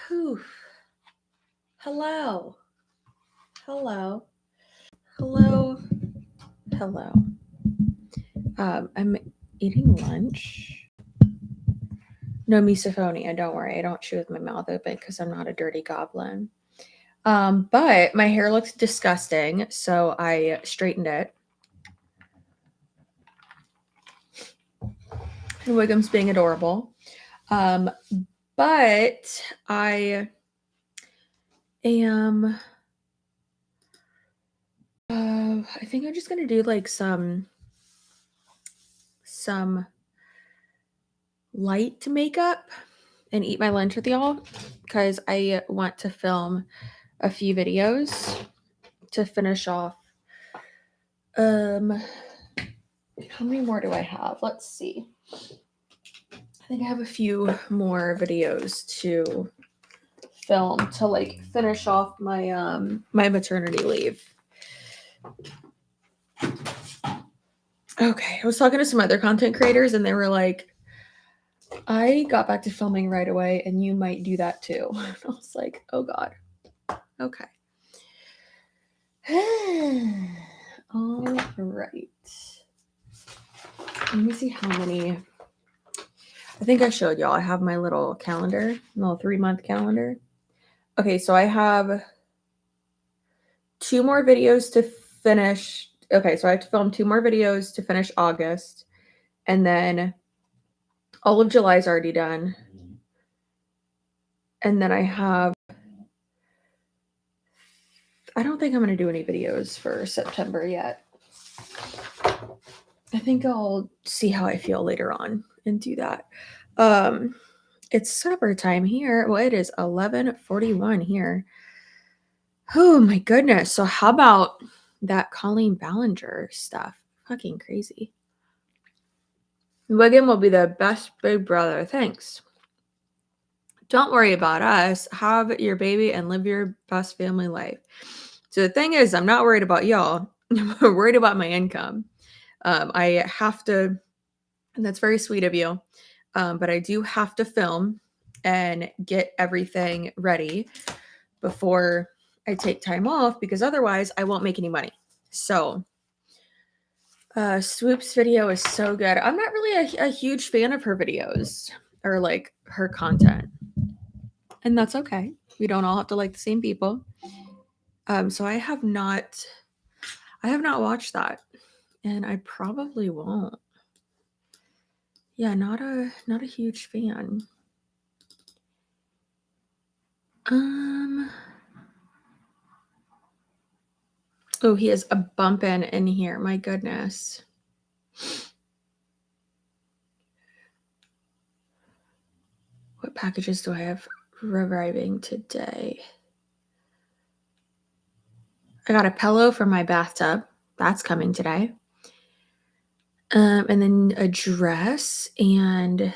Whew. Hello. Hello. Hello. Hello. I'm eating lunch. No misophonia, don't worry. I don't chew with my mouth open because I'm not a dirty goblin. But my hair looks disgusting, so I straightened it. And Wiggum's being adorable. But I am I think I'm just gonna do like some light makeup and eat my lunch with y'all because I want to film a few videos to finish off. How many more do I have? Let's see. I think I have a few more videos to film to like finish off my my maternity leave. Okay, I was talking to some other content creators and they were like, I got back to filming right away and you might do that too. I was like, oh God. Okay. All right. Let me see how many. I think I showed y'all. I have my little calendar, little 3-month calendar. Okay, so I have 2 more videos to finish. Okay, so I have to film 2 more videos to finish August. And then all of July is already done. And then I have, I don't think I'm going to do any videos for September yet. I think I'll see how I feel later on and do that. It's supper time here. Well, it is 11:41 here. Oh my goodness. So how about that Colleen Ballinger stuff? Fucking crazy. Wiggum will be the best big brother. Thanks. Don't worry about us. Have your baby and live your best family life. So the thing is, I'm not worried about y'all. I'm worried about my income. I have to, and that's very sweet of you, but I do have to film and get everything ready before I take time off because otherwise I won't make any money. So Swoop's video is so good. I'm not really a huge fan of her videos or like her content. And that's okay. We don't all have to like the same people. So I have not watched that. And I probably won't. Yeah, not a huge fan. Oh, he has a bump in here. My goodness. What packages do I have arriving today? I got a pillow for my bathtub. That's coming today. And then a dress and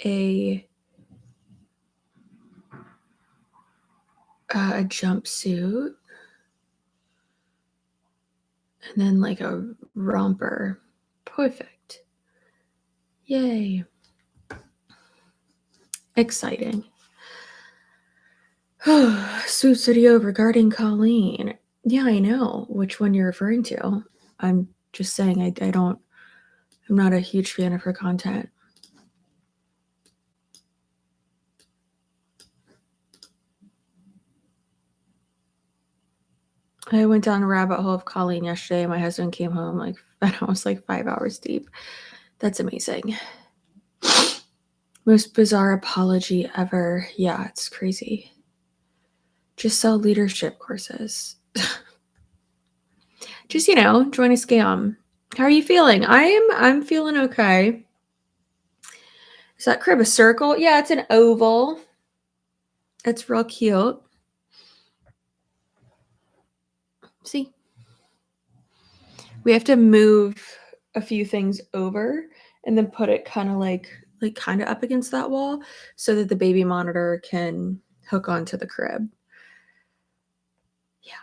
a jumpsuit. And then like a romper. Perfect. Yay. Exciting. Swoop's video regarding Colleen. Yeah, I know which one you're referring to. I'm just saying I'm not a huge fan of her content. I went down a rabbit hole of Colleen yesterday. My husband came home like I was like 5 hours deep. That's amazing. Most bizarre apology ever. Yeah, it's crazy. Just sell leadership courses. Just, join a scam. How are you feeling? I'm feeling okay. Is that crib a circle? Yeah, it's an oval. It's real cute. See? We have to move a few things over and then put it kind of like kind of up against that wall so that the baby monitor can hook onto the crib. Yeah.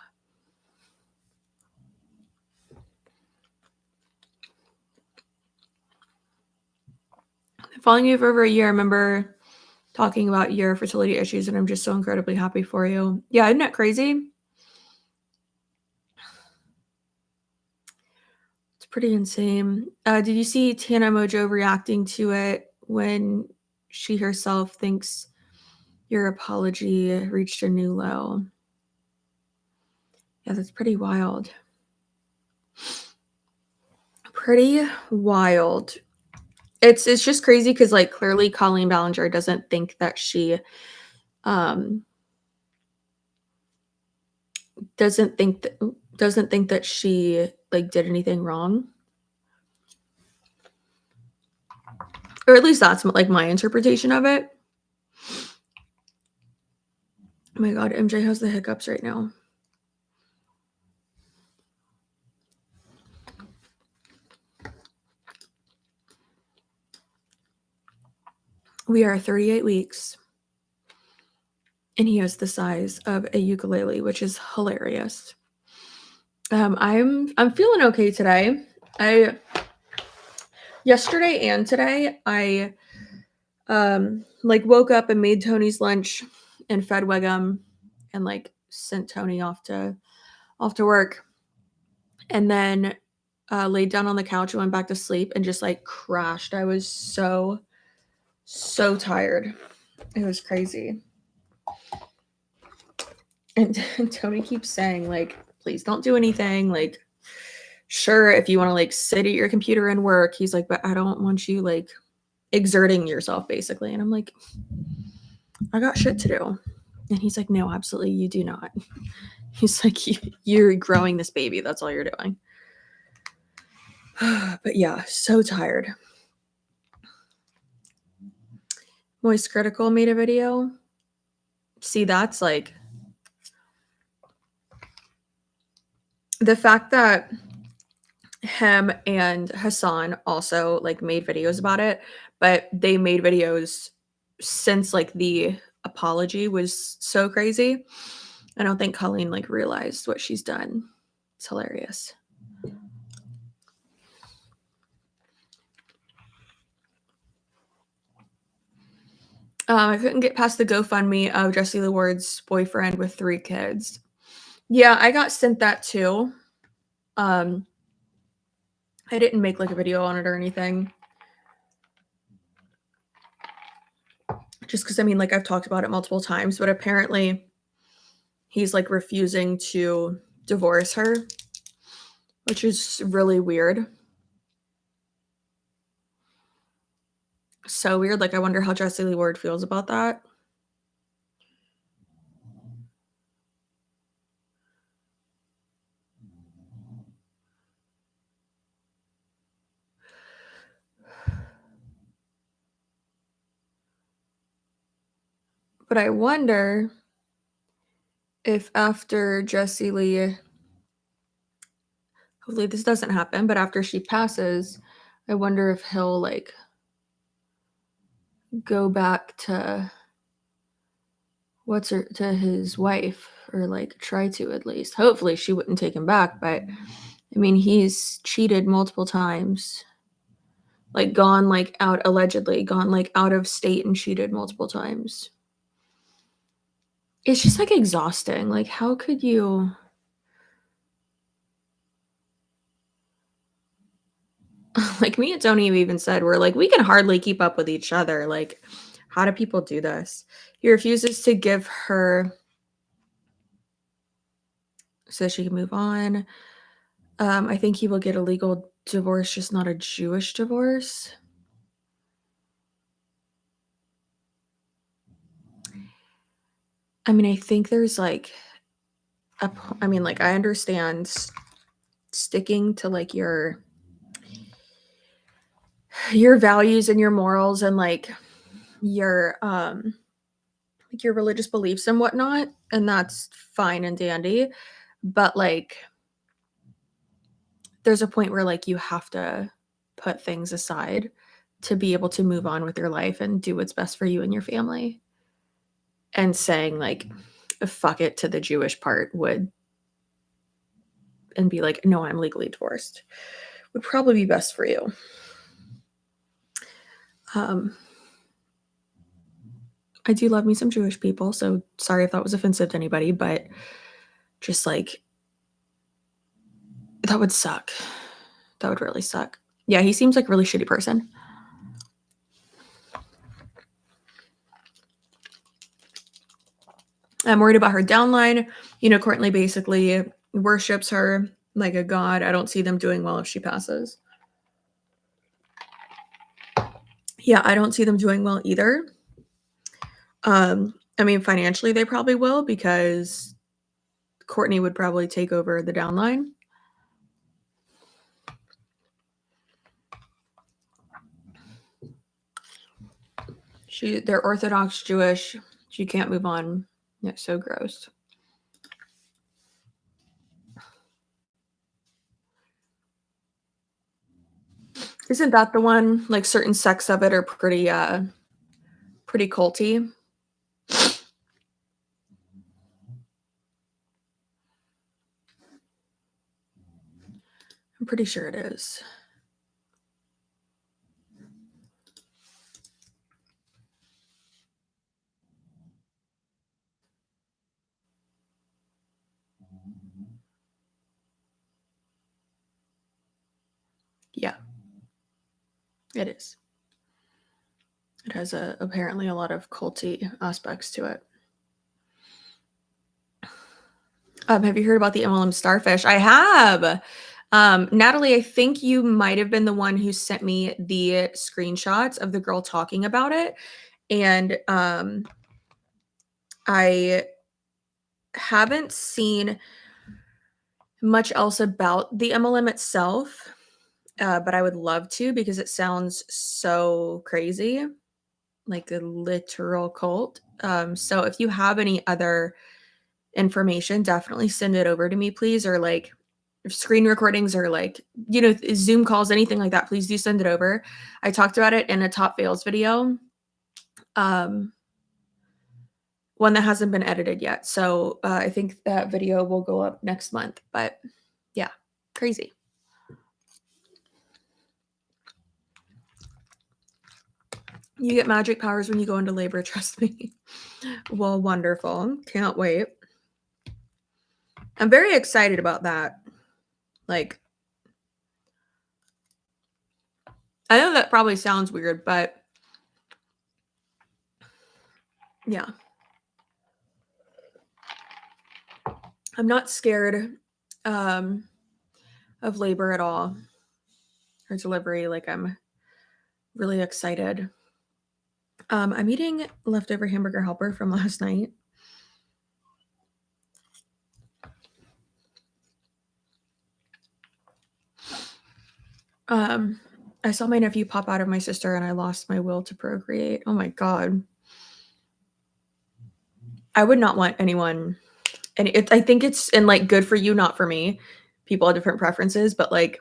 Following you for over a year, I remember talking about your fertility issues, and I'm just so incredibly happy for you. Yeah, isn't that crazy? It's pretty insane. Did you see Tana Mojo reacting to it when she herself thinks your apology reached a new low? Yeah, that's pretty wild. Pretty wild. It's just crazy because, like, clearly Colleen Ballinger doesn't think that she doesn't think that she, like, did anything wrong. Or at least that's, like, my interpretation of it. Oh my god, MJ has the hiccups right now. We are 38 weeks, and he is the size of a ukulele, which is hilarious. I'm feeling okay today. Yesterday and today, I like woke up and made Tony's lunch and fed Wiggum and like sent Tony off to work, and then laid down on the couch and went back to sleep and just like crashed. I was so tired. It was crazy. And Tony keeps saying, like, please don't do anything. Like, sure, if you want to like sit at your computer and work, he's like, but I don't want you like exerting yourself, basically. And I'm like, I got shit to do. And he's like, no, absolutely, you do not. He's like, you're growing this baby. That's all you're doing. But yeah, so tired. Moist Critical made a video. See, that's like the fact that him and Hassan also like made videos about it, but they made videos since like the apology was so crazy. I don't think Colleen like realized what she's done. It's hilarious. I couldn't get past the GoFundMe of Jessie Lee Ward's boyfriend with 3 kids. Yeah, I got sent that too. I didn't make like a video on it or anything. Just because I mean, like I've talked about it multiple times, but apparently he's like refusing to divorce her, which is really weird. So weird. Like I wonder how Jessie Lee Ward feels about that. But I wonder if after Jessie Lee, hopefully this doesn't happen, but after she passes, I wonder if he'll like go back to to his wife, or like try to at least. Hopefully she wouldn't take him back, but I mean he's cheated multiple times. Like gone like out, allegedly gone like out of state and cheated multiple times. It's just like exhausting. Like how could you like me and Tony have even said we're like we can hardly keep up with each other. Like how do people do this? He refuses to give her so she can move on. I think he will get a legal divorce, just not a Jewish divorce. I mean, I think there's like I mean, like I understand sticking to like your values and your morals and like your religious beliefs and whatnot, and that's fine and dandy, but like there's a point where like you have to put things aside to be able to move on with your life and do what's best for you and your family. And saying like fuck it to the Jewish part would, and be like, no, I'm legally divorced, would probably be best for you. I do love me some Jewish people, so sorry if that was offensive to anybody, but just like that would suck. That would really suck. Yeah, he seems like a really shitty person. I'm worried about her downline. Courtney basically worships her like a god. I don't see them doing well if she passes. Yeah, I don't see them doing well either. I mean, financially, they probably will because Courtney would probably take over the downline. They're Orthodox Jewish. She can't move on. That's so gross. Isn't that the one? Like certain sects of it are pretty culty. I'm pretty sure it is. Yeah, it is. It has apparently a lot of culty aspects to it. Have you heard about the MLM starfish? I have. Natalie, I think you might have been the one who sent me the screenshots of the girl talking about it. And I haven't seen much else about the MLM itself, but I would love to because it sounds so crazy, like a literal cult. So if you have any other information, definitely send it over to me, please. Or like if screen recordings or like, Zoom calls, anything like that, please do send it over. I talked about it in a top fails video. One that hasn't been edited yet. So I think that video will go up next month. But yeah, crazy. You get magic powers when you go into labor, trust me. Well, wonderful. Can't wait. I'm very excited about that. Like, I know that probably sounds weird, but yeah. I'm not scared of labor at all or delivery. Like, I'm really excited. I'm eating leftover hamburger helper from last night. I saw my nephew pop out of my sister and I lost my will to procreate. Oh my God. I would not want anyone, and I think it's, and like good for you, not for me. People have different preferences, but like,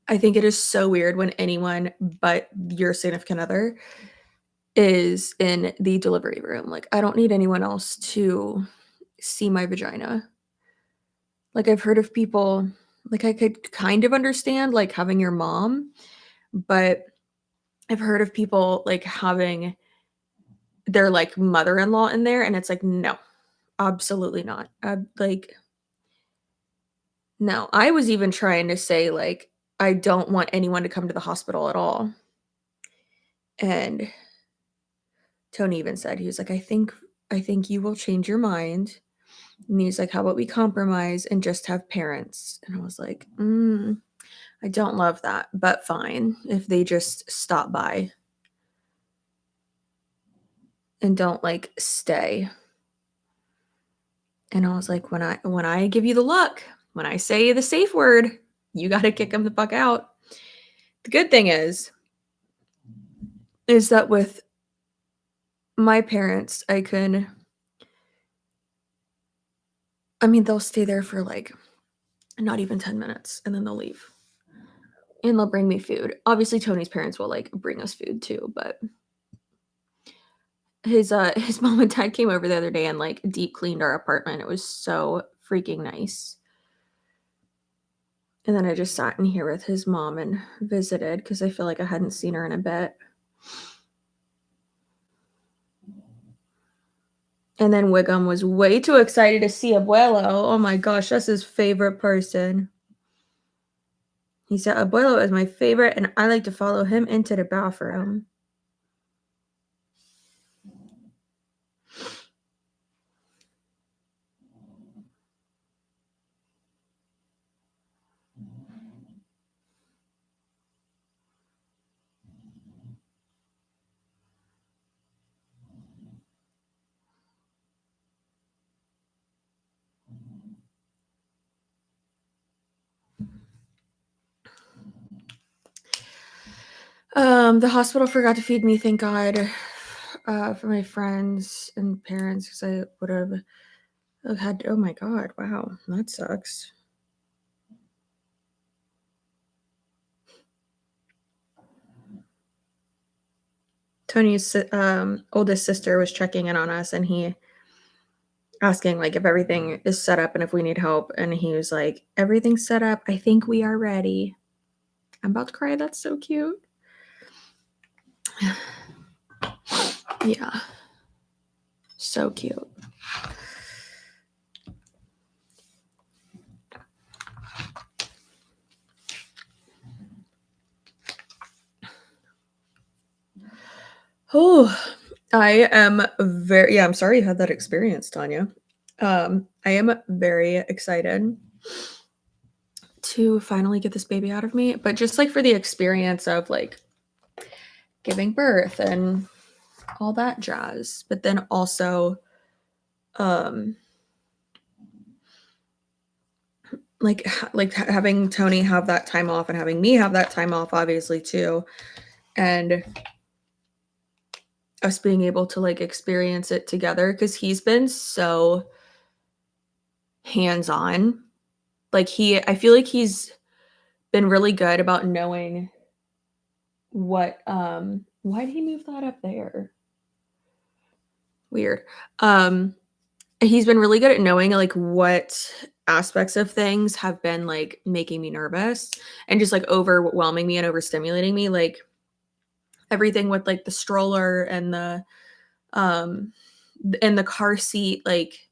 I think it is so weird when anyone but your significant other is in the delivery room. Like, I don't need anyone else to see my vagina. Like, I've heard of people, like, I could kind of understand like having your mom, but I've heard of people like having their like mother-in-law in there, and it's like, no, absolutely not. Like, no. I was even trying to say like, I don't want anyone to come to the hospital at all. And Tony even said, he was like, I think you will change your mind. And he's like, how about we compromise and just have parents? And I was like, I don't love that, but fine. If they just stop by and don't like stay. And I was like, when I give you the look, when I say the safe word, you got to kick them the fuck out. The good thing is that with my parents, they'll stay there for like not even 10 minutes and then they'll leave. And they'll bring me food. Obviously, Tony's parents will like bring us food too, but his his mom and dad came over the other day and like deep cleaned our apartment. It was so freaking nice. And then I just sat in here with his mom and visited because I feel like I hadn't seen her in a bit. And then Wiggum was way too excited to see Abuelo. Oh my gosh, that's his favorite person. He said, Abuelo is my favorite, and I like to follow him into the bathroom. The hospital forgot to feed me, thank God, for my friends and parents, because I would have had, oh my God, wow, that sucks. Tony's oldest sister was checking in on us, and he asking like if everything is set up and if we need help, and he was like, everything's set up, I think we are ready. I'm about to cry. That's so cute. Yeah, so cute. Oh, I am very, yeah, I'm sorry you had that experience, Tanya. I am very excited to finally get this baby out of me, but just like for the experience of like giving birth and all that jazz, but then also um like having Tony have that time off and having me have that time off, obviously, too, and us being able to like experience it together, because he's been so hands-on. Like I feel like he's been really good about knowing what why did he move that up there? Weird. Um he's been really good at knowing like what aspects of things have been like making me nervous and just like overwhelming me and overstimulating me, like everything with like the stroller um and the car seat. Like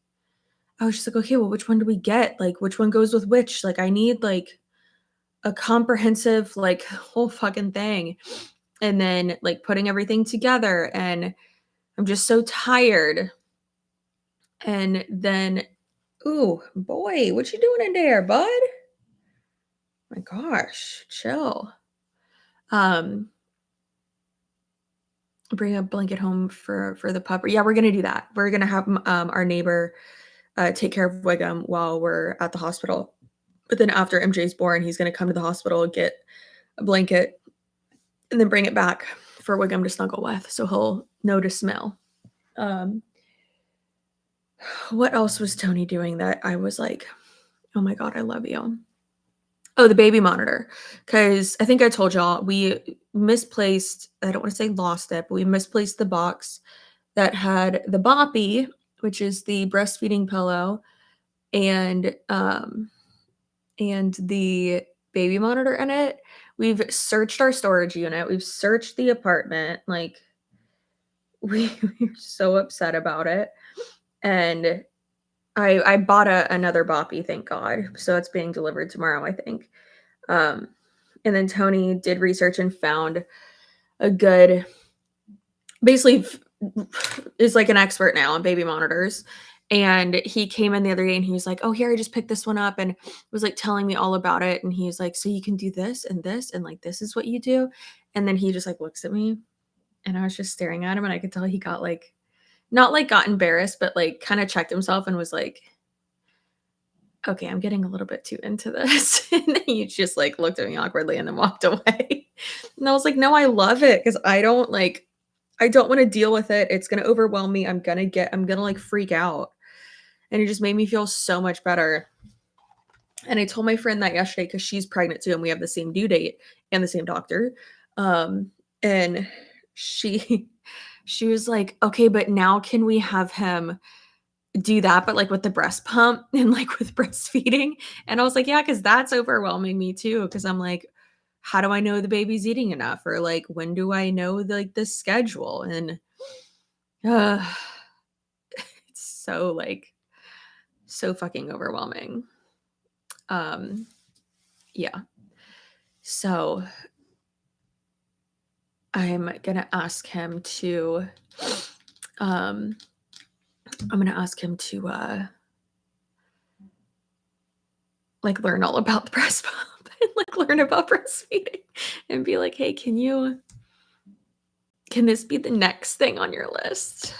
I was just like, okay, well, which one do we get? Like which one goes with which? Like I need like a comprehensive like whole fucking thing. And then like putting everything together, and I'm just so tired. And then, ooh, boy, what you doing in there, bud? My gosh, chill. Um, bring a blanket home for the pup. Yeah, we're gonna do that. We're gonna have our neighbor take care of Wiggum while we're at the hospital. But then after MJ's born, he's gonna come to the hospital, get a blanket, and then bring it back for Wiggum to snuggle with, so he'll know to smell. Um, what else was Tony doing that I was like, oh my God, I love you? Oh, the baby monitor. Because I think I told y'all we misplaced, I don't want to say lost it, but we misplaced the box that had the Boppy, which is the breastfeeding pillow, and the baby monitor in it. We've searched our storage unit, we've searched the apartment, like we're so upset about it. And I bought another Boppy, thank God. So it's being delivered tomorrow, I think. Um, and then Tony did research and found a good, basically is like an expert now on baby monitors. And he came in the other day and he was like, oh, here, I just picked this one up, and was like telling me all about it. And he was like, so you can do this and this, and like, this is what you do. And then he just like looks at me, and I was just staring at him, and I could tell he got like, not like got embarrassed, but like kind of checked himself and was like, okay, I'm getting a little bit too into this. And then he just like looked at me awkwardly and then walked away. And I was like, no, I love it, because I don't want to deal with it. It's gonna overwhelm me. I'm gonna like freak out. And it just made me feel so much better. And I told my friend that yesterday because she's pregnant too, and we have the same due date and the same doctor. And she she was like, okay, but now can we have him do that, but like with the breast pump and like with breastfeeding? And I was like, yeah, because that's overwhelming me too. Cause I'm like, how do I know the baby's eating enough? Or like, when do I know like the schedule? And uh, it's so fucking overwhelming. Yeah. So I'm gonna ask him to I'm gonna ask him to like learn all about the breast pump and like learn about breastfeeding and be like, hey, can this be the next thing on your list?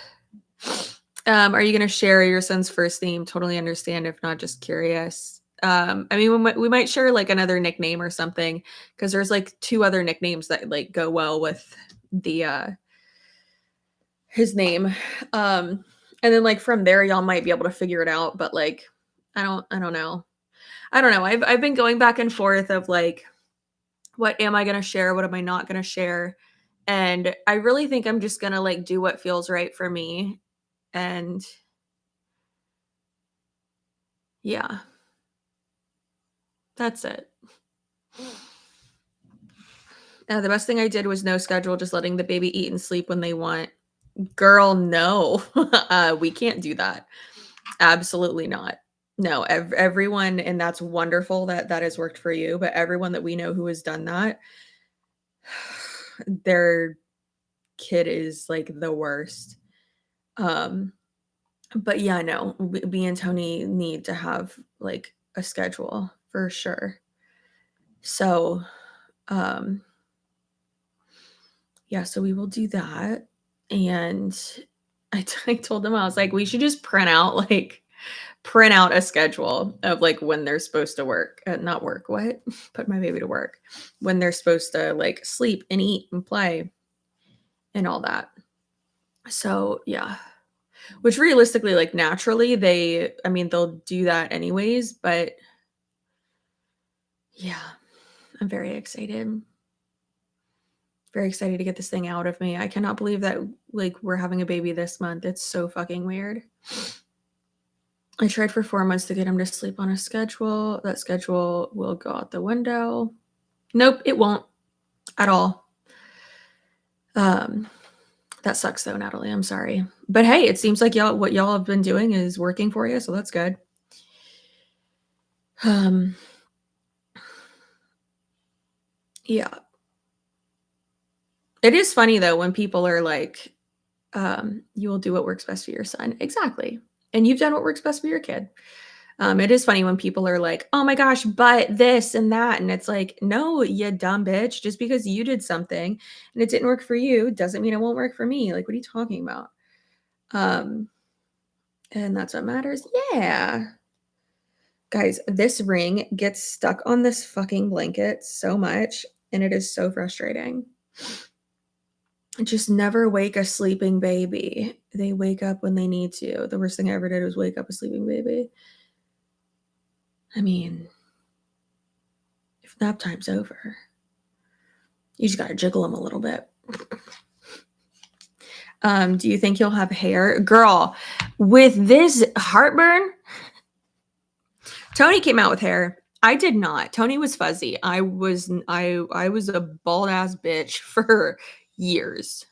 Are you gonna share your son's first name? Totally understand. If not, just curious. I mean, we might share like another nickname or something because there's like 2 other nicknames that like go well with the his name. And then like from there, y'all might be able to figure it out. But like, I don't know. I don't know. I've been going back and forth of like, what am I gonna share? What am I not gonna share? And I really think I'm just gonna like do what feels right for me. And yeah, that's it. The best thing I did was no schedule, just letting the baby eat and sleep when they want. Girl, no. We can't do that. Absolutely not. No, everyone, and that's wonderful that that has worked for you, but everyone that we know who has done that, their kid is like the worst. But yeah, no, me and Tony need to have like a schedule for sure. So, um, yeah, so we will do that. And I told them, I was like, we should just print out a schedule of like when they're supposed to work, not work, what? Put my baby to work, when they're supposed to like sleep and eat and play and all that. So, yeah. Which realistically, like naturally, I mean, they'll do that anyways, but yeah, I'm very excited. Very excited to get this thing out of me. I cannot believe that like we're having a baby this month. It's so fucking weird. I tried for 4 months to get him to sleep on a schedule. That schedule will go out the window. Nope, it won't at all. That sucks though, Natalie. I'm sorry. But hey, it seems like what y'all have been doing is working for you, so that's good. Yeah. It is funny though when people are like, you will do what works best for your son. Exactly. And you've done what works best for your kid. It is funny when people are like, oh my gosh, but this and that. And it's like, no, you dumb bitch. Just because you did something and it didn't work for you doesn't mean it won't work for me. Like, what are you talking about? And that's what matters. Yeah. Guys, this ring gets stuck on this fucking blanket so much, and it is so frustrating. Just never wake a sleeping baby. They wake up when they need to. The worst thing I ever did was wake up a sleeping baby. I mean, if nap time's over, you just gotta jiggle them a little bit. Do you think you'll have hair? Girl, with this heartburn, Tony came out with hair. I did not. Tony was fuzzy. I was a bald ass bitch for years.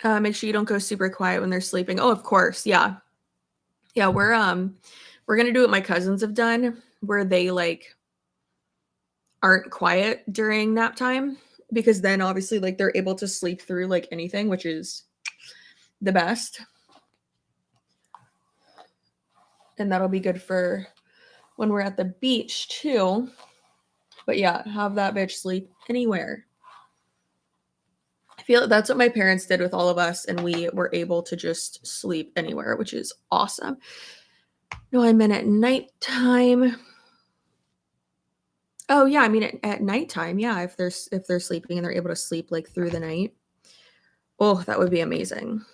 Make sure you don't go super quiet when they're sleeping. Oh, of course. Yeah. Yeah, we're gonna do what my cousins have done, where they like aren't quiet during nap time, because then obviously like they're able to sleep through like anything, which is the best. And that'll be good for when we're at the beach too. But yeah, have that bitch sleep anywhere. I feel like that's what my parents did with all of us, and we were able to just sleep anywhere, which is awesome. No, I meant at nighttime. Oh yeah, I mean at nighttime, yeah. If they're sleeping and they're able to sleep like through the night, oh, that would be amazing.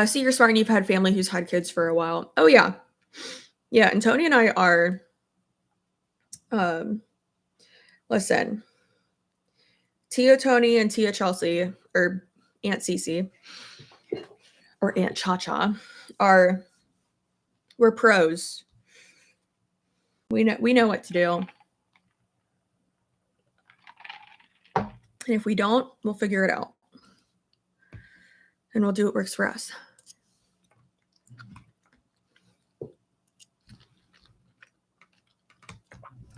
See, you're smart and you've had family who's had kids for a while. Oh yeah, yeah. And Tony and I are. Listen, Tia Tony and Tia Chelsea or Aunt Cece or Aunt Cha-Cha we're pros. We know what to do. And if we don't, we'll figure it out. And we'll do what works for us.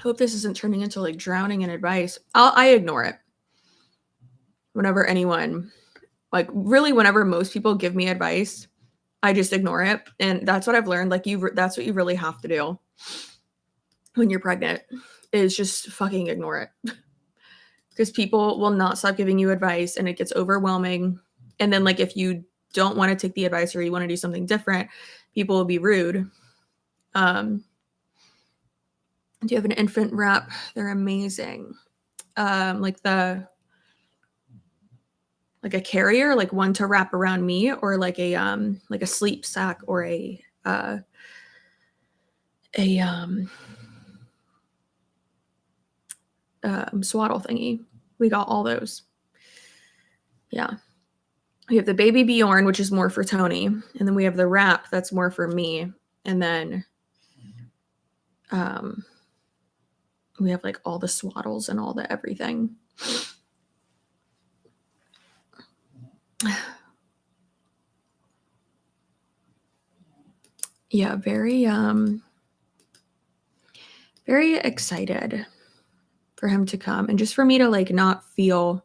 Hope this isn't turning into like drowning in advice. I ignore it. Whenever anyone, like really whenever most people give me advice, I just ignore it. And that's what I've learned. Like that's what you really have to do when you're pregnant, is just fucking ignore it. Because people will not stop giving you advice and it gets overwhelming. And then like if you don't want to take the advice or you want to do something different, people will be rude. Do you have an infant wrap? They're amazing. Like a carrier, like one to wrap around me, or like a sleep sack or a swaddle thingy. We got all those. Yeah. We have the baby Bjorn, which is more for Tony, and then we have the wrap that's more for me, and then we have like all the swaddles and all the everything. Yeah, very excited for him to come and just for me to like not feel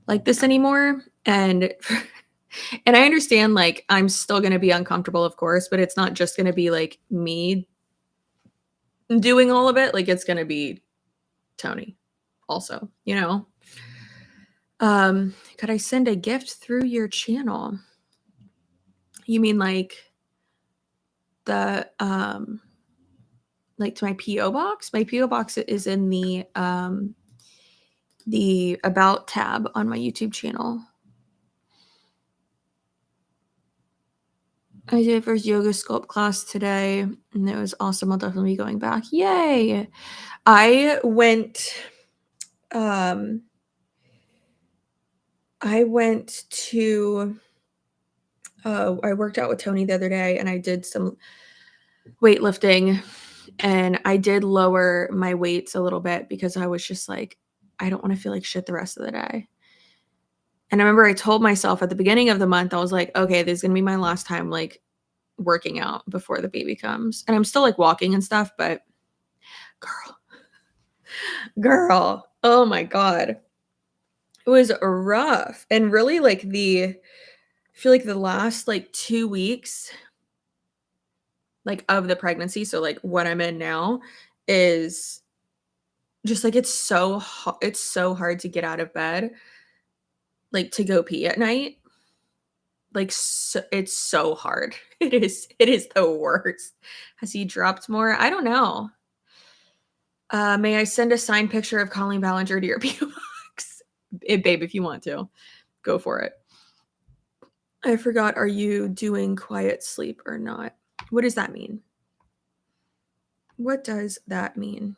like this anymore. And and I understand like I'm still going to be uncomfortable, of course, but it's not just going to be like me doing all of it. Like it's going to be Tony also, you know. Could I send a gift through your channel? You mean like the like to my PO box? My PO box is in the about tab on my YouTube channel. I did first yoga sculpt class today and it was awesome. I'll definitely be going back. Yay. I went to I worked out with Tony the other day and I did some weightlifting and I did lower my weights a little bit because I was just like, I don't want to feel like shit the rest of the day. And I remember I told myself at the beginning of the month, I was like, okay, this is going to be my last time like working out before the baby comes. And I'm still like walking and stuff, but girl, oh my God. It was rough. And really like I feel like the last like 2 weeks like of the pregnancy, so like what I'm in now is just like it's so hard to get out of bed like to go pee at night. Like it's so hard. It is the worst. Has he dropped more? I don't know. May I send a signed picture of Colleen Ballinger to your PO box? Babe, if you want to, go for it. I forgot, are you doing quiet sleep or not? What does that mean? What does that mean?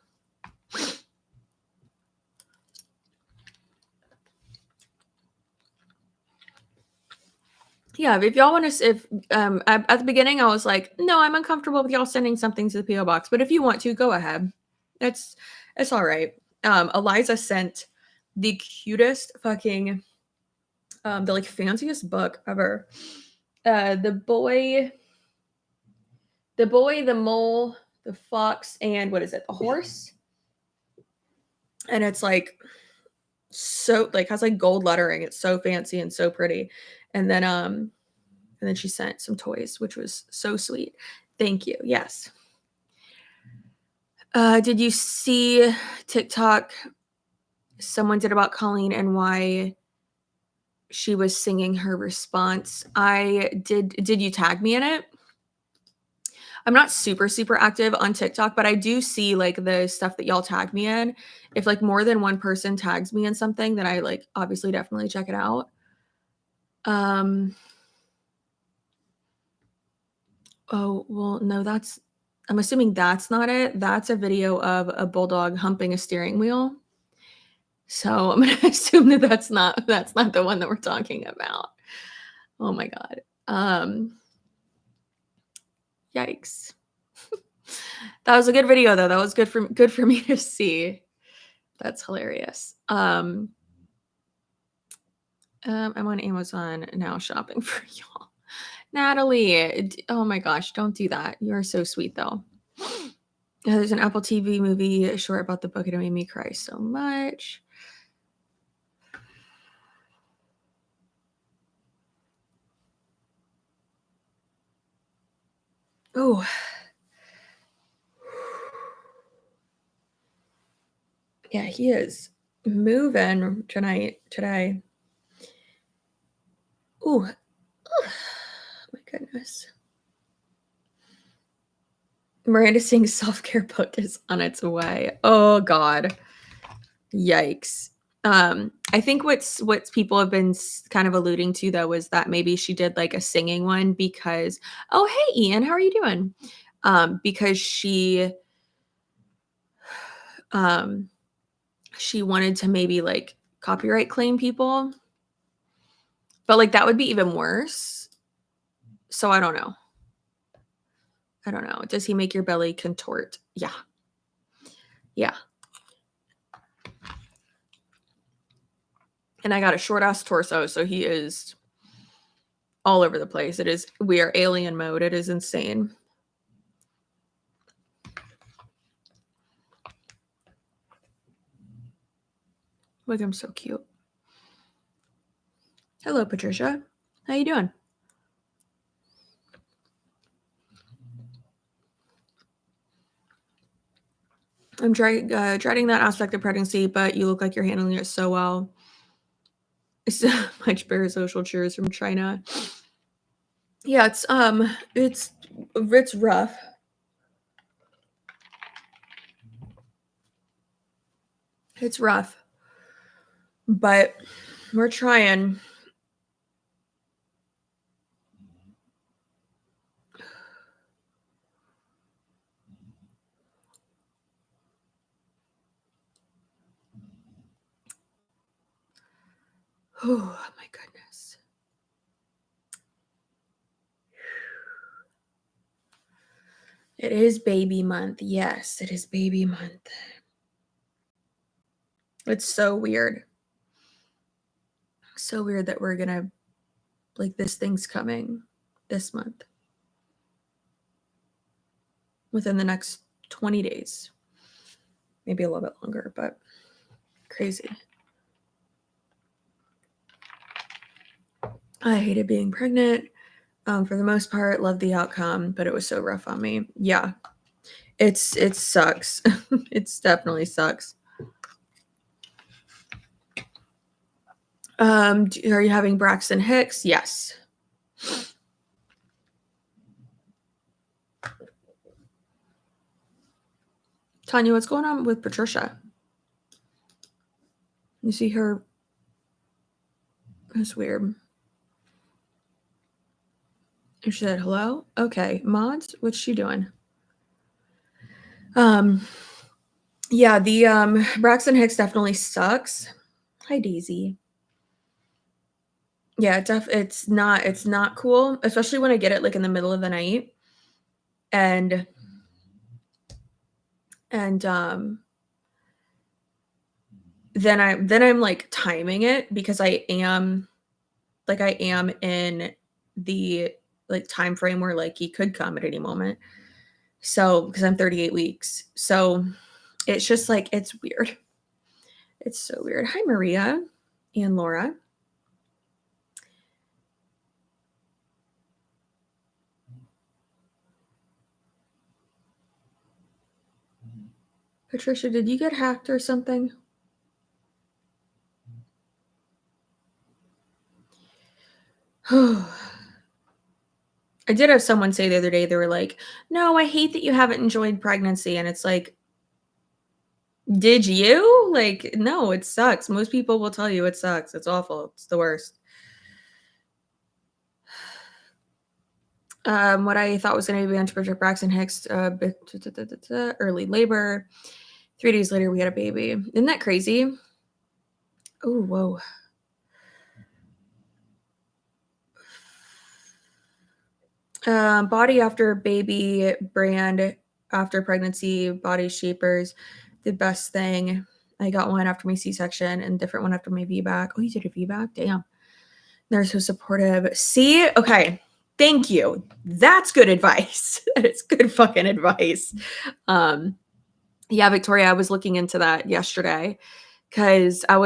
Yeah, if y'all want to, at the beginning I was like, no, I'm uncomfortable with y'all sending something to the PO box, but if you want to, go ahead. It's all right. Eliza sent the cutest fucking, the like fanciest book ever. The boy, the mole, the fox, and what is it? The horse. And it's like so like has like gold lettering. It's so fancy and so pretty. And then she sent some toys, which was so sweet. Thank you. Yes. Did you see TikTok? Someone did about Colleen and why she was singing her response. I did. Did you tag me in it? I'm not super active on TikTok, but I do see like the stuff that y'all tag me in. If like more than one person tags me in something, then I like obviously definitely check it out. Oh, well, no, I'm assuming that's not it. That's a video of a bulldog humping a steering wheel. So I'm gonna assume that that's not the one that we're talking about. Oh my god. Yikes. That was a good video though. That was good for me to see. That's hilarious. I'm on Amazon now shopping for y'all. Natalie, oh my gosh, don't do that. You are so sweet though. There's an Apple TV movie short about the book and it made me cry so much. Oh. Yeah, he is moving tonight, today. Ooh. My goodness. Miranda sings self-care book is on its way. Oh God. Yikes. I think what's people have been kind of alluding to though is that maybe she did like a singing one because, oh hey Ian, how are you doing? Because she wanted to maybe like copyright claim people, but like that would be even worse. So I don't know. I don't know. Does he make your belly contort? Yeah. Yeah. And I got a short ass torso, so he is all over the place. We are alien mode. It is insane. Look, I'm so cute. Hello, Patricia. How you doing? I'm dreading that aspect of pregnancy, but you look like you're handling it so well. So much parasocial cheers from China. Yeah, it's rough. It's rough, but we're trying. Oh my goodness. It is baby month. Yes, it is baby month. It's so weird. So weird that we're gonna, like, this thing's coming this month. Within the next 20 days. Maybe a little bit longer, but crazy. I hated being pregnant. For the most part, loved the outcome, but it was so rough on me. Yeah. It sucks. It's definitely sucks. Are you having Braxton Hicks? Yes. Tanya, what's going on with Patricia? You see her? It's weird. She said hello. Okay, mods. What's she doing? Yeah, the Braxton Hicks definitely sucks. Hi, Daisy. Yeah, it's not cool, especially when I get it like in the middle of the night. And then I'm like timing it because I am in the like time frame where like he could come at any moment. So because I'm 38 weeks. So it's just like it's weird. It's so weird. Hi Maria and Laura. Patricia, did you get hacked or something? I did have someone say the other day, they were like, no, I hate that you haven't enjoyed pregnancy. And it's like, did you? Like, no, it sucks. Most people will tell you it sucks. It's awful. It's the worst. What I thought was going to be on Patricia Braxton Hicks, early labor. 3 days later, we had a baby. Isn't that crazy? Oh, whoa. Body after baby brand after pregnancy, body shapers, the best thing. I got one after my C-section and different one after my VBAC. Oh, you did a VBAC? Damn. They're so supportive. See? Okay. Thank you. That's good advice. It's good fucking advice. Yeah, Victoria, I was looking into that yesterday because um,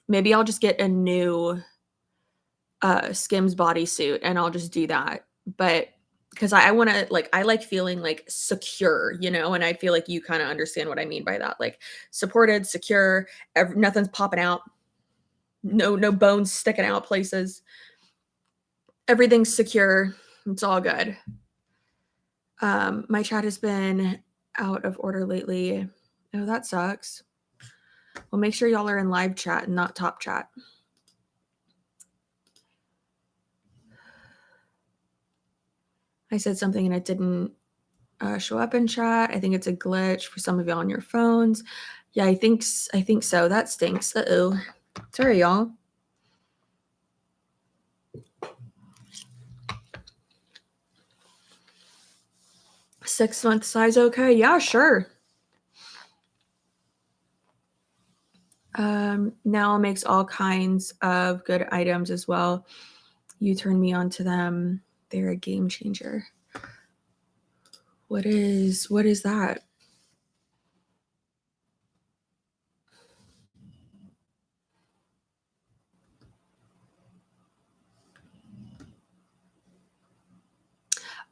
maybe I'll just get a new Skims bodysuit and I'll just do that. But because I want to I like feeling like secure, and I feel like you kind of understand what I mean by that. Like supported, secure, nothing's popping out, no bones sticking out places. Everything's secure. It's all good. My chat has been out of order lately. Oh, that sucks. Well, make sure y'all are in live chat and not top chat. I said something and it didn't show up in chat. I think it's a glitch for some of y'all on your phones. Yeah, I think so. That stinks. Uh-oh. Sorry, y'all. 6-month size okay? Yeah, sure. Now makes all kinds of good items as well. You turn me on to them. They're a game changer. What is that?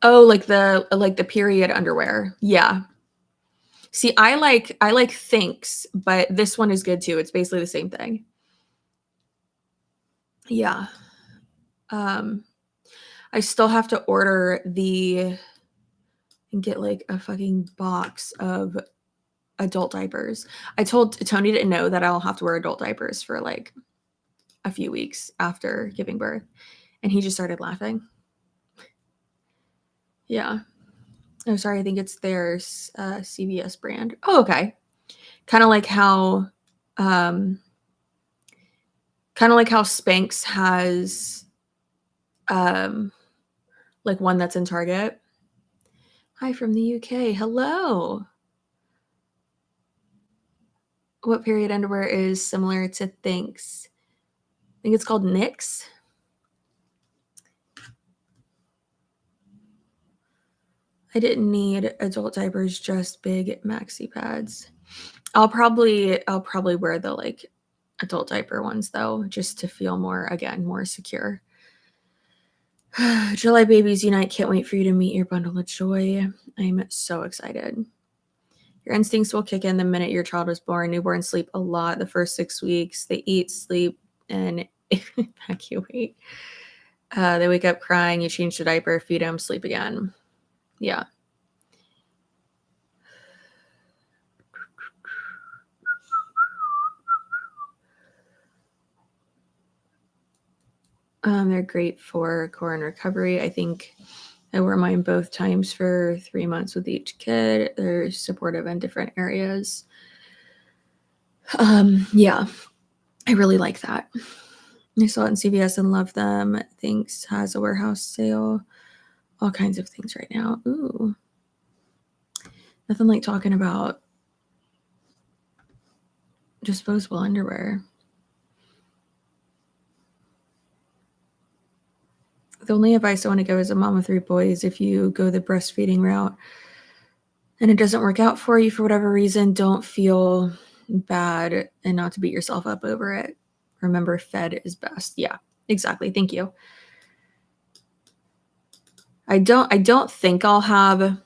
Oh, like the period underwear. Yeah. See, I like Thinks, but this one is good too. It's basically the same thing. Yeah. Um, I still have to order and get like a fucking box of adult diapers. I told Tony didn't know that I'll have to wear adult diapers for like a few weeks after giving birth, and he just started laughing. Yeah. Oh, sorry. I think it's their CVS brand. Oh, okay. Kind of like how, um, Spanx has, like one that's in Target. Hi from the UK. Hello. What period underwear is similar to Thinks? I think it's called Nix. I didn't need adult diapers, just big maxi pads. I'll probably wear the like adult diaper ones though, just to feel more secure. July Babies Unite, can't wait for you to meet your bundle of joy. I'm so excited. Your instincts will kick in the minute your child is born. Newborns sleep a lot the first 6 weeks. They eat, sleep, and evacuate. They wake up crying. You change the diaper, feed them, sleep again. Yeah. They're great for core and recovery. I think I wore mine both times for 3 months with each kid. They're supportive in different areas. Yeah, I really like that. I saw it in CVS and love them. Thinks has a warehouse sale. All kinds of things right now. Ooh. Nothing like talking about disposable underwear. The only advice I want to give as a mom of 3 boys, if you go the breastfeeding route and it doesn't work out for you for whatever reason, don't feel bad and not to beat yourself up over it. Remember, fed is best. Yeah, exactly. Thank you. I don't think I'll have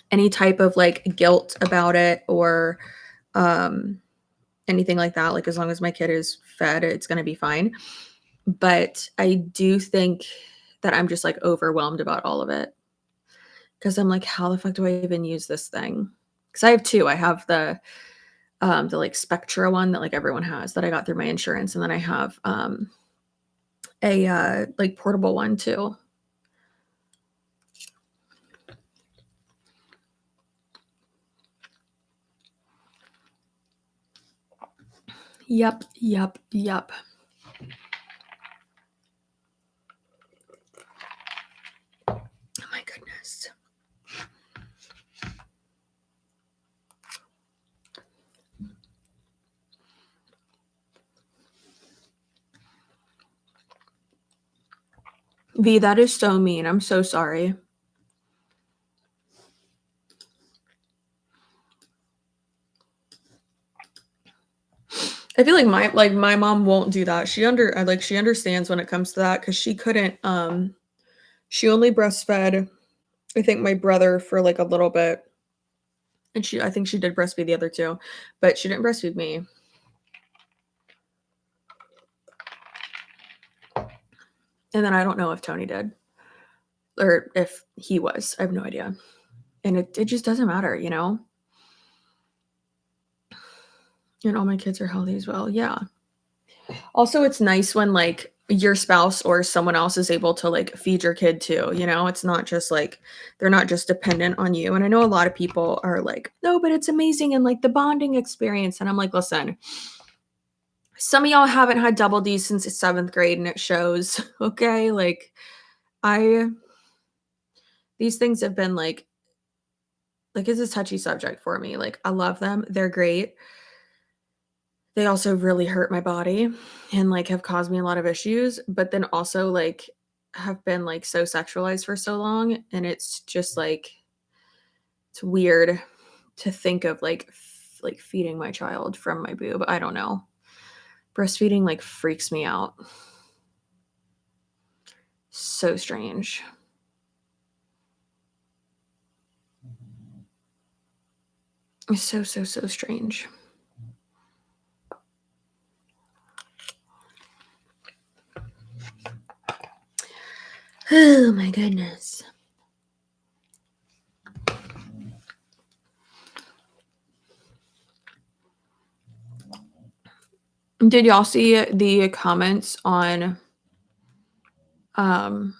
any type of like guilt about it or anything like that. Like as long as my kid is fed, it's going to be fine. But I do think that I'm just like overwhelmed about all of it. Cause I'm like, how the fuck do I even use this thing? Cause I have 2. I have the like Spectra one that like everyone has that I got through my insurance. And then I have a like portable one too. Yep, yep, yep. Oh my goodness. V, that is so mean. I'm so sorry. I feel like my mom won't do that. She understands when it comes to that because she couldn't she only breastfed I think my brother for like a little bit. And I think she did breastfeed the other two, but she didn't breastfeed me. And then I don't know if Tony did or if he was. I have no idea. And it just doesn't matter, you know? And all my kids are healthy as well. Yeah. Also, it's nice when like your spouse or someone else is able to like feed your kid too, you know? It's not just like they're not just dependent on you. And I know a lot of people are like, "No, but it's amazing and like the bonding experience." And I'm like, "Listen, some of y'all haven't had double D's since 7th grade and it shows." Okay? Like I these things have been like it's a touchy subject for me. Like I love them. They're great. They also really hurt my body and, like, have caused me a lot of issues, but then also, like, have been, like, so sexualized for so long, and it's just, like it's weird to think of, like, feeding my child from my boob. I don't know. Breastfeeding, like, freaks me out. So strange. It's so, so, so strange. Oh my goodness. Did y'all see the comments on um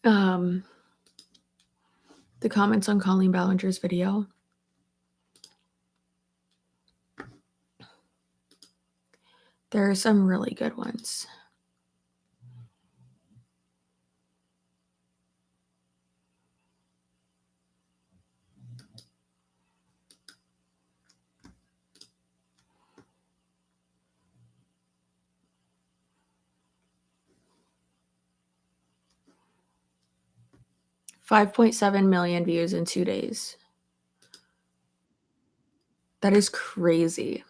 um the comments on Colleen Ballinger's video? There are some really good ones. $5.7 million views in 2 days. That is crazy.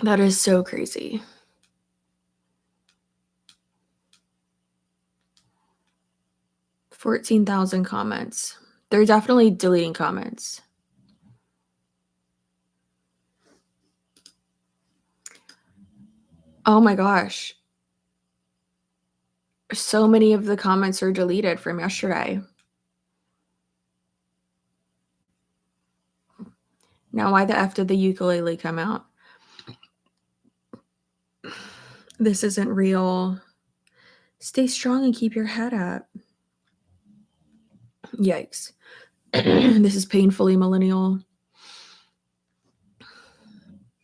That is so crazy. 14,000 comments. They're definitely deleting comments. Oh my gosh. So many of the comments are deleted from yesterday. Now, why the F did the ukulele come out? This isn't real. Stay strong and keep your head up. Yikes. This is painfully millennial.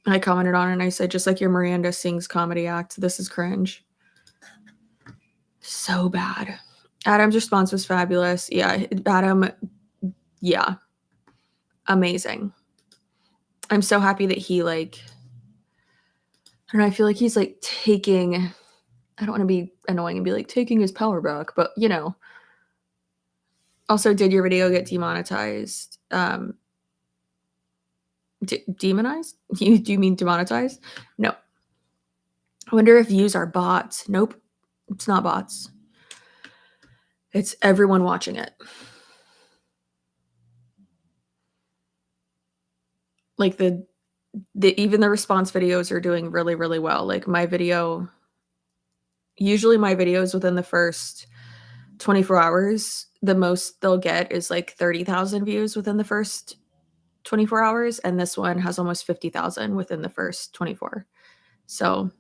I commented on it and I said, just like your Miranda sings comedy act, this is cringe. So bad. Adam's response was fabulous. Yeah, Adam, yeah, amazing. I'm so happy that he like, I don't know, I feel like he's like taking, I don't want to be annoying and be like taking his power back, but you know. Also, did your video get demonetized? Demonized? Do you mean demonetized? No. I wonder if views are bots. Nope, it's not bots. It's everyone watching it. Like the even the response videos are doing really, really well. Like my video, usually my videos within the first 24 hours, the most they'll get is like 30,000 views within the first 24 hours. And this one has almost 50,000 within the first 24. So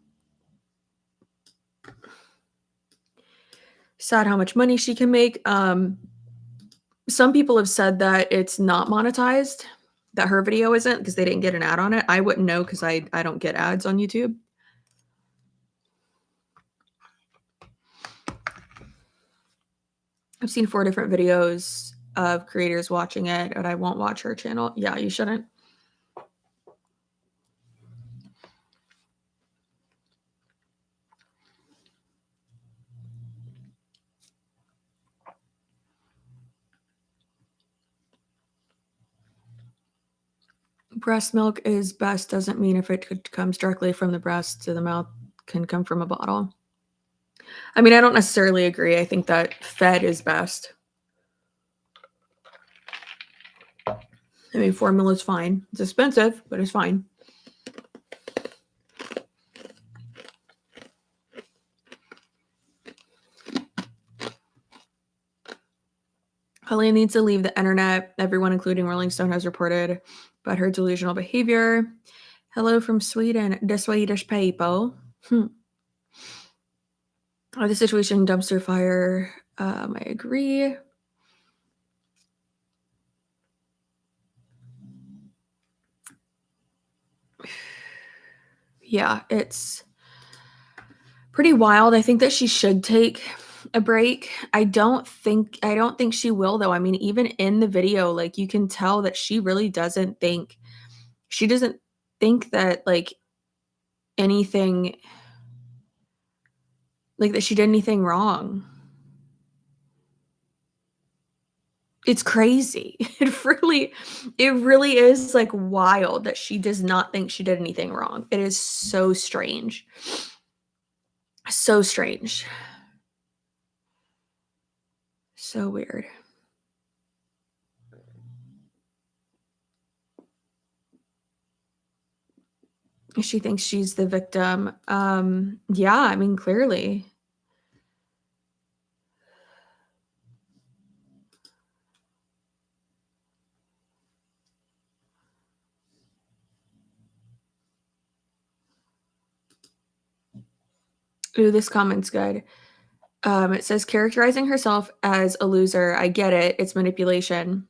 Sad how much money she can make. Some people have said that it's not monetized, that her video isn't because they didn't get an ad on it. I wouldn't know because I don't get ads on YouTube. I've seen 4 different videos of creators watching it, and I won't watch her channel. Yeah, you shouldn't. Breast milk is best doesn't mean if it comes directly from the breast to the mouth can come from a bottle. I mean, I don't necessarily agree. I think that fed is best. I mean, formula is fine. It's expensive, but it's fine. Helene needs to leave the internet. Everyone, including Rolling Stone, has reported about her delusional behavior. Hello from Sweden, the Swedish people. The situation, dumpster fire. I agree. Yeah, it's pretty wild. I think that she should take a break. I don't think she will though. I mean, even in the video, like you can tell that she really doesn't think that like anything like that she did anything wrong. It's crazy. It really is like wild that she does not think she did anything wrong. It is so strange. So strange. So weird. She thinks she's the victim. Yeah, I mean, clearly. Ooh, this comment's good. It says characterizing herself as a loser. I get it. It's manipulation,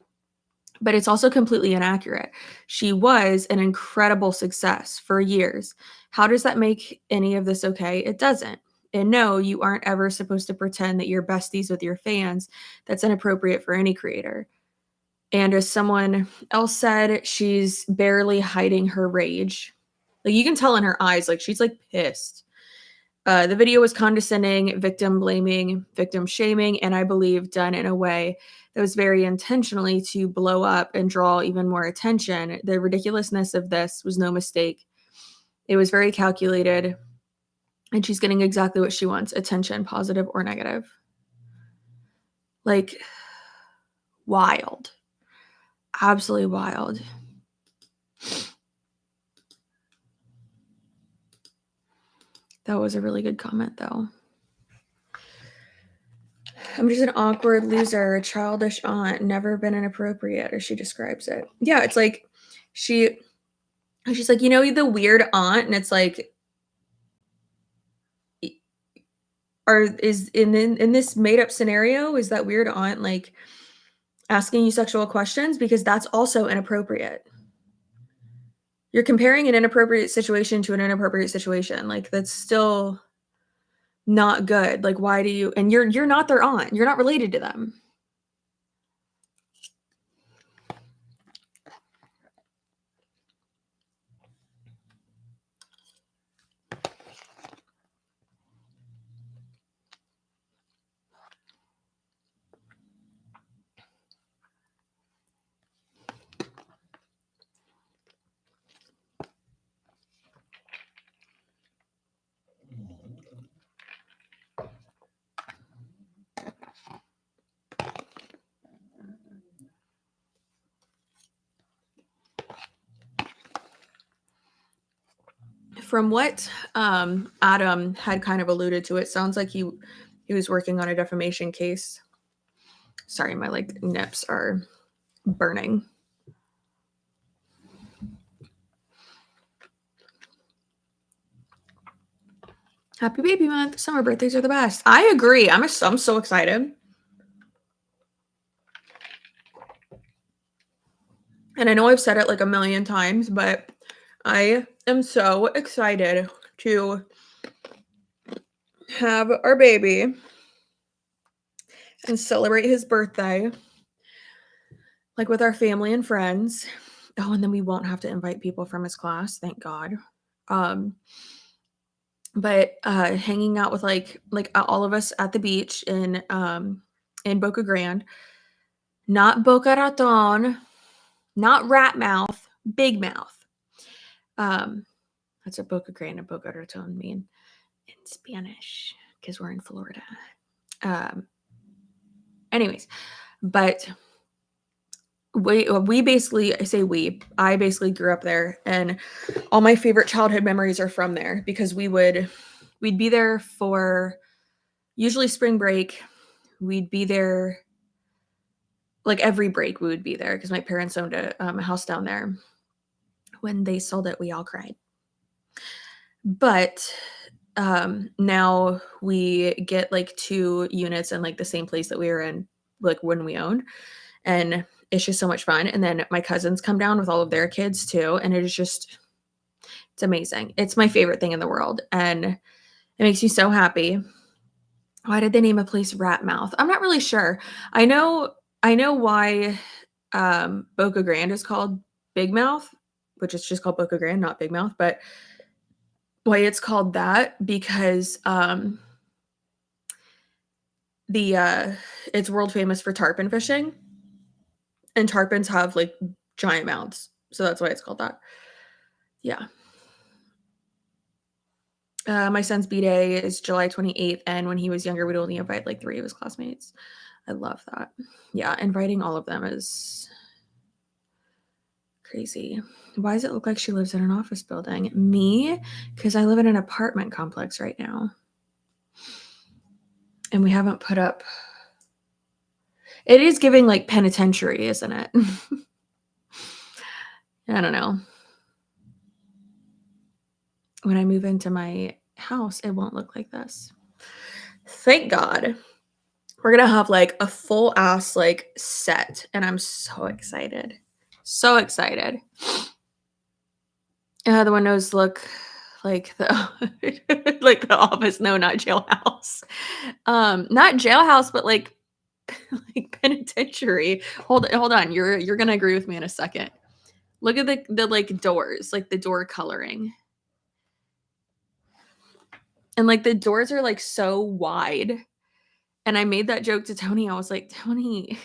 but it's also completely inaccurate. She was an incredible success for years. How does that make any of this okay? It doesn't. And no, you aren't ever supposed to pretend that you're besties with your fans. That's inappropriate for any creator. And as someone else said, she's barely hiding her rage. Like you can tell in her eyes, like she's like pissed. The video was condescending, victim blaming, victim shaming, and I believe done in a way that was very intentionally to blow up and draw even more attention. The ridiculousness of this was no mistake. It was very calculated, and she's getting exactly what she wants: attention, positive or negative. Like, wild. Absolutely wild. That was a really good comment, though. I'm just an awkward loser, a childish aunt, never been inappropriate, as she describes it. Yeah, it's like she's like, you know, the weird aunt, and it's like, is in this made up scenario, is that weird aunt like asking you sexual questions? Because that's also inappropriate. You're comparing an inappropriate situation to an inappropriate situation. Like that's still not good. Like why do you? And you're not their aunt. You're not related to them. From what Adam had kind of alluded to, it sounds like he was working on a defamation case. Sorry, my like nips are burning. Happy baby month. Summer birthdays are the best. I agree. I'm so excited. And I know I've said it like a million times, but I am so excited to have our baby and celebrate his birthday, like with our family and friends. Oh, and then we won't have to invite people from his class, thank God. But hanging out with like all of us at the beach in Boca Grande, not Boca Raton, not rat mouth, big mouth. That's what Boca Grande and Boca Raton mean in Spanish because we're in Florida. Anyways, but we basically, I basically grew up there, and all my favorite childhood memories are from there because we'd be there for usually spring break. We'd be there like every break. We would be there because my parents owned a house down there. When they sold it, we all cried. But now we get like 2 units in like the same place that we were in like when we owned, and it's just so much fun. And then my cousins come down with all of their kids too, and it's amazing. It's my favorite thing in the world, and it makes me so happy. Why did they name a place Rat Mouth? I'm not really sure. I know why Boca Grande is called Big Mouth, which is just called Boca Grande, not Big Mouth, but why it's called that because it's world famous for tarpon fishing, and tarpons have like giant mouths, so that's why it's called that. Yeah. My son's B-Day is July 28th, and when he was younger, we'd only invite like 3 of his classmates. I love that. Yeah, inviting all of them is crazy. Why does it look like she lives in an office building? Me? Because I live in an apartment complex right now. And we haven't put up... It is giving like penitentiary, isn't it? I don't know. When I move into my house, it won't look like this. Thank God. We're gonna have like a full ass like set, and I'm so excited. So excited. The windows look like the like the office. No, not jailhouse. Not jailhouse, but like like penitentiary. Hold on. You're gonna agree with me in a second. Look at the like doors, like the door coloring. And like the doors are like so wide. And I made that joke to Tony. I was like, Tony,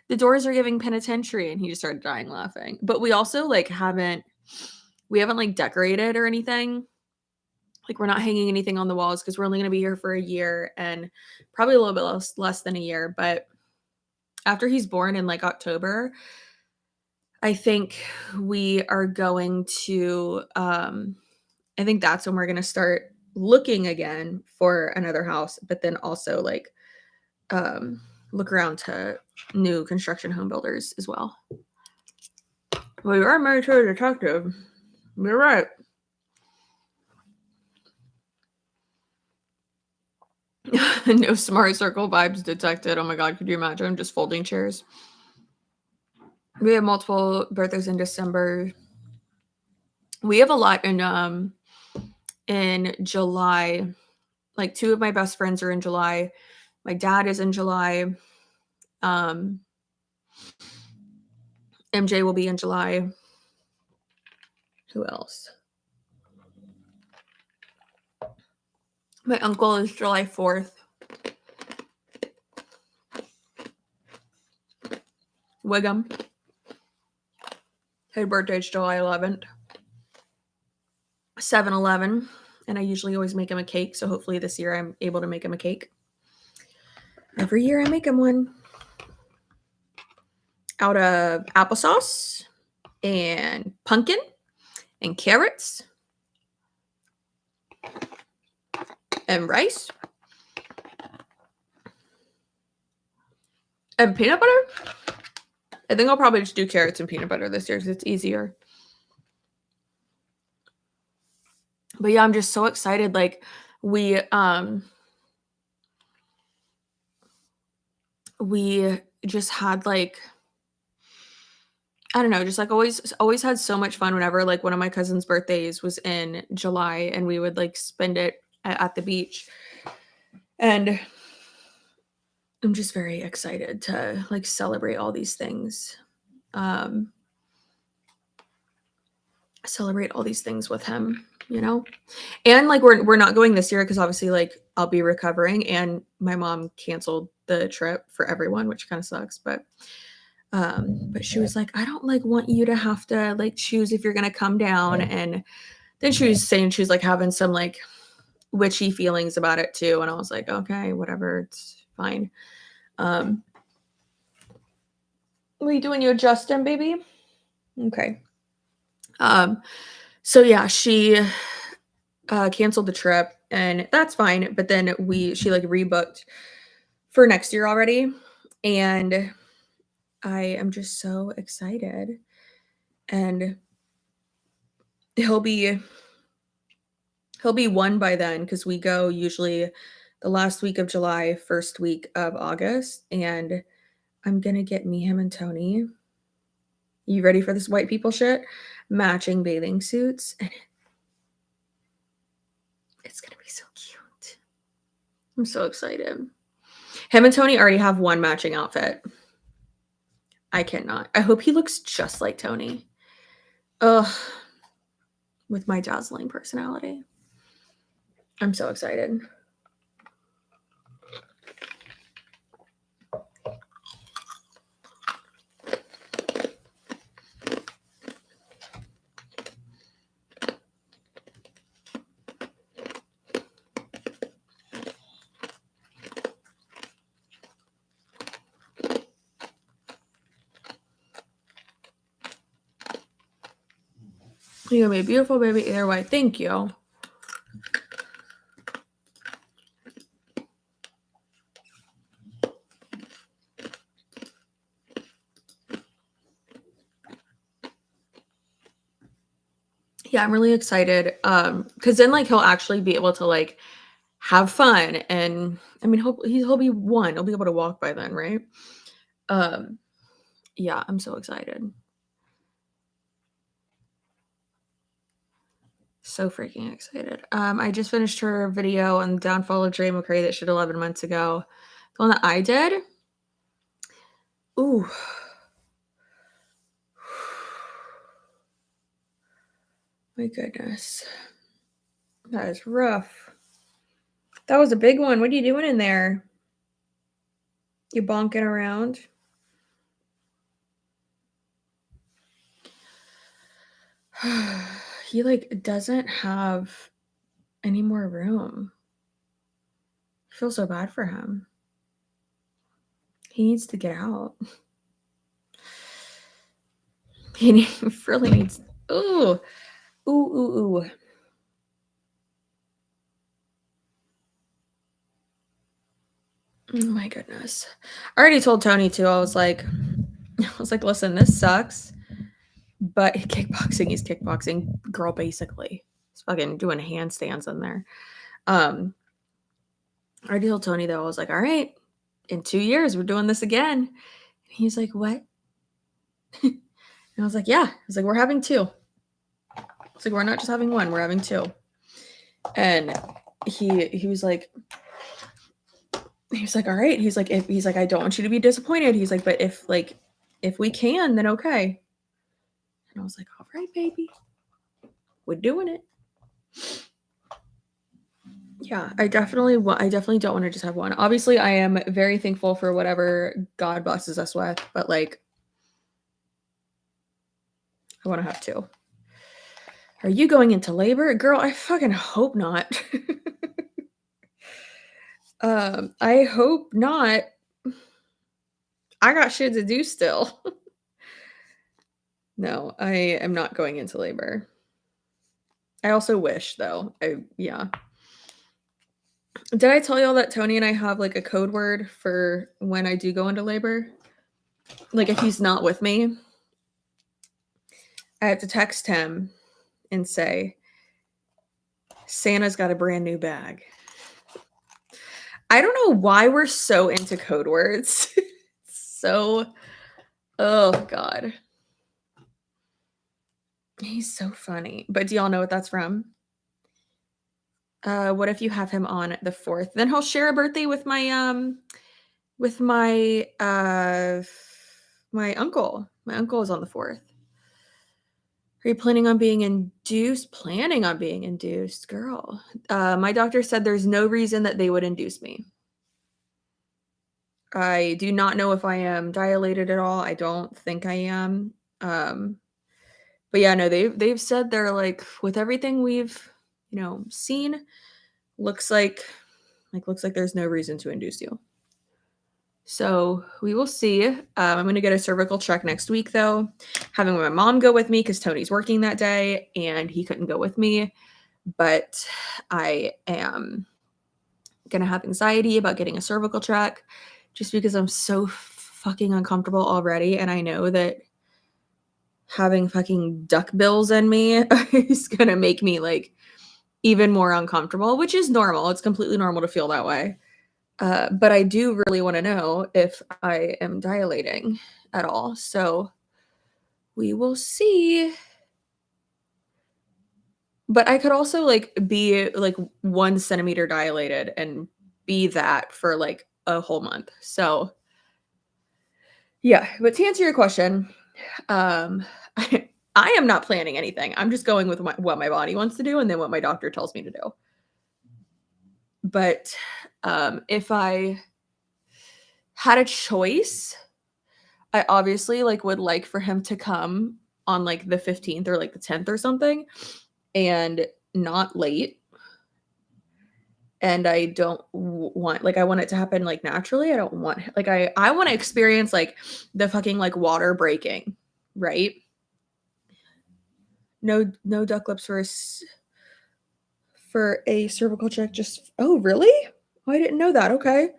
the doors are giving penitentiary, and he just started dying laughing. But we also like haven't like decorated or anything. Like we're not hanging anything on the walls because we're only going to be here for a year and probably a little bit less than a year. But after he's born in like October, I think we are going to I think that's when we're going to start looking again for another house, but then also like look around to new construction home builders as well. Well, you are married to a detective. You're right. No Smart Circle vibes detected. Oh my God, could you imagine just folding chairs? We have multiple birthdays in December. We have a lot in July. Like 2 of my best friends are in July. My dad is in July. MJ will be in July. Who else? My uncle is July 4th. Wiggum. His birthday's July 11th. 7-Eleven. And I usually always make him a cake, so hopefully this year I'm able to make him a cake. Every year I make him one. Out of applesauce and pumpkin and carrots and rice and peanut butter. I think I'll probably just do carrots and peanut butter this year because it's easier. But yeah, I'm just so excited. Like we just had like, I don't know, just like always had so much fun whenever like one of my cousin's birthdays was in July and we would like spend it at the beach. And I'm just very excited to like celebrate all these things. Celebrate all these things with him, you know? And like we're not going this year because obviously like I'll be recovering and my mom canceled the trip for everyone, which kind of sucks. But she was like, I don't like want you to have to like choose if you're gonna come down. And then she was saying she was like having some like witchy feelings about it too. And I was like, okay, whatever, it's fine. What are you doing? You adjusting, baby? Okay. So yeah, she canceled the trip and that's fine. But then she like rebooked for next year already. And I am just so excited. And he'll be one by then because we go usually the last week of July, first week of August. And I'm gonna get me, him, and Tony. You ready for this white people shit? Matching bathing suits. And it's gonna be so cute. I'm so excited. Him and Tony already have one matching outfit. I cannot. I hope he looks just like Tony. Ugh. With my dazzling personality. I'm so excited. You're gonna be a beautiful baby either way. Thank you. Yeah, I'm really excited. Because then like he'll actually be able to like have fun. And I mean he'll be one. He'll be able to walk by then, right? Yeah, I'm so excited. So freaking excited. I just finished her video on the downfall of Dre McCray that she did 11 months ago. The one that I did. Ooh. My goodness. That is rough. That was a big one. What are you doing in there? You bonking around? He like doesn't have any more room. I feel so bad for him. He needs to get out. He really needs. Ooh. Ooh, ooh, ooh. Oh my goodness. I already told Tony too. I was like, listen, this sucks. But kickboxing, he's kickboxing girl basically. He's fucking doing handstands in there. I already told Tony though, I was like, all right, in 2 years, we're doing this again. And he's like, what? And I was like, yeah. I was like, we're having 2. It's like, we're not just having 1, we're having 2. And he was like, all right. He's like, I don't want you to be disappointed. He's like, but if we can, then okay. And I was like, all right, baby. We're doing it. Yeah, I definitely don't want to just have 1. Obviously, I am very thankful for whatever God blesses us with, but like I want to have 2. Are you going into labor? Girl, I fucking hope not. I hope not. I got shit to do still. No, I am not going into labor. I also wish though. Yeah. Did I tell y'all that Tony and I have like a code word for when I do go into labor? Like if he's not with me, I have to text him and say, Santa's got a brand new bag. I don't know why we're so into code words. So, oh God. He's so funny. But do y'all know what that's from? What if you have him on the 4th? Then he'll share a birthday with my uncle. My uncle is on the 4th. Are you planning on being induced? Planning on being induced, girl. My doctor said there's no reason that they would induce me. I do not know if I am dilated at all. I don't think I am. But yeah, no, they've said they're like, with everything we've, seen, looks like there's no reason to induce you. So we will see. I'm going to get a cervical check next week, though. Having my mom go with me because Tony's working that day and he couldn't go with me. But I am going to have anxiety about getting a cervical check just because I'm so fucking uncomfortable already. And I know that having fucking duck bills in me is going to make me like even more uncomfortable, which is normal. It's completely normal to feel that way. But I do really want to know if I am dilating at all. So we will see. But I could also like be like 1 centimeter dilated and be that for like a whole month. So yeah, but to answer your question, um, I am not planning anything. I'm just going with what my body wants to do and then what my doctor tells me to do. But if I had a choice, I obviously like would like for him to come on like the 15th or like the 10th or something and not late. And I don't want like I want it to happen like naturally. I don't want like I want to experience like the fucking like water breaking, right? No duck lips for a cervical check. Just oh really? Oh, I didn't know that. Okay.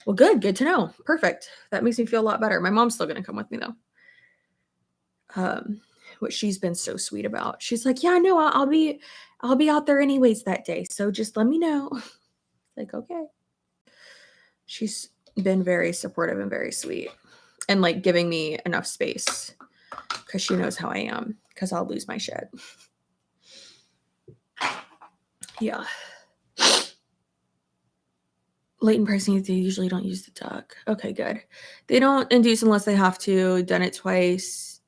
Well, good to know. Perfect. That makes me feel a lot better. My mom's still gonna come with me though. What she's been so sweet about. She's like, yeah, no, I'll be out there anyways that day. So just let me know. Like, okay. She's been very supportive and very sweet and like giving me enough space because she knows how I am because I'll lose my shit. Yeah. Latent pregnancy, they usually don't use the duck. Okay, good. They don't induce unless they have to. Done it twice.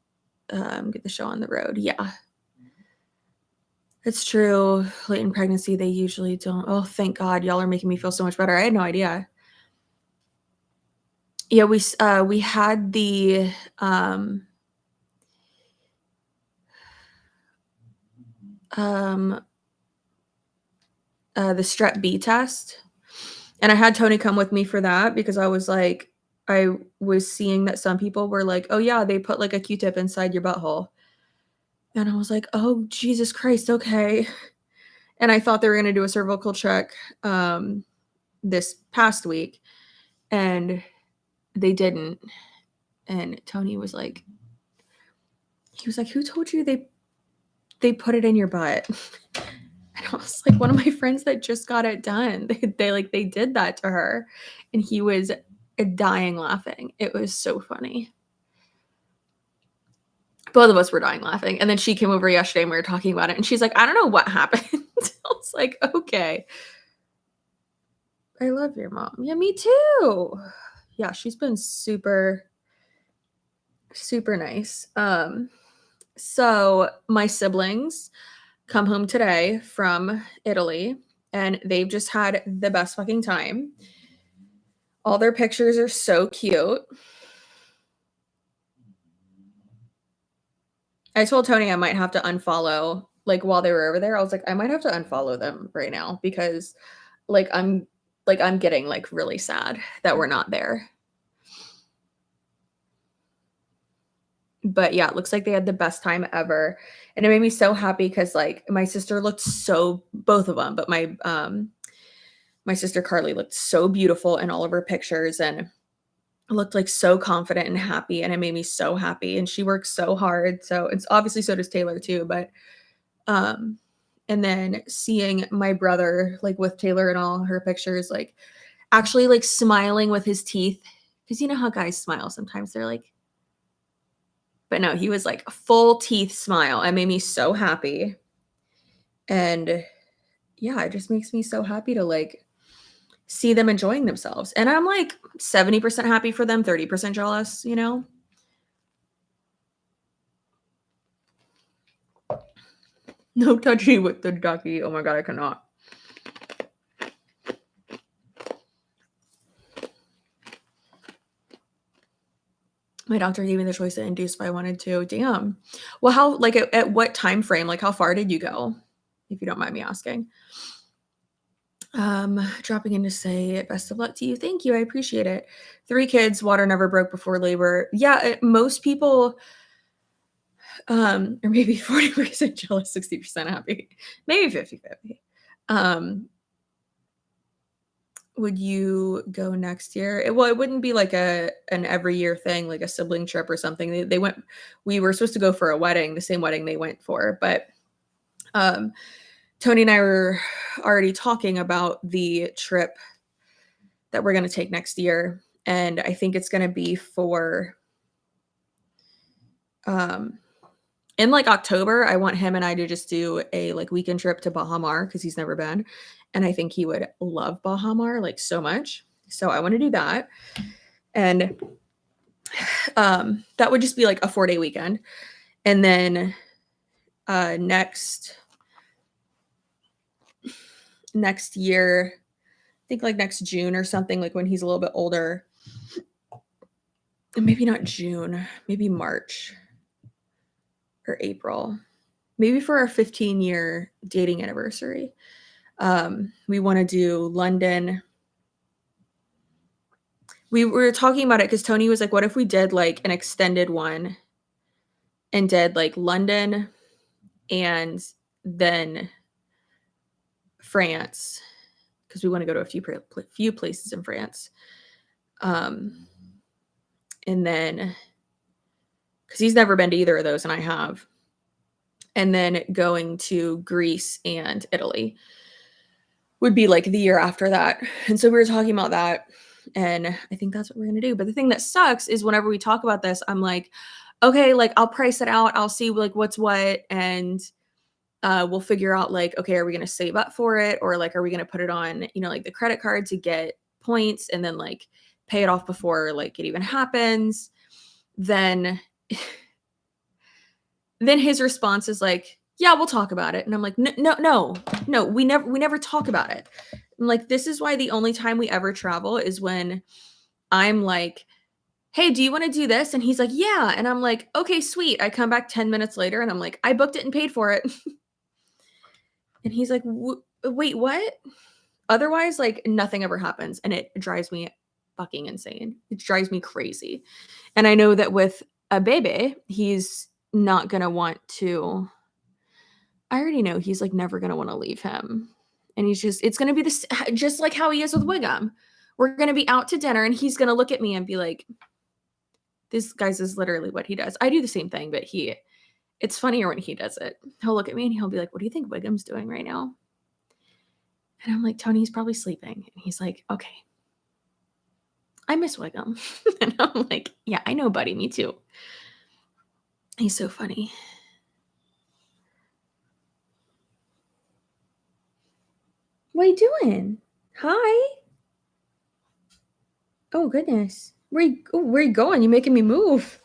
Get the show on the road. Yeah. It's true. Latent pregnancy, they usually don't. Oh, thank God. Y'all are making me feel so much better. I had no idea. Yeah, we had the the strep B test. And I had Tony come with me for that because I was like, I was seeing that some people were like, oh yeah, they put like a Q-tip inside your butthole. And I was like, oh Jesus Christ, okay. And I thought they were gonna do a cervical check this past week, and they didn't. And Tony was like, who told you they put it in your butt? And I was like, one of my friends that just got it done. They did that to her, and he was dying laughing. It was so funny. Both of us were dying laughing. And then she came over yesterday and we were talking about it, and she's like, I don't know what happened. I was like, okay. I love your mom. Yeah, me too. Yeah, she's been super, super nice. So my siblings come home today from Italy and they've just had the best fucking time. All their pictures are so cute. I told Tony I might have to unfollow, like while they were over there. I was like, I might have to unfollow them right now because like I'm getting like really sad that we're not there. But yeah, it looks like they had the best time ever. And it made me so happy because like my sister looked so both of them, but my sister Carly looked so beautiful in all of her pictures and looked like so confident and happy. And it made me so happy. And she works so hard. So it's obviously so does Taylor too. But And then seeing my brother, like, with Taylor and all her pictures, like, actually, like, smiling with his teeth, because you know how guys smile sometimes, they're like, but no, he was like a full teeth smile. It made me so happy. And yeah, it just makes me so happy to like see them enjoying themselves. And I'm like 70% happy for them, 30% jealous, you know? No touchy with the ducky. Oh my God, I cannot. My doctor gave me the choice to induce if I wanted to. Damn. Well, how, like, at what time frame? Like, how far did you go? If you don't mind me asking. Dropping in to say best of luck to you. Thank you. I appreciate it. 3 kids, water never broke before labor. Yeah, most people, or maybe 40% jealous, 60% happy, maybe 50-50. Would you go next year? Well, it wouldn't be like an every year thing, like a sibling trip or something. They went. We were supposed to go for a wedding, the same wedding they went for, but um, Tony and I were already talking about the trip that we're going to take next year, and I think it's going to be for in like October. I want him and I to just do a like weekend trip to Baha Mar because he's never been, and I think he would love Baha Mar like so much. So I want to do that, and that would just be like a 4-day weekend, and then next year, I think like next June or something, like when he's a little bit older. Maybe not June, maybe March or April, maybe for our 15-year dating anniversary. We want to do London. We were talking about it because Tony was like, what if we did like an extended one and did like London and then France, because we want to go to a few places in France. And then, because he's never been to either of those and I have. And then going to Greece and Italy would be like the year after that. And so we were talking about that. And I think that's what we're going to do. But the thing that sucks is whenever we talk about this, I'm like, okay, like I'll price it out. I'll see like what's what. And we'll figure out like, okay, are we going to save up for it? Or like, are we going to put it on, you know, like the credit card to get points and then like pay it off before like it even happens? Then his response is like, yeah, we'll talk about it. And I'm like, no, we never talk about it. I'm like, this is why the only time we ever travel is when I'm like, hey, do you want to do this? And he's like, yeah. And I'm like, okay, sweet. I come back 10 minutes later and I'm like, I booked it and paid for it. And he's like, wait, what? Otherwise, like nothing ever happens. And it drives me fucking insane. It drives me crazy. And I know that with a baby, he's not going to want to, I already know he's like never going to want to leave him. And it's going to be this, just like how he is with Wiggum. We're going to be out to dinner and he's going to look at me and be like, this guy's is literally what he does. I do the same thing, but it's funnier when he does it. He'll look at me and he'll be like, what do you think Wiggum's doing right now? And I'm like, Tony's probably sleeping. And he's like, okay. I miss Wiggum. And I'm like, yeah, I know, buddy. Me too. He's so funny. What are you doing? Hi. Oh, goodness. Where you going? You're making me move.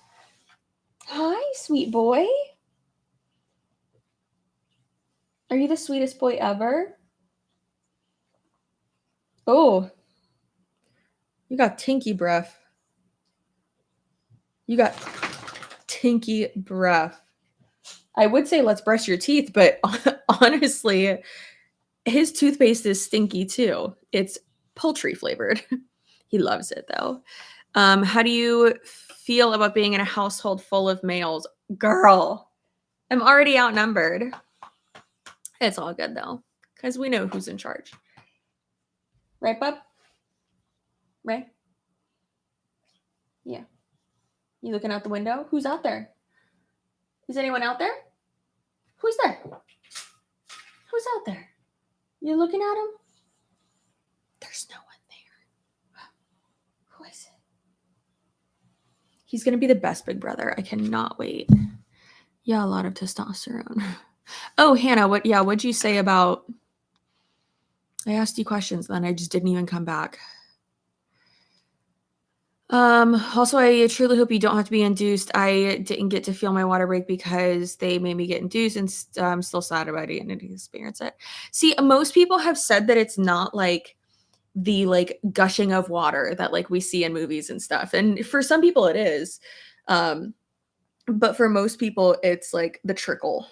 Hi, sweet boy. Are you the sweetest boy ever? Oh, you got tinky breath. You got tinky breath. I would say let's brush your teeth, but honestly, his toothpaste is stinky too. It's poultry flavored. He loves it though. How do you feel about being in a household full of males? Girl, I'm already outnumbered. It's all good though, because we know who's in charge. Right, bub? Right? Yeah. You looking out the window? Who's out there? Is anyone out there? Who's there? Who's out there? You looking at him? There's no one there. Who is it? He's going to be the best big brother. I cannot wait. Yeah, a lot of testosterone. Oh, Hannah, what'd you say about... I asked you questions, then I just didn't even come back. Also, I truly hope you don't have to be induced. I didn't get to feel my water break because they made me get induced, and I'm still sad about it and didn't experience it. See, most people have said that it's not like the like gushing of water that like we see in movies and stuff. And for some people it is. But for most people it's like the trickle.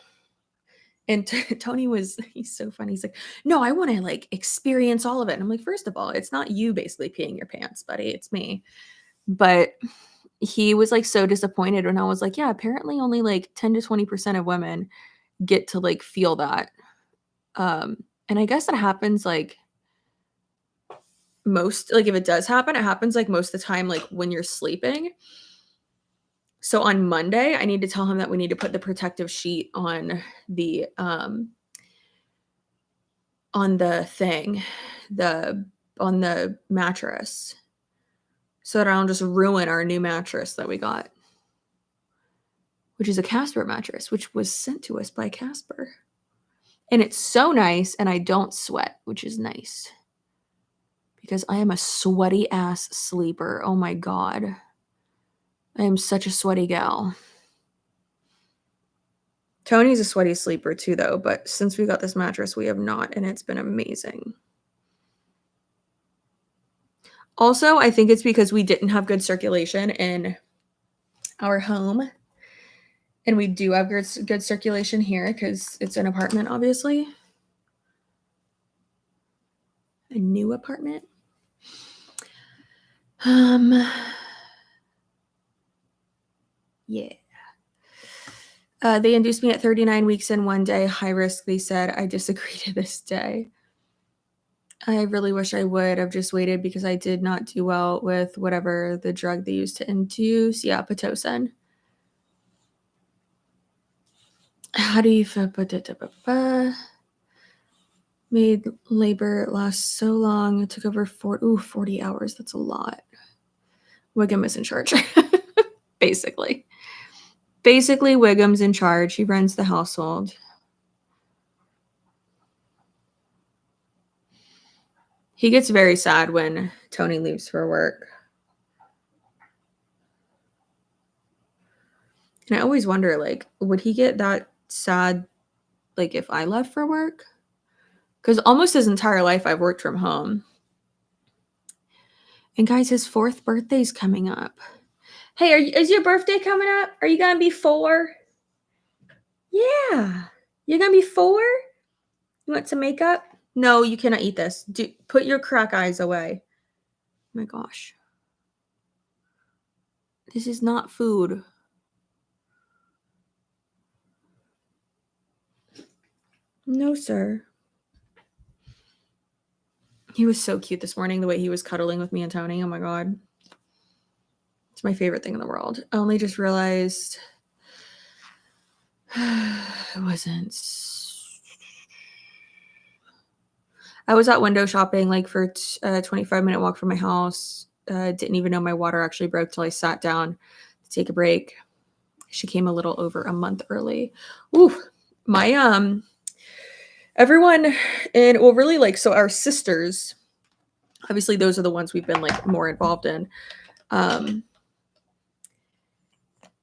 And Tony he's so funny. He's like, no, I want to like experience all of it. And I'm like, first of all, it's not you basically peeing your pants, buddy. It's me. But he was like so disappointed when I was like, yeah, apparently only like 10 to 20% of women get to like feel that. And I guess that happens like most, like if it does happen, it happens like most of the time, like when you're sleeping. So on Monday, I need to tell him that we need to put the protective sheet on the thing, on the mattress, so that I don't just ruin our new mattress that we got, which is a Casper mattress, which was sent to us by Casper. And it's so nice, and I don't sweat, which is nice. Because I am a sweaty ass sleeper. Oh my God. I am such a sweaty gal. Tony's a sweaty sleeper too, though, but since we got this mattress, we have not, and it's been amazing. Also, I think it's because we didn't have good circulation in our home. And we do have good circulation here because it's an apartment, obviously. A new apartment. Yeah. They induced me at 39 weeks in one day. High risk, they said. I disagree to this day. I really wish I would have just waited because I did not do well with whatever the drug they used to induce. Yeah, Pitocin. How do you feel? Made labor last so long. It took over 40 hours. That's a lot. Wiggum is in charge. Basically. Basically, Wiggum's in charge. He runs the household. He gets very sad when Tony leaves for work. And I always wonder, like, would he get that sad, like, if I left for work? Because almost his entire life I've worked from home. And guys, his 4th birthday's coming up. Hey, is your birthday coming up? Are you going to be 4? Yeah. You're going to be 4? You want some makeup? No, you cannot eat this. Put your crack eyes away. Oh my gosh. This is not food. No, sir. He was so cute this morning, the way he was cuddling with me and Tony. Oh my God. It's my favorite thing in the world. I only just realized it wasn't. I was out window shopping like for a 25-minute walk from my house. Didn't even know my water actually broke till I sat down to take a break. She came a little over a month early. Ooh, my everyone really like, so our sisters, obviously those are the ones we've been like more involved in.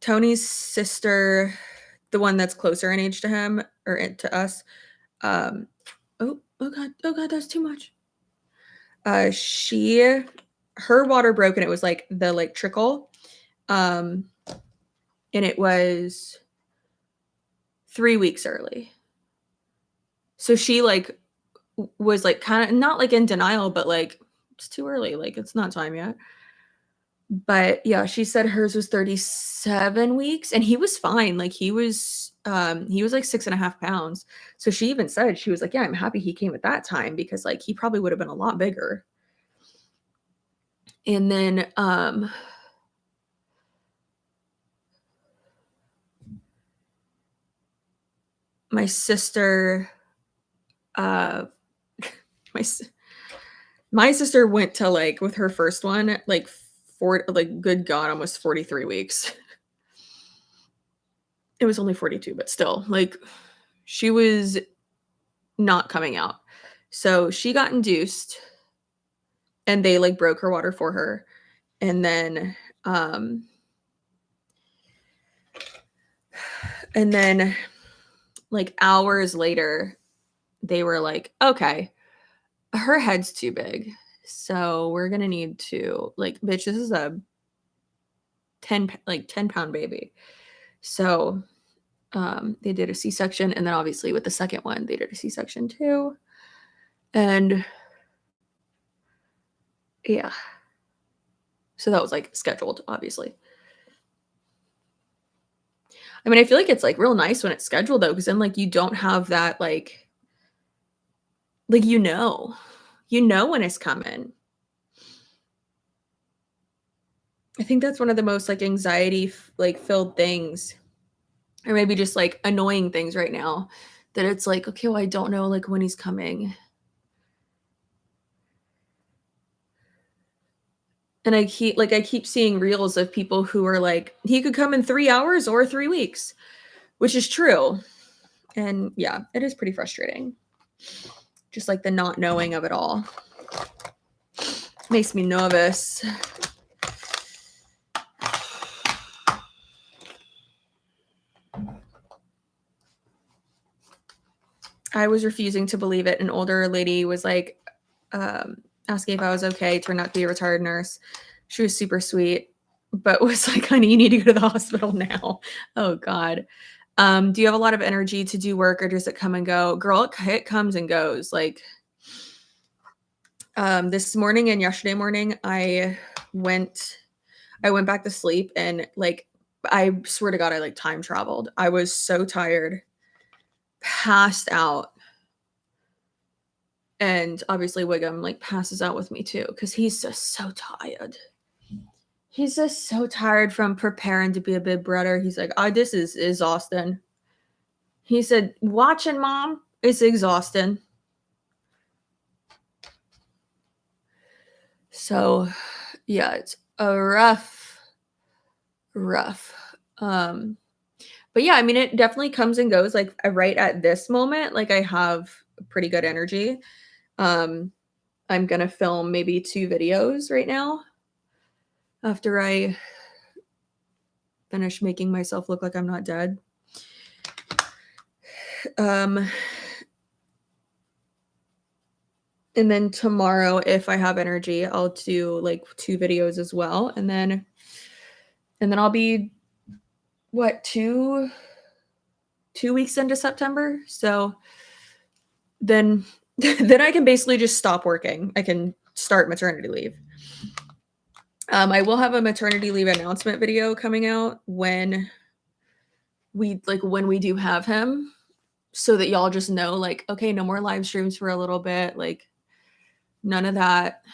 Tony's sister, the one that's closer in age to him or to us. Oh God, that's too much. Her water broke and it was like the like trickle. And it was 3 weeks early. So she like was like kind of not like in denial, but like it's too early. Like it's not time yet. But yeah, she said hers was 37 weeks and he was fine. Like he was like 6.5 pounds. So she even said, she was like, yeah, I'm happy he came at that time because like he probably would have been a lot bigger. And then my sister uh, my my sister went to, like, with her first one, like, good God, almost 43 weeks. It was only 42, but still, like, she was not coming out. So she got induced, and they, like, broke her water for her, and then, um and then, like, hours later, they were like, "Okay, her head's too big, so we're gonna need to, like, bitch, this is a 10-pound baby." So, they did a C-section, and then obviously with the second one, they did a C-section too, and yeah. So that was, like, scheduled, obviously. I mean, I feel like it's, like, real nice when it's scheduled though, because then, like, you don't have that, like, you know when it's coming. I think that's one of the most, like, anxiety filled things, or maybe just, like, annoying things right now, that it's like, "Okay, well, I don't know, like, when he's coming." And I keep seeing reels of people who are like, "He could come in 3 hours or 3 weeks," which is true. And yeah, it is pretty frustrating. Just, like, the not knowing of it all makes me nervous. I was refusing to believe it. An older lady was like, asking if I was okay. Turned out to be a retired nurse. She was super sweet, but was like, "Honey, you need to go to the hospital now." Oh God. Do you have a lot of energy to do work, or does it come and go? Girl, it comes and goes. Like, this morning and yesterday morning, went I went back to sleep, and, like, I swear to God, I, like, time traveled. I was so tired, passed out. And obviously Wiggum, like, passes out with me too, because he's just so tired. He's just so tired from preparing to be a big brother. He's like, "Oh, this is exhausting." He said, "Watching mom is exhausting." So, yeah, it's a rough. But yeah, I mean, it definitely comes and goes. Like, right at this moment, like, I have pretty good energy. Um, I'm gonna film maybe 2 videos right now after I finish making myself look like I'm not dead. Um, and then tomorrow, if I have energy, I'll do, like, 2 videos as well, and then I'll be, what, 2 weeks into September? So then then I can basically just stop working. I can start maternity leave. I will have a maternity leave announcement video coming out when we do have him, so that y'all just know, like, okay, no more live streams for a little bit, like, none of that.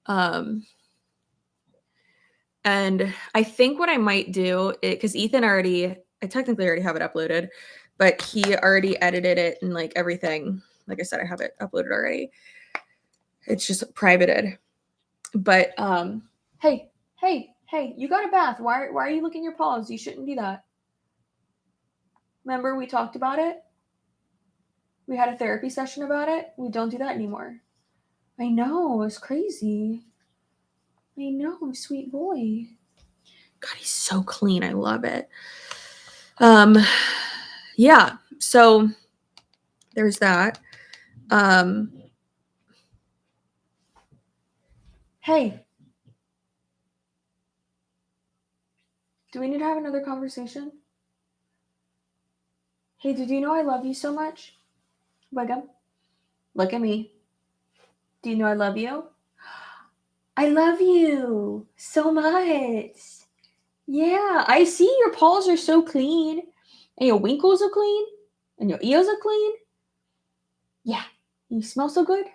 Um, and I think what I might do, because Ethan I technically already have it uploaded, but he already edited it and, like, everything. Like I said, I have it uploaded already. It's just privated. But hey, you got a bath. Why are you licking your paws? You shouldn't do that. Remember we talked about it? We had a therapy session about it. We don't do that anymore. I know, it's crazy. I know, sweet boy. God, he's so clean. I love it. Yeah, so there's that. Hey, do we need to have another conversation? Hey, did you know I love you so much? Wiggum, look at me. Do you know I love you? I love you so much. Yeah, I see your paws are so clean, and your winkles are clean, and your ears are clean. Yeah, you smell so good.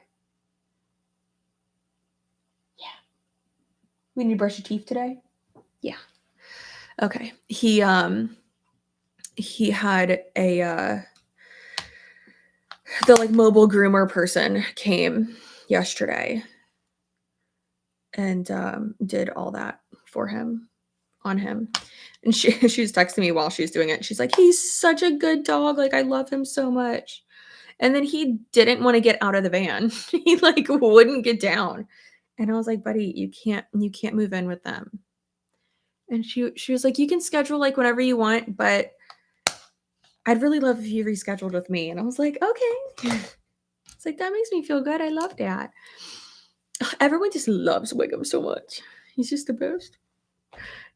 Yeah. We need to brush your teeth today. Yeah. Okay. He had the like mobile groomer person came yesterday and did all that for him on him. And she was texting me while she was doing it. She's like, he's such a good dog. Like, I love him so much. And then he didn't want to get out of the van. He like wouldn't get down. And I was like, buddy, you can't move in with them. And she was like, you can schedule like whenever you want, but I'd really love if you rescheduled with me. And I was like, okay. It's like, that makes me feel good. I love that. Everyone just loves Wiggum so much. He's just the best.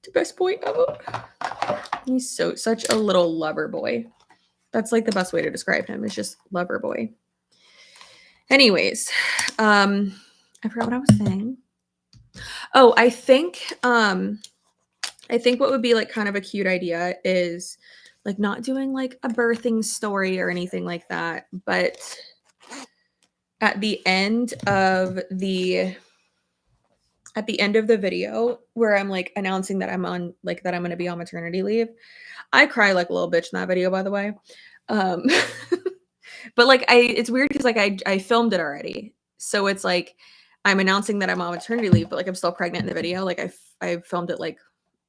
The best boy ever. He's such a little lover boy. That's like the best way to describe him. Is just lover boy. Anyways, I forgot what I was saying. Oh, I think what would be like kind of a cute idea is like not doing like a birthing story or anything like that, but at the end of the video where I'm like announcing that I'm on like that I'm going to be on maternity leave. I cry like a little bitch in that video, by the way. But like it's weird because like I filmed it already. So it's like I'm announcing that I'm on maternity leave, but like I'm still pregnant in the video. Like I filmed it like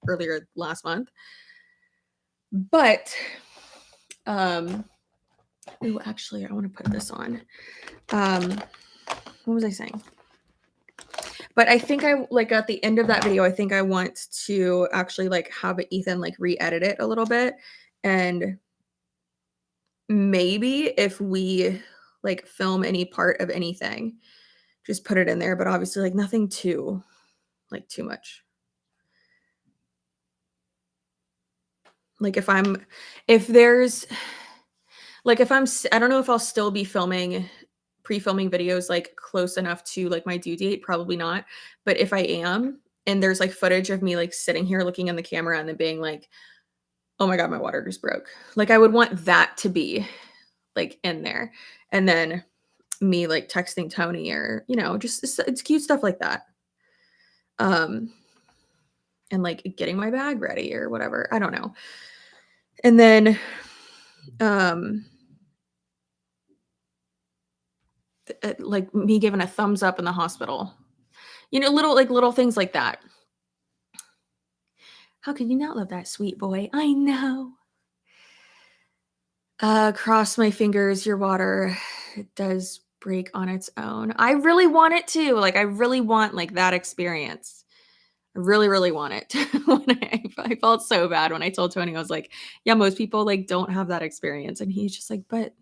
earlier last month. But actually I want to put this on. What was I saying? But I think I like at the end of that video, I think I want to actually like have Ethan like re-edit it a little bit. And maybe if we like film any part of anything, just put it in there. But obviously like nothing too much. Like if I'm I don't know if I'll still be pre-filming videos like close enough to like my due date, probably not. But if I am, and there's like footage of me like sitting here looking in the camera and then being like, oh my God, my water just broke. Like I would want that to be like in there. And then me like texting Tony or, just it's cute stuff like that. And like getting my bag ready or whatever. I don't know. And then like me giving a thumbs up in the hospital. Little things like that. How could you not love that sweet boy? I know. Cross my fingers, your water does break on its own. I really want it to. Like, I really want like that experience. I really, really want it. I felt so bad when I told Tony, I was like, yeah, most people like don't have that experience. And he's just like, but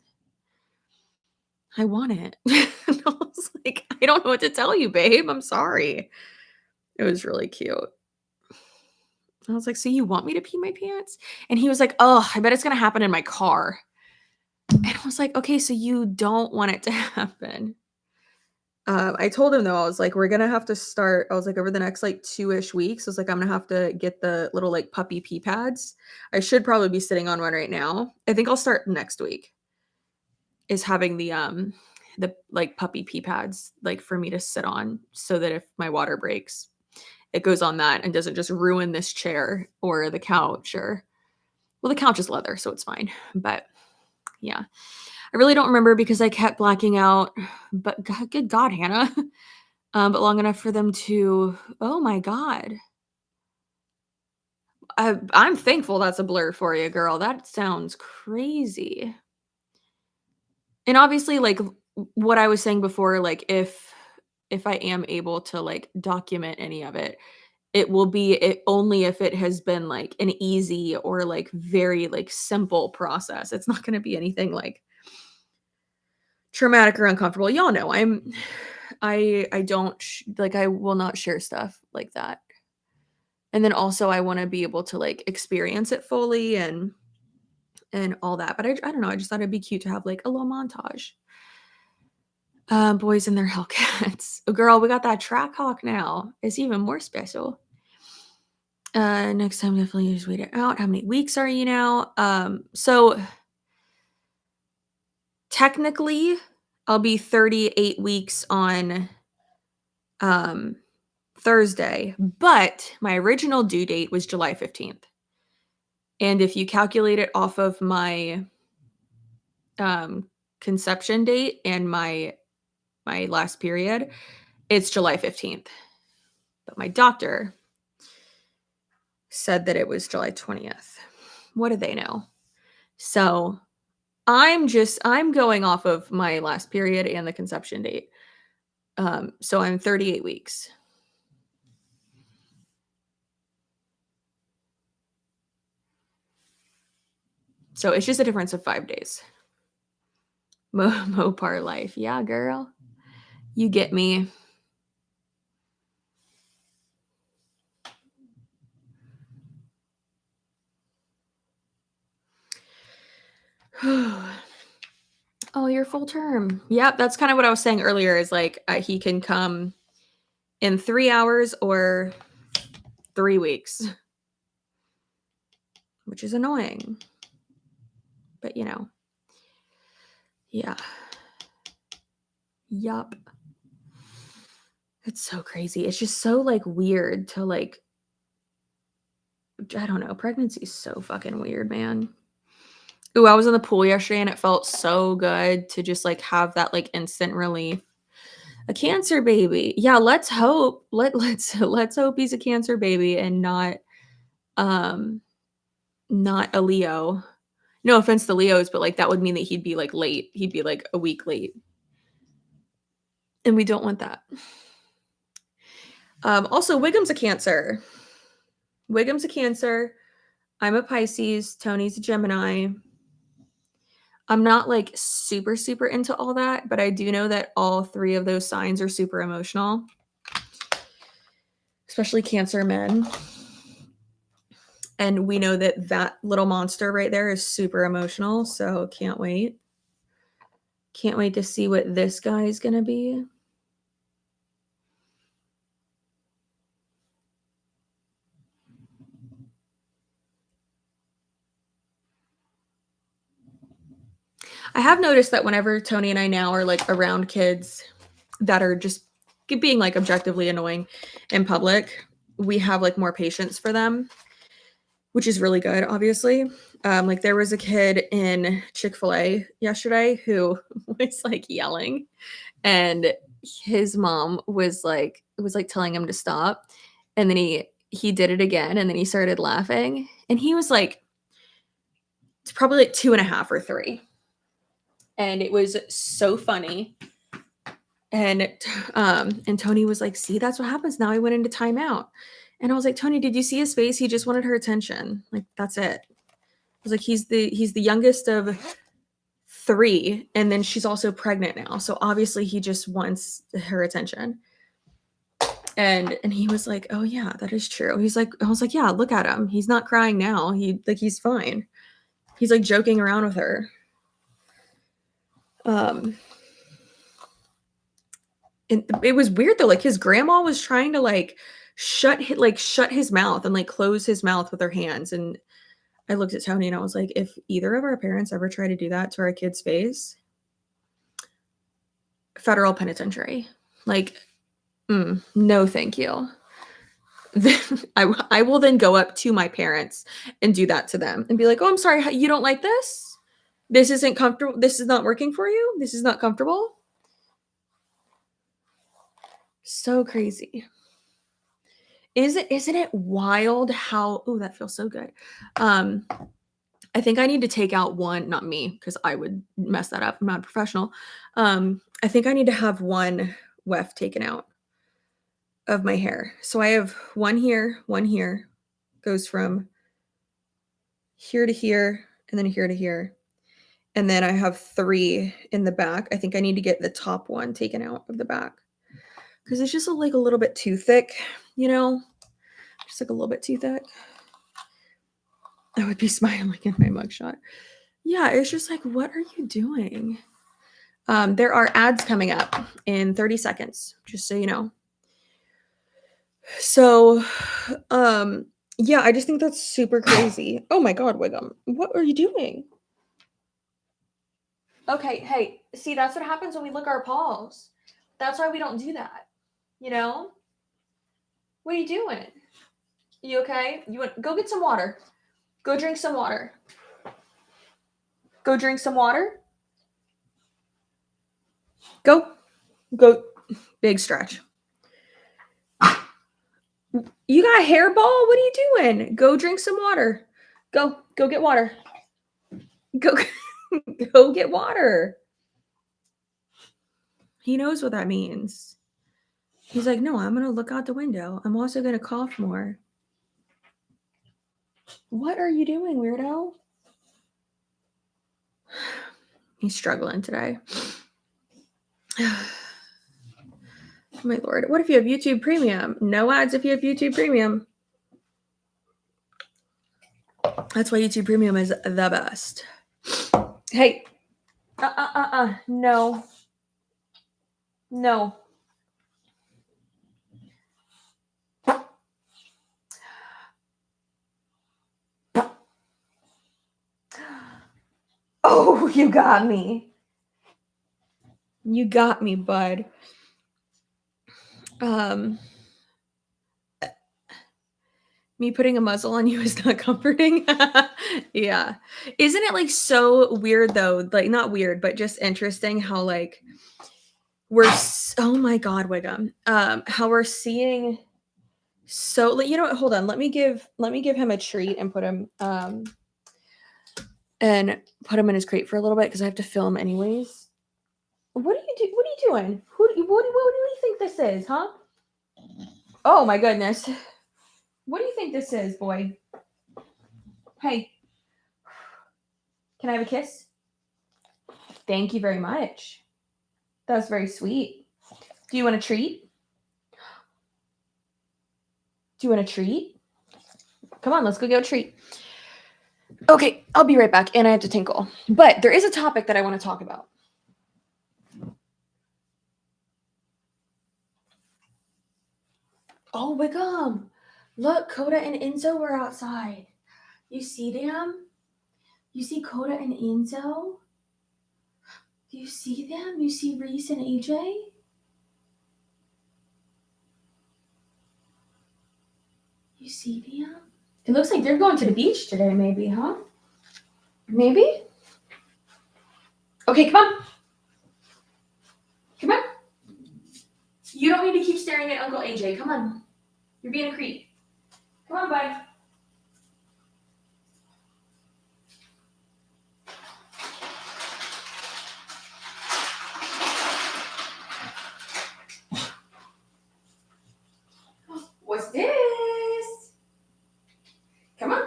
I want it. And I was like, I don't know what to tell you, babe. I'm sorry. It was really cute. I was like, so you want me to pee my pants? And he was like, oh, I bet it's going to happen in my car. And I was like, okay, so you don't want it to happen. I told him though, I was like, we're going to have to start. I was like, over the next like 2-ish weeks, I was like, I'm going to have to get the little like puppy pee pads. I should probably be sitting on one right now. I think I'll start next week is having the like puppy pee pads like for me to sit on so that if my water breaks, it goes on that and doesn't just ruin this chair or the couch the couch is leather, so it's fine. But yeah, I really don't remember because I kept blacking out, but good God, Hannah. But long enough for them to, oh my God. I'm thankful that's a blur for you, girl. That sounds crazy. And obviously, like what I was saying before, like if I am able to like document any of it, it will be only if it has been like an easy or like very like simple process. It's not going to be anything like traumatic or uncomfortable. Y'all know I don't like I will not share stuff like that. And then also I want to be able to like experience it fully and all that. But I don't know. I just thought it'd be cute to have like a little montage. Boys and their Hellcats. Oh, girl, we got that track hawk now. It's even more special. Next time definitely just wait it out. How many weeks are you now? So technically I'll be 38 weeks on Thursday, but my original due date was July 15th. And if you calculate it off of my conception date and my last period, it's July 15th. But my doctor said that it was July 20th. What do they know? So I'm going off of my last period and the conception date. So I'm 38 weeks. So it's just a difference of 5 days. Mopar life. Yeah, girl. You get me. Oh, you're full term. Yep, that's kind of what I was saying earlier is like he can come in 3 hours or 3 weeks, which is annoying. But, you know. Yeah. Yup. It's so crazy. It's just so, like, weird to, like I don't know. Pregnancy is so fucking weird, man. Ooh, I was in the pool yesterday and it felt so good to just, like, have that, like, instant relief. A cancer baby. Yeah, let's hope. Let's hope he's a cancer baby and not a Leo. No offense to Leos, but, like, that would mean that he'd be, like, late. He'd be, like, a week late. And we don't want that. Also, Wiggum's a Cancer. Wiggum's a Cancer. I'm a Pisces. Tony's a Gemini. I'm not, like, super, super into all that, but I do know that all 3 of those signs are super emotional. Especially Cancer men. And we know that that little monster right there is super emotional, so can't wait. Can't wait to see what this guy is gonna be. I have noticed that whenever Tony and I now are, like, around kids that are just being, like, objectively annoying in public, we have, like, more patience for them, which is really good, obviously. Like, there was a kid in Chick-fil-A yesterday who was, like, yelling, and his mom was, like telling him to stop, and then he did it again, and then he started laughing, and he was, like, it's probably, like, 2.5 or 3. And it was so funny. And Tony was like, "See, that's what happens now. He went into timeout." And I was like, "Tony, did you see his face? He just wanted her attention. Like, that's it." I was like, "He's the youngest of 3, and then she's also pregnant now. So obviously he just wants her attention." And he was like, "Oh yeah, that is true." He's like, I was like, "Yeah, look at him. He's not crying now. He's fine. He's, like, joking around with her." And it was weird though, like, his grandma was trying to, like, shut his mouth and, like, close his mouth with her hands, and I looked at Tony and I was like, "If either of our parents ever try to do that to our kid's face, federal penitentiary. Like, no thank you." I will then go up to my parents and do that to them and be like, "Oh, I'm sorry, you don't like this? This isn't comfortable? This is not working for you? This is not comfortable?" So crazy. Isn't it wild how oh, that feels so good. I think I need to take out one, not me, because I would mess that up. I'm not a professional. I think I need to have one weft taken out of my hair. So I have one here, goes from here to here, and then here to here. And then I have 3 in the back. I think I need to get the top one taken out of the back because it's just like a little bit too thick, you know? Just like a little bit too thick. I would be smiling in my mugshot. Yeah, it's just like, what are you doing? There are ads coming up in 30 seconds, just so you know. So, yeah, I just think that's super crazy. Oh my God, Wiggum, what are you doing? Okay, hey, see, that's what happens when we lick our paws. That's why we don't do that. You know? What are you doing? You okay? You want go get some water. Go drink some water. Go drink some water. Go. Big stretch. You got a hairball? What are you doing? Go drink some water. Go get water. Go go get water. He knows what that means. He's like, no, I'm gonna look out the window. I'm also gonna cough more. What are you doing, weirdo? He's struggling today. My lord. What if you have YouTube Premium? No ads if you have YouTube Premium. That's why YouTube Premium is the best. Hey. No. No. Oh, you got me. You got me, bud. Me putting a muzzle on you is not comforting. Yeah. Isn't it like so weird though? Like not weird, but just interesting how like oh my god, Wiggum. How we're seeing so like, you know what, hold on. Let me give him a treat and put him in his crate for a little bit because I have to film anyways. What are you doing? What do you think this is, huh? Oh my goodness. What do you think this is, boy? Hey. Can I have a kiss? Thank you very much. That was very sweet. Do you want a treat? Do you want a treat? Come on, let's go get a treat. Okay, I'll be right back, and I have to tinkle. But there is a topic that I want to talk about. Oh, Wiggum. Look, Coda and Enzo were outside. You see them? You see Coda and Enzo? Do you see them? You see Reese and AJ? You see them? It looks like they're going to the beach today, maybe, huh? Maybe? Okay, come on. Come on. You don't need to keep staring at Uncle AJ. Come on. You're being a creep. Come on, bud. What's this? Come on.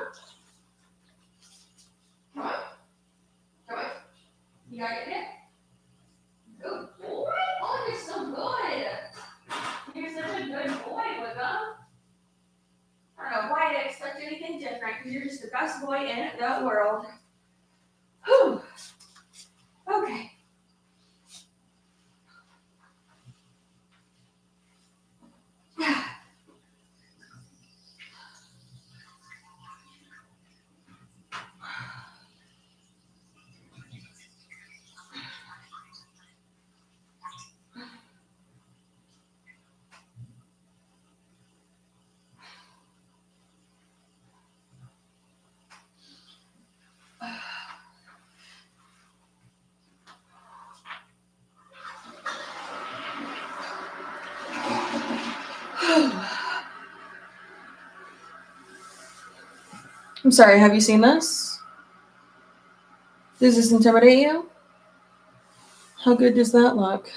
Come on. Come on. You gotta get it. Good boy. Oh, you're so good. You're such a good boy, Wicca. I don't know why I expect anything different because you're just the best boy in the world. Whew. Okay. I'm sorry, have you seen this? Does this intimidate you? How good does that look?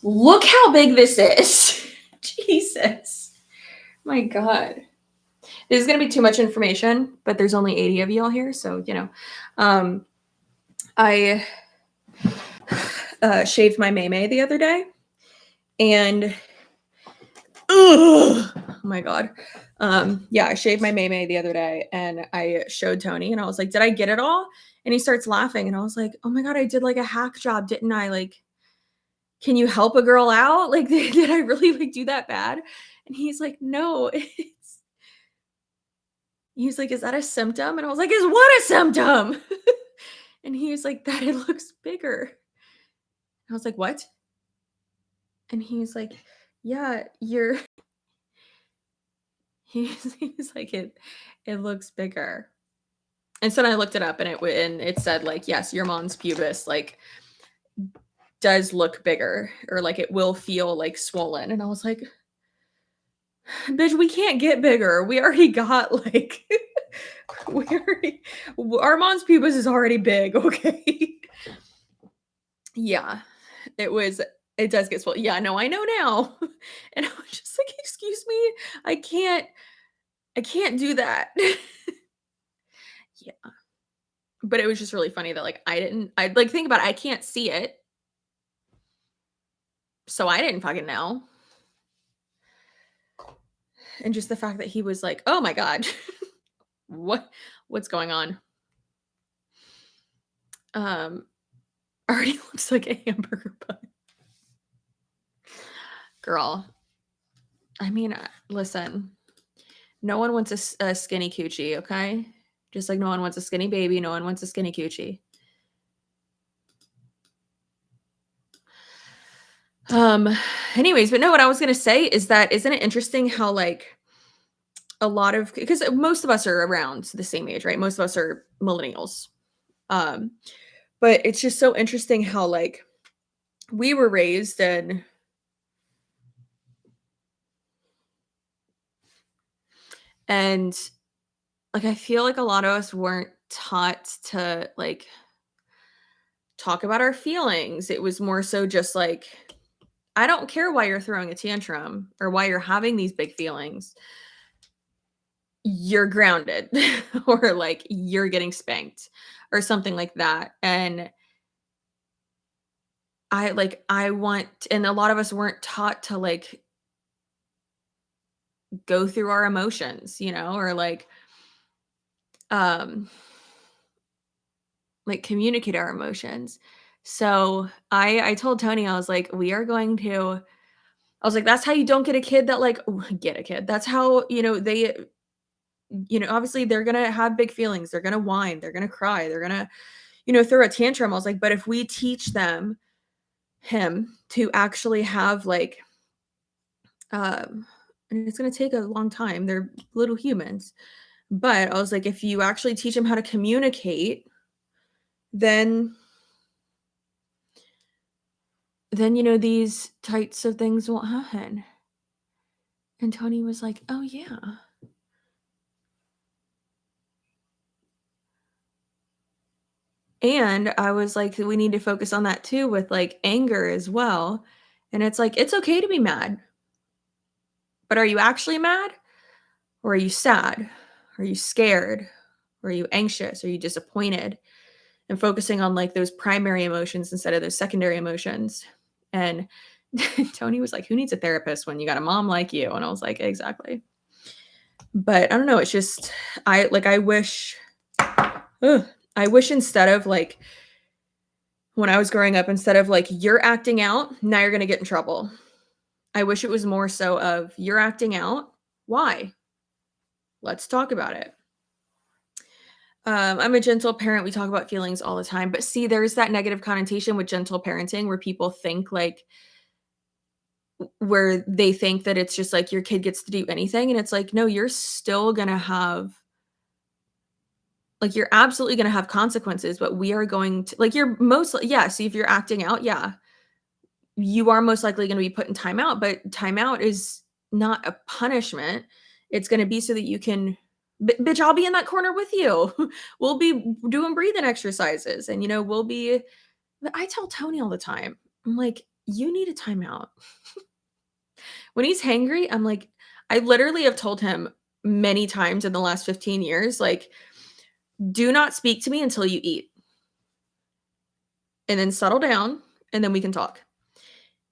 Look how big this is. Jesus. My God. This is going to be too much information, but there's only 80 of y'all here, so, you know. I shaved my May the other day, and oh my God. Yeah, I shaved my May the other day, and I showed Tony, and I was like, did I get it all? And he starts laughing, and I was like, oh my God, I did like a hack job, didn't I? Like, can you help a girl out? Like, did I really like do that bad? And he's like, no, he's like, is that a symptom? And I was like, is what a symptom? And he was like, that it looks bigger. I was like, what? And he was like, yeah, he's like, it looks bigger. And so then I looked it up and it said like, yes, your mom's pubis like does look bigger, or like it will feel like swollen. And I was like, bitch, we can't get bigger. We already got like we already our mom's pubis is already big, okay? Yeah. It does get swollen. Yeah, no, I know now. And I was just like, excuse me, I can't do that. Yeah. But it was just really funny that like I like think about it, I can't see it. So I didn't fucking know. And just the fact that he was like, "Oh my god. what what's going on?" Um already looks like a hamburger bun. Girl, I mean, listen. No one wants a skinny coochie, okay? Just like no one wants a skinny baby, no one wants a skinny coochie. Um Anyways, but no, what I was going to say is that isn't it interesting how like a lot of, because most of us are around the same age, right? Most of us are millennials. Um but it's just so interesting how like we were raised and like I feel like a lot of us weren't taught to like talk about our feelings. It was more so just like, I don't care why you're throwing a tantrum or why you're having these big feelings. You're grounded or like you're getting spanked or something like that. And I want, and a lot of us weren't taught to like go through our emotions, or um like communicate our emotions. So I told Tony, I was like, we are going to, I was like, that's how you don't get a kid that like get a kid. That's how, they, obviously they're gonna have big feelings. They're gonna whine, they're gonna cry, they're gonna, throw a tantrum. I was like, but if we teach him to actually have like, and it's gonna take a long time. They're little humans. But I was like, if you actually teach them how to communicate, then these types of things won't happen. And Tony was like, oh yeah. And I was like, we need to focus on that too with like anger as well. And it's like, it's okay to be mad. But are you actually mad? Or are you sad? Are you scared? Or are you anxious? Are you disappointed? And focusing on like those primary emotions instead of those secondary emotions. And Tony was like, who needs a therapist when you got a mom like you? And I was like, exactly. But I don't know. It's just, I wish, I wish instead of like, when I was growing up, instead of like, you're acting out, now you're going to get in trouble. I wish it was more so of you're acting out. Why? Let's talk about it. I'm a gentle parent. We talk about feelings all the time. But see, there's that negative connotation with gentle parenting where people think like, where they think that it's just like your kid gets to do anything. And it's like, no, you're still going to have, like, you're absolutely going to have consequences, but we are going to, like, you're most, yeah. See, if you're acting out, yeah, you are most likely going to be put in timeout, but timeout is not a punishment. It's going to be so that you can, bitch, I'll be in that corner with you. We'll be doing breathing exercises and, we'll be, but I tell Tony all the time, I'm like, you need a timeout. When he's hangry, I'm like, I literally have told him many times in the last 15 years, like, do not speak to me until you eat. And then settle down, and then we can talk.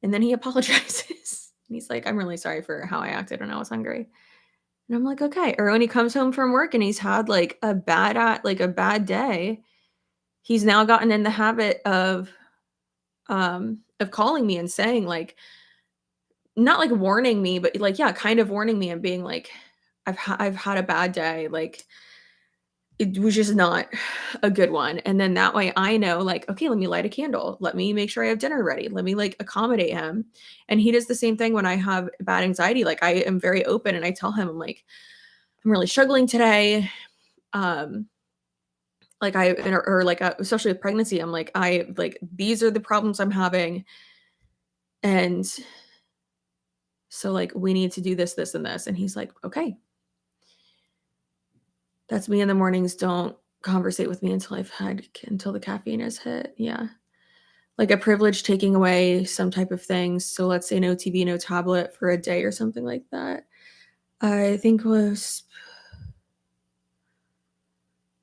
And then he apologizes. He's like, I'm really sorry for how I acted when I was hungry. And I'm like, okay. Or when he comes home from work and he's had like a bad day, he's now gotten in the habit of calling me and saying like, not like warning me, but like, yeah, kind of warning me and being like, I've had a bad day. Like, it was just not a good one. And then that way I know like, okay, let me light a candle. Let me make sure I have dinner ready. Let me like accommodate him. And he does the same thing when I have bad anxiety. Like I am very open and I tell him, I'm like, I'm really struggling today. Like, like, especially with pregnancy, I'm like, "These are the problems I'm having, and so, like, we need to do this, this, and this." And he's like, "Okay. That's me in the mornings. Don't conversate with me until the caffeine is hit." Yeah. Like a privilege taking away some type of things. So let's say no TV, no tablet for a day or something like that. I think was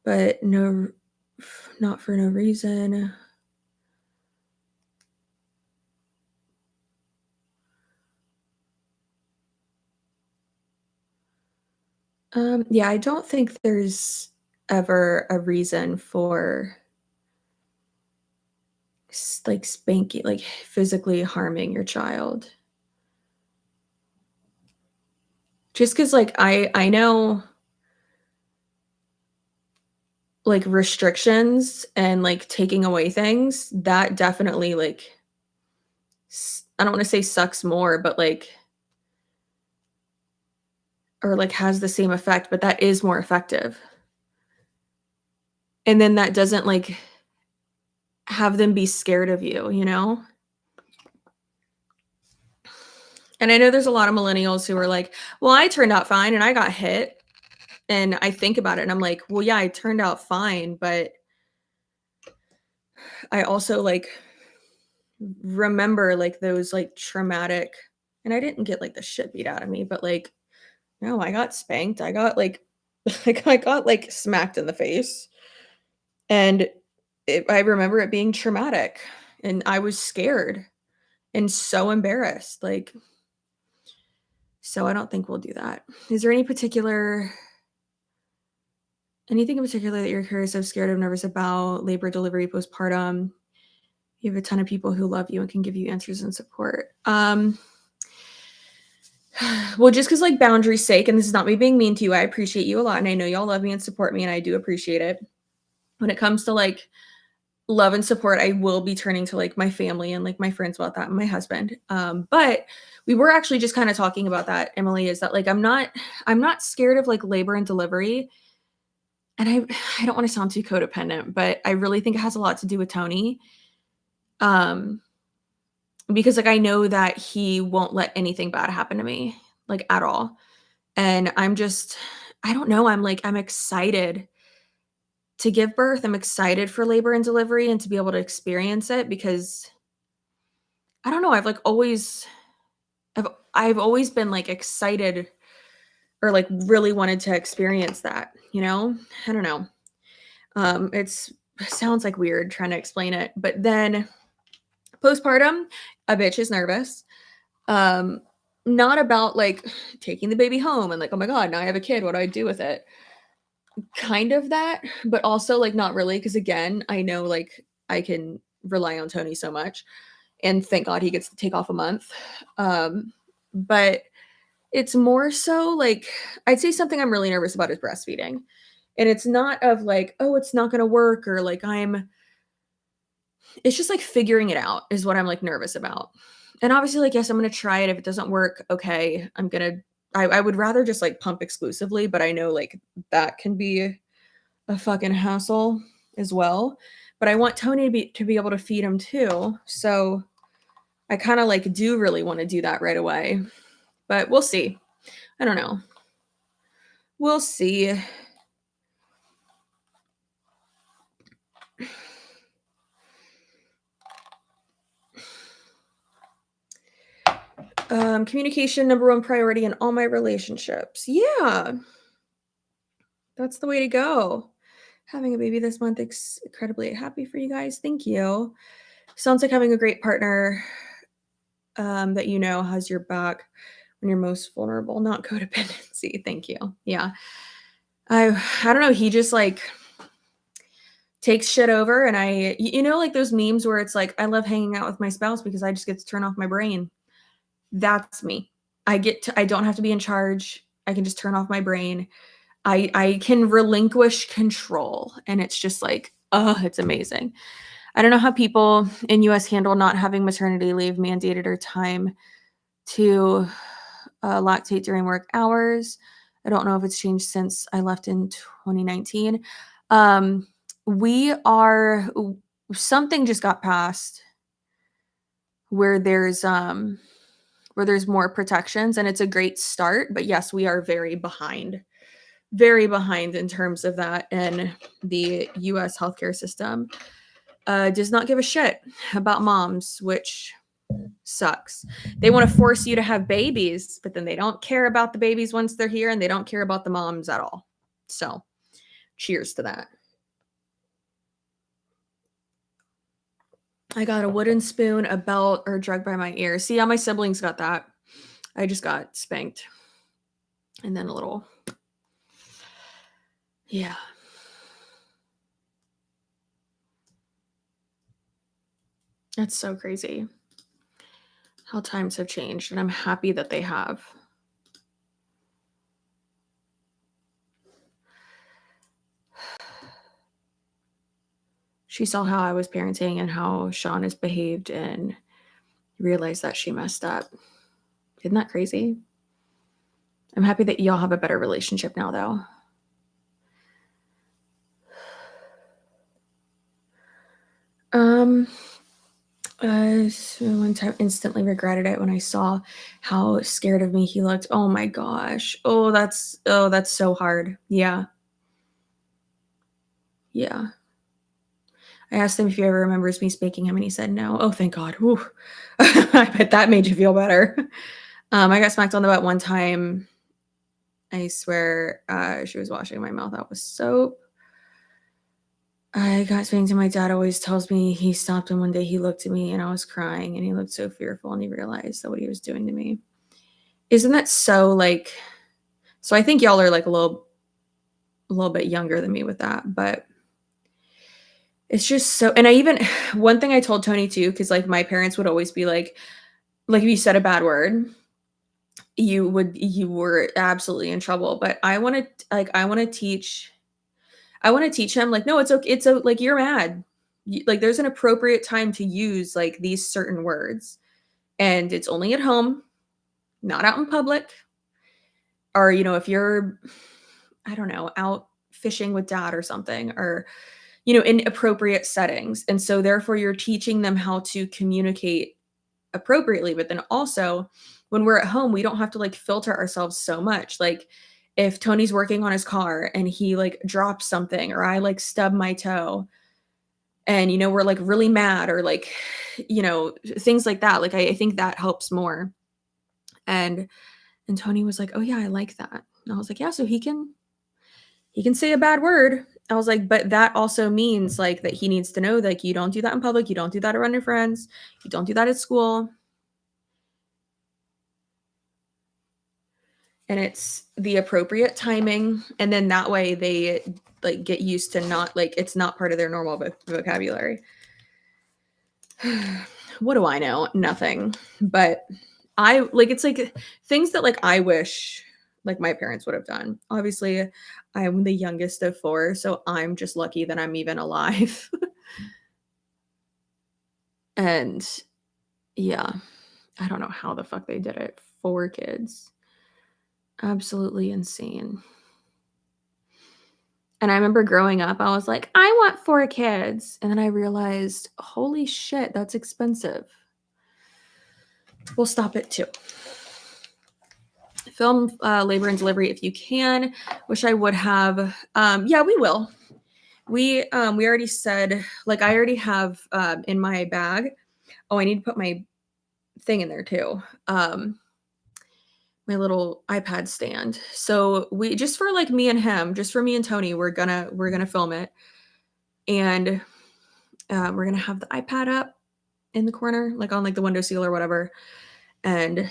but no, not for no reason. Yeah, I don't think there's ever a reason for like spanking, like physically harming your child. Just because, like, I know, like, restrictions and, like, taking away things, that definitely, like, I don't wanna say sucks more, but, like, or, like, has the same effect, but that is more effective. And then that doesn't, like, have them be scared of you, you know? And I know there's a lot of millennials who are like, "Well, I turned out fine and I got hit." And I think about it and I'm like, "Well, yeah, I turned out fine, but I also, like, remember, like, those, like, traumatic." And I didn't get, like, the shit beat out of me, but, like, no, I got spanked. I got, like like, I got, like, smacked in the face, and I remember it being traumatic, and I was scared and so embarrassed, like, so I don't think we'll do that. Is there anything in particular that you're curious of, scared of, nervous about, labor, delivery, postpartum? You have a ton of people who love you and can give you answers and support. Well, just because, like, boundaries sake, and this is not me being mean to you, I appreciate you a lot, and I know y'all love me and support me, and I do appreciate it. When it comes to, like, love and support, I will be turning to, like, my family and, like, my friends about that and my husband. But we were actually just kinda talking about that, Emily, is that, like, I'm not scared of, like, labor and delivery, and I don't wanna sound too codependent, but I really think it has a lot to do with Tony, um, because, like, I know that he won't let anything bad happen to me, like, at all, and I don't know, I'm excited to give birth. I'm excited for labor and delivery and to be able to experience it because I don't know, I've always been, like, excited or, like, really wanted to experience that, you know? I don't know. It sounds, like, weird trying to explain it, but then postpartum, a bitch is nervous. Um, Not about, like, taking the baby home and, like, "Oh my god, now I have a kid, what do I do with it?" Kind of that, but also, like, not really, because again, I know, like, I can rely on Tony so much, and thank God he gets to take off a month. But it's more so, like, I'd say something I'm really nervous about is breastfeeding, and it's not of, like, "Oh, it's not gonna work," or, like, it's just, like, figuring it out is what I'm, like, nervous about. And obviously, like, yes, I'm gonna try it. If it doesn't work, okay, I would rather just, like, pump exclusively, but I know, like, that can be a fucking hassle as well. But I want Tony to be able to feed him too. So I kind of, like, do really want to do that right away. But we'll see. I don't know. We'll see. Communication number one priority in all my relationships. Yeah, that's the way to go. Having a baby this month, incredibly happy for you guys. Thank you. Sounds like having a great partner that you know has your back when you're most vulnerable, not codependency. Thank you. Yeah. I don't know, he just, like, takes shit over and like those memes where it's like, "I love hanging out with my spouse because I just get to turn off my brain." That's me. I don't have to be in charge. I can just turn off my brain. I can relinquish control, and it's just like, oh, it's amazing. I don't know how people in US handle not having maternity leave mandated or time to, lactate during work hours. I don't know if it's changed since I left in 2019. Um, We are something just got passed where there's more protections, and it's a great start, but yes, we are very behind in terms of that, and the US healthcare system does not give a shit about moms, which sucks. They want to force you to have babies, but then they don't care about the babies once they're here, and they don't care about the moms at all. So, cheers to that. I got a wooden spoon, a belt, or drug by my ear. See, how my siblings got that. I just got spanked. And then a little. Yeah. That's so crazy how times have changed, and I'm happy that they have. She saw how I was parenting and how Sean has behaved and realized that she messed up. Isn't that crazy? I'm happy that y'all have a better relationship now, though. So one time instantly regretted it when I saw how scared of me he looked. Oh my gosh. Oh, that's so hard. Yeah. Yeah. I asked him if he ever remembers me spanking him, and he said no. Oh, thank God. Whew. I bet that made you feel better. I got smacked on the butt one time. I swear, she was washing my mouth out with soap. I got spanked, and my dad always tells me he stopped, and one day he looked at me and I was crying, and he looked so fearful, and he realized that what he was doing to me. Isn't that so like, so I think y'all are like a little bit younger than me with that, but it's just so, and I even, one thing I told Tony too, because like my parents would always be like if you said a bad word, you were absolutely in trouble. But I want to teach him like, no, it's okay. Like you're mad. Like there's an appropriate time to use like these certain words, and it's only at home, not out in public. Or if you're, I don't know, out fishing with dad or something, or in appropriate settings. And so therefore you're teaching them how to communicate appropriately. But then also when we're at home, we don't have to like filter ourselves so much. Like if Tony's working on his car and he like drops something, or I like stub my toe, and we're like really mad, or like things like that, like I think that helps more. And Tony was like, oh yeah, I like that. And I was like, yeah, so he can say a bad word. I was like, but that also means like that he needs to know, like, you don't do that in public, you don't do that around your friends, you don't do that at school. And it's the appropriate timing, and then that way they like get used to not like it's not part of their normal vocabulary. What do I know? Nothing. But I like, it's like things that like I wish like my parents would have done. Obviously, I'm the youngest of four, so I'm just lucky that I'm even alive. And yeah, I don't know how the fuck they did it. Four kids. Absolutely insane. And I remember growing up, I was like, I want four kids. And then I realized, holy shit, that's expensive. We'll stop it too. Film labor and delivery if you can. Wish I would have. Yeah, we will. We already said, like, I already have in my bag. Oh, I need to put my thing in there too. My little iPad stand. So we just for like me and him, just for me and Tony, we're gonna film it, and we're gonna have the iPad up in the corner, like on like the windowsill or whatever, and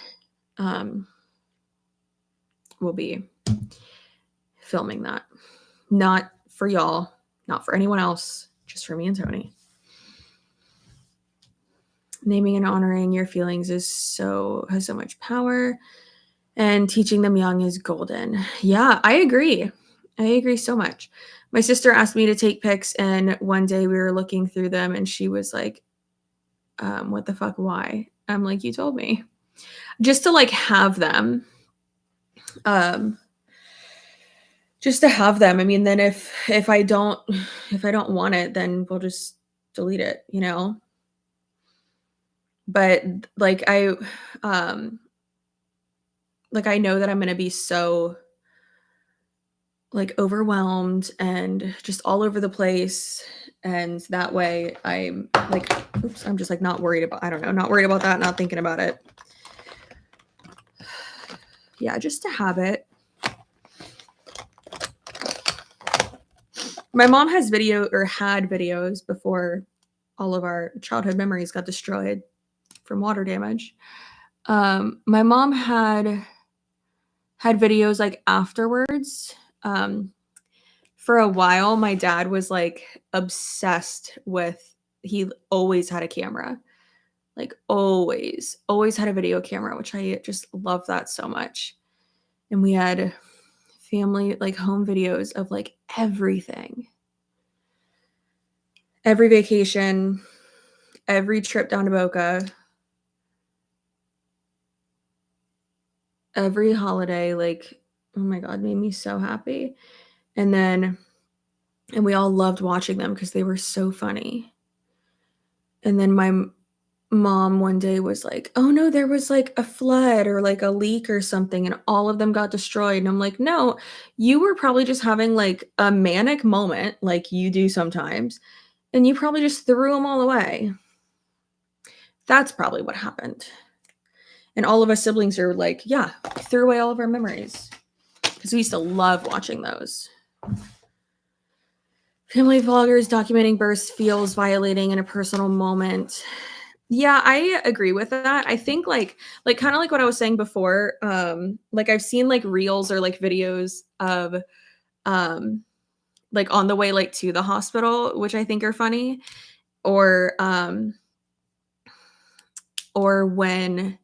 we'll be filming that. Not for y'all, not for anyone else, just for me and Tony. Naming and honoring your feelings has so much power, and teaching them young is golden. Yeah, I agree. I agree so much. My sister asked me to take pics, and one day we were looking through them, and she was like, what the fuck, why? I'm like, you told me. Just to like have them. just to have them. I mean, then if I don't if I don't want it, then we'll just delete it, you know? But, like, um like, I know that I'm gonna be so, like, overwhelmed and just all over the place, and that way I'm, like oops, I'm just, like, not worried about I don't know, not worried about that, not thinking about it. Yeah, just to have it. My mom has video or had videos before all of our childhood memories got destroyed from water damage. My mom had videos, like, afterwards. Um, for a while, my dad was, like, obsessed with he always had a camera, like, always had a video camera, which I just love that so much. And we had family, like, home videos of, like, everything. Every vacation, every trip down to Boca, every holiday, like, oh my god, made me so happy. And then and we all loved watching them because they were so funny. And then my mom one day was like, "Oh, no, there was, like, a flood or, like, a leak or something, and all of them got destroyed." And I'm like, "No, you were probably just having, like, a manic moment like you do sometimes, and you probably just threw them all away. That's probably what happened." And all of us siblings are like, "Yeah, we threw away all of our memories because we used to love watching those. Family vloggers documenting births feels violating in a personal moment. Yeah, I agree with that. I think like kind of like what I was saying before. Like I've seen like reels or like videos of um like on the way like to the hospital, which I think are funny, or or when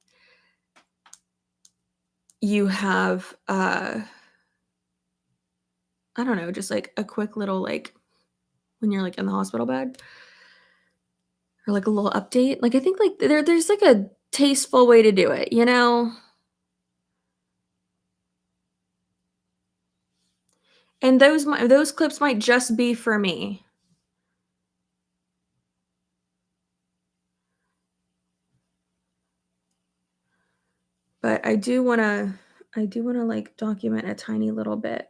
you have I don't know, just like a quick little like when you're like in the hospital bed or like a little update. Like I think like there's like a tasteful way to do it, you know? And those clips might just be for me. But I do wanna, like, document a tiny little bit.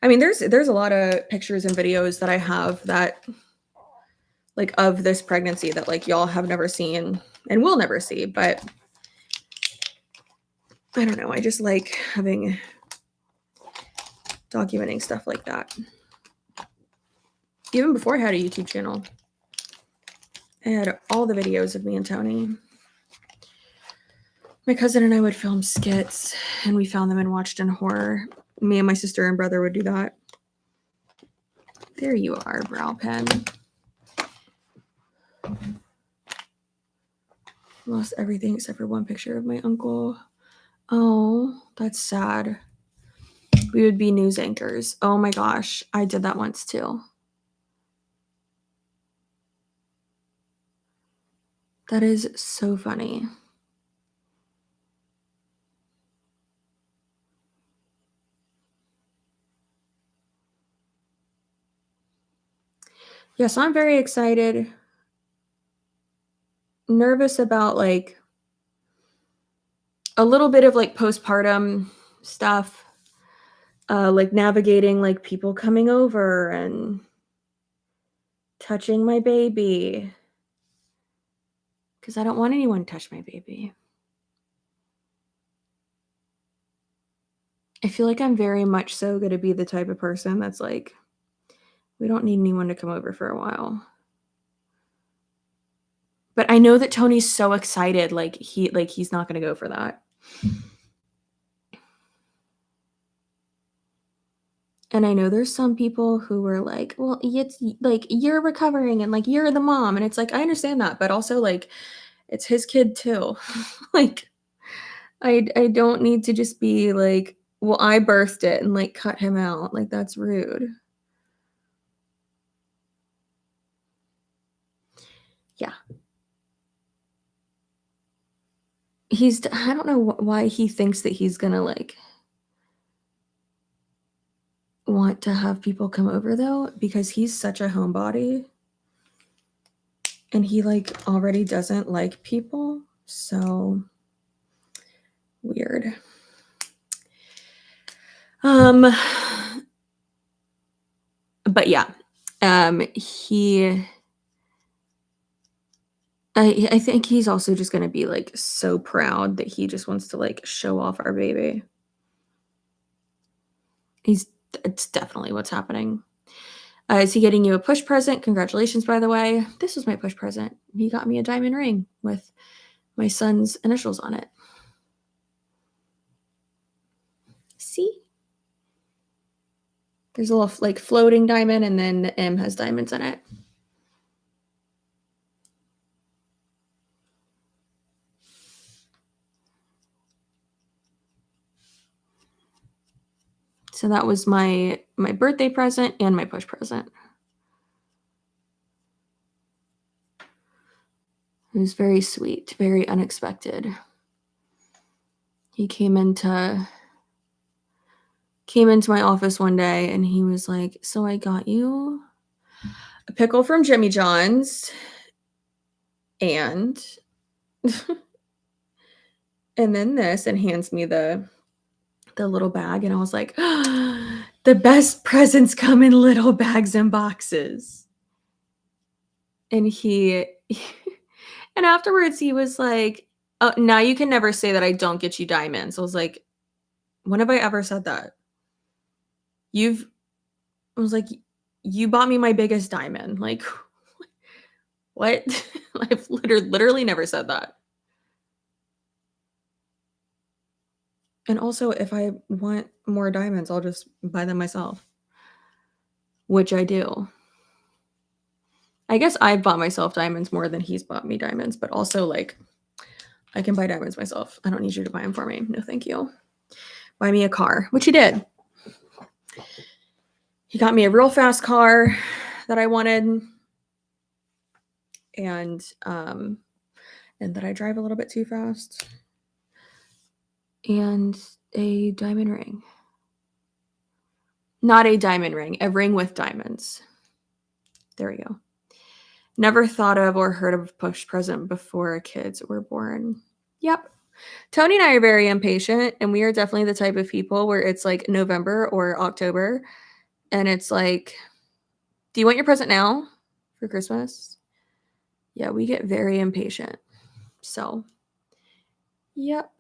I mean, there's a lot of pictures and videos that I have that like, of this pregnancy that, like, y'all have never seen and will never see, but I don't know, I just like having documenting stuff like that. Even before I had a YouTube channel, I had all the videos of me and Tony. My cousin and I would film skits, and we found them and watched in horror. Me and my sister and brother would do that. There you are, brow pen. Lost everything except for one picture of my uncle. Oh, that's sad. We would be news anchors. Oh my gosh, I did that once too. That is so funny. Yeah, so I'm very excited. Nervous about like a little bit of like postpartum stuff, like navigating like people coming over and touching my baby because I don't want anyone to touch my baby. I feel like I'm very much so going to be the type of person that's like, we don't need anyone to come over for a while. But I know that Tony's so excited, like, he's not gonna go for that. And I know there's some people who were like, "Well, it's like, you're recovering and, like, you're the mom," and it's like, I understand that, but also, like, it's his kid too. Like, I don't need to just be like, "Well, I birthed it," and, like, cut him out, like, that's rude. Yeah. I don't know why he thinks that he's gonna, like want to have people come over though, because he's such a homebody. And he like already doesn't like people. So weird. But yeah. I think he's also just gonna be like so proud that he just wants to like show off our baby. It's definitely what's happening. Is he getting you a push present? Congratulations, by the way. This was my push present. He got me a diamond ring with my son's initials on it. See? There's a little like floating diamond, and then the M has diamonds in it. So that was my birthday present and my push present. It was very sweet, very unexpected. He came into my office one day and he was like, "So I got you a pickle from Jimmy John's and and then this," and hands me the little bag, and I was like, "The best presents come in little bags and boxes." And and afterwards he was like, "Oh, now you can never say that I don't get you diamonds." I was like, "When have I ever said that?" I was like, "You bought me my biggest diamond." Like, what? I've literally never said that. And also, if I want more diamonds, I'll just buy them myself, which I do. I guess I've bought myself diamonds more than he's bought me diamonds, but also, like, I can buy diamonds myself. I don't need you to buy them for me. No, thank you. Buy me a car, which he did. He got me a real fast car that I wanted, and that I drive a little bit too fast, and a diamond ring. Not a diamond ring, a ring with diamonds. There we go. Never thought of or heard of a push present before kids were born. Yep. Tony and I are very impatient, and we are definitely the type of people where it's like November or October, and it's like, "Do you want your present now for Christmas?" Yeah, we get very impatient. So, yep.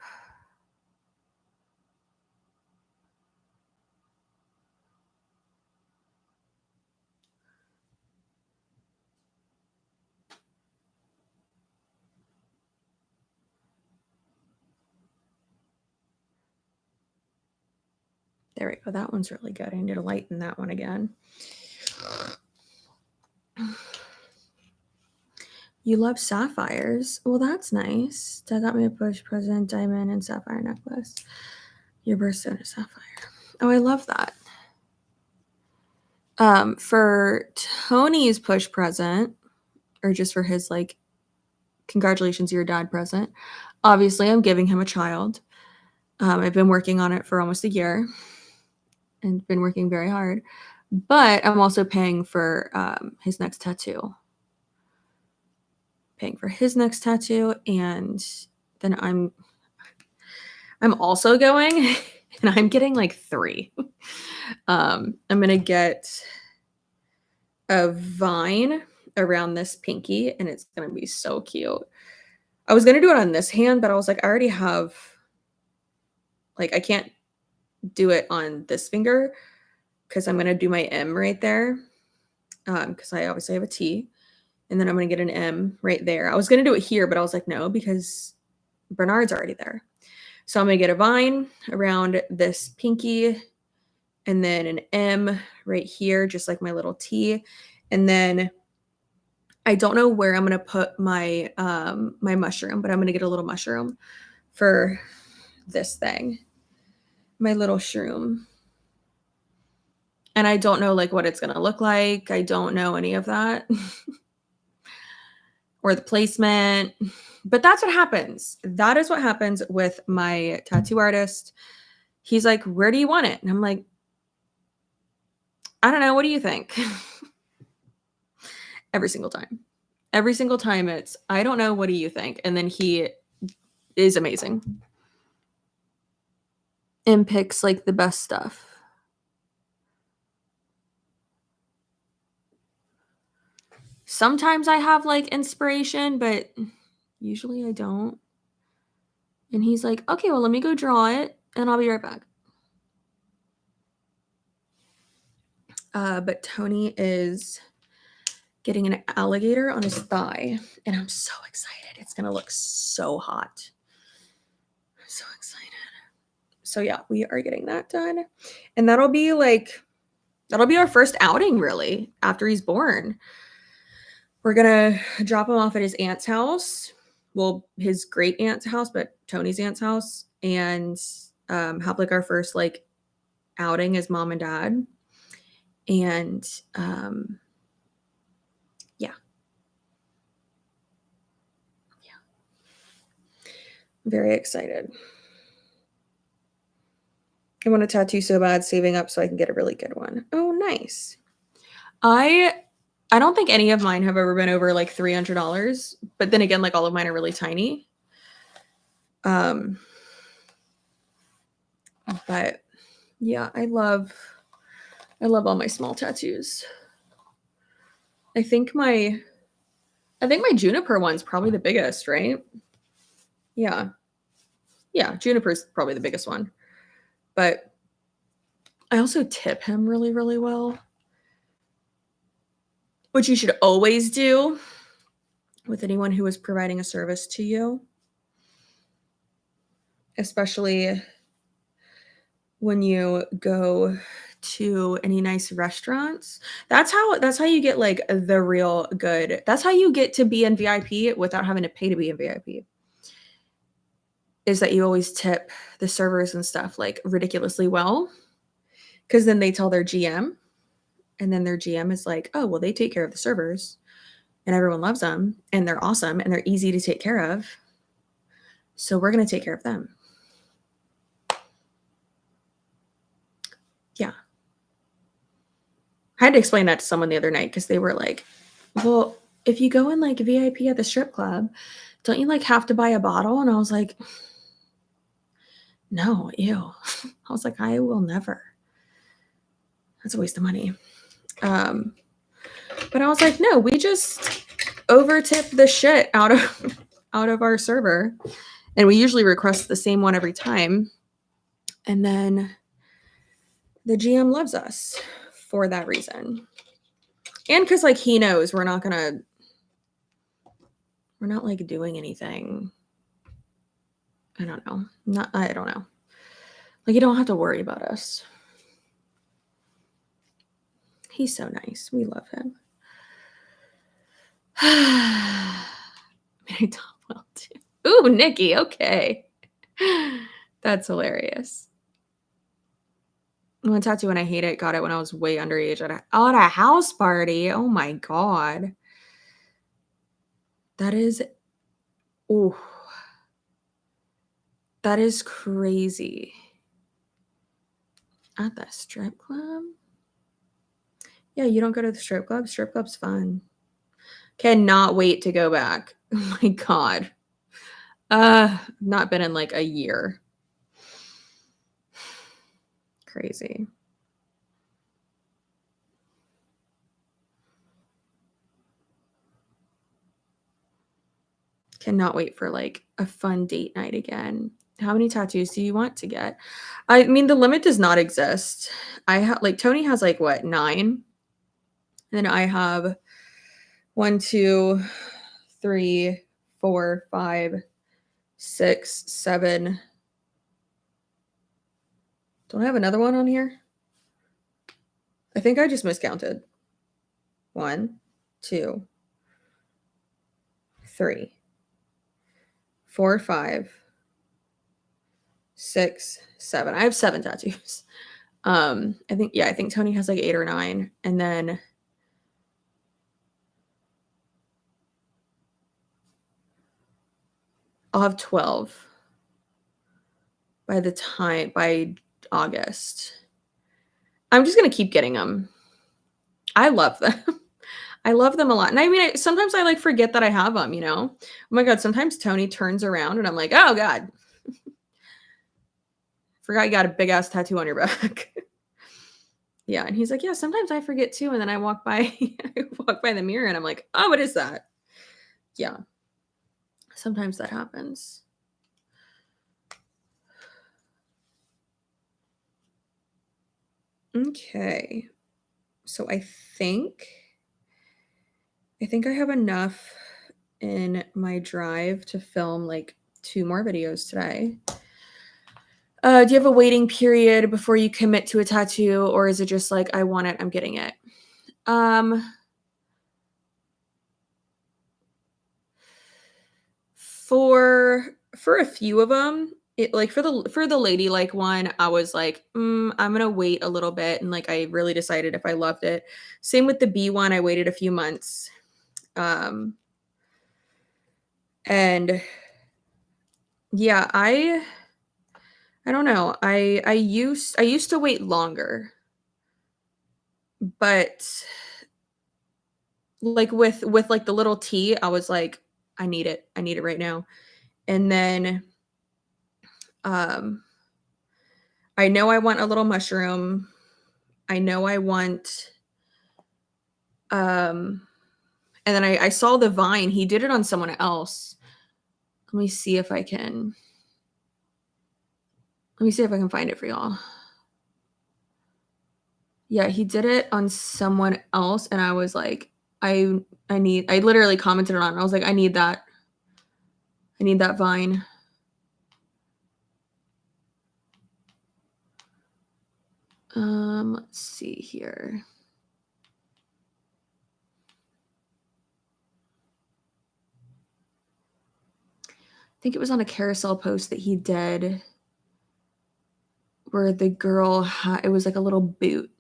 There we go. That one's really good. I need to lighten that one again. You love sapphires. Well, that's nice. Dad got me a push present, diamond, and sapphire necklace. Your birthstone is sapphire. Oh, I love that. For Tony's push present, or just for his like, congratulations, your dad present. Obviously, I'm giving him a child. I've been working on it for almost a year and been working very hard, but I'm also paying for his next tattoo. And then I'm also going and I'm getting like 3. I'm gonna get a vine around this pinky, and it's gonna be so cute. I was gonna do it on this hand, but I was like, I already have, like, I can't do it on this finger because I'm gonna do my M right there. Because I obviously have a T, and then I'm gonna get an M right there. I was gonna do it here, but I was like, no, because Bernard's already there. So I'm gonna get a vine around this pinky, and then an M right here, just like my little T. And then I don't know where I'm gonna put my my mushroom, but I'm gonna get a little mushroom for this thing, my little shroom. And I don't know like what it's gonna look like. I don't know any of that. Or the placement. But that's what happens. That is what happens with my tattoo artist. He's like, "Where do you want it?" And I'm like, I don't know. What do you think? Every single time. Every single time it's, I don't know. What do you think? And then he is amazing and picks like the best stuff. Sometimes I have like inspiration, but usually I don't. And he's like, okay, well, let me go draw it and I'll be right back. But Tony is getting an alligator on his thigh, and I'm so excited. It's going to look so hot. I'm so excited. So yeah, we are getting that done. And that'll be our first outing really after he's born. We're going to drop him off at his aunt's house. Well, his great aunt's house, but Tony's aunt's house, and have like our first like outing as mom and dad. And yeah. Very excited. I want a tattoo so bad, saving up so I can get a really good one. Oh, nice. I don't think any of mine have ever been over like $300, but then again, like all of mine are really tiny. But yeah, I love all my small tattoos. I think my juniper one's probably the biggest, right? Yeah. Yeah, juniper's probably the biggest one. But I also tip him really, really well, which you should always do with anyone who is providing a service to you, especially when you go to any nice restaurants. That's how you get like the real good. That's how you get to be in VIP without having to pay to be in VIP. Is that you always tip the servers and stuff like ridiculously well, because then they tell their GM, and then their GM is like, oh, well, they take care of the servers and everyone loves them and they're awesome and they're easy to take care of. So we're going to take care of them. Yeah. I had to explain that to someone the other night because they were like, well, if you go in like VIP at the strip club, don't you like have to buy a bottle? And I was like, no, ew. I was like, I will never. That's a waste of money. But I was like, no, we just over tip the shit out of our server. And we usually request the same one every time. And then the GM loves us for that reason. And because like he knows we're not like doing anything. I don't know. I don't know. Like you don't have to worry about us. He's so nice. We love him. I talk well too. Ooh, Nikki. Okay. That's hilarious. One tattoo and I hate it. Got it when I was way underage at a house party. Oh my God. That is, ooh. That is crazy. At the strip club? Yeah, you don't go to the strip club? Strip club's fun. Cannot wait to go back. Oh my God. Not been in like a year. Crazy. Cannot wait for like a fun date night again. How many tattoos do you want to get? I mean, the limit does not exist. I have like Tony has like what, 9? And then I have 1, 2, 3, 4, 5, 6, 7. Don't I have another one on here? I think I just miscounted. 1, 2, 3, 4, 5, 6, 7. I have 7 tattoos. I think Tony has like 8 or 9, and then I'll have 12 by August. I'm just gonna keep getting them. I love them. I love them a lot, and I mean, sometimes I, like, forget that I have them. Oh my god, sometimes Tony turns around and I'm like, "Oh god, forgot you got a big ass tattoo on your back." Yeah, and he's like, "Yeah, sometimes I forget too," and then I walk by I walk by the mirror and I'm like, "Oh, what is that?" Yeah, sometimes that happens. Okay. So I think I have enough in my drive to film, like, 2 more videos today. Do you have a waiting period before you commit to a tattoo, or is it just like, "I want it, I'm getting it?" Um, for a few of them, like, for the ladylike one, I was like, I'm gonna wait a little bit," and, like, I really decided if I loved it. Same with the B one, I waited a few months, um, and yeah, I don't know. I used to wait longer, but, like, with, like, the little T, I was like, "I need it. I need it right now." And then, um, I know I want a little mushroom. I know I want, um and then I saw the vine. He did it on someone else. Let me see if I can let me see if I can find it for y'all. Yeah, he did it on someone else, and I was like, I literally commented on it. I was like, "I need that. I need that vine." Let's see here. I think it was on a carousel post that he did where the girl had it was like a little boot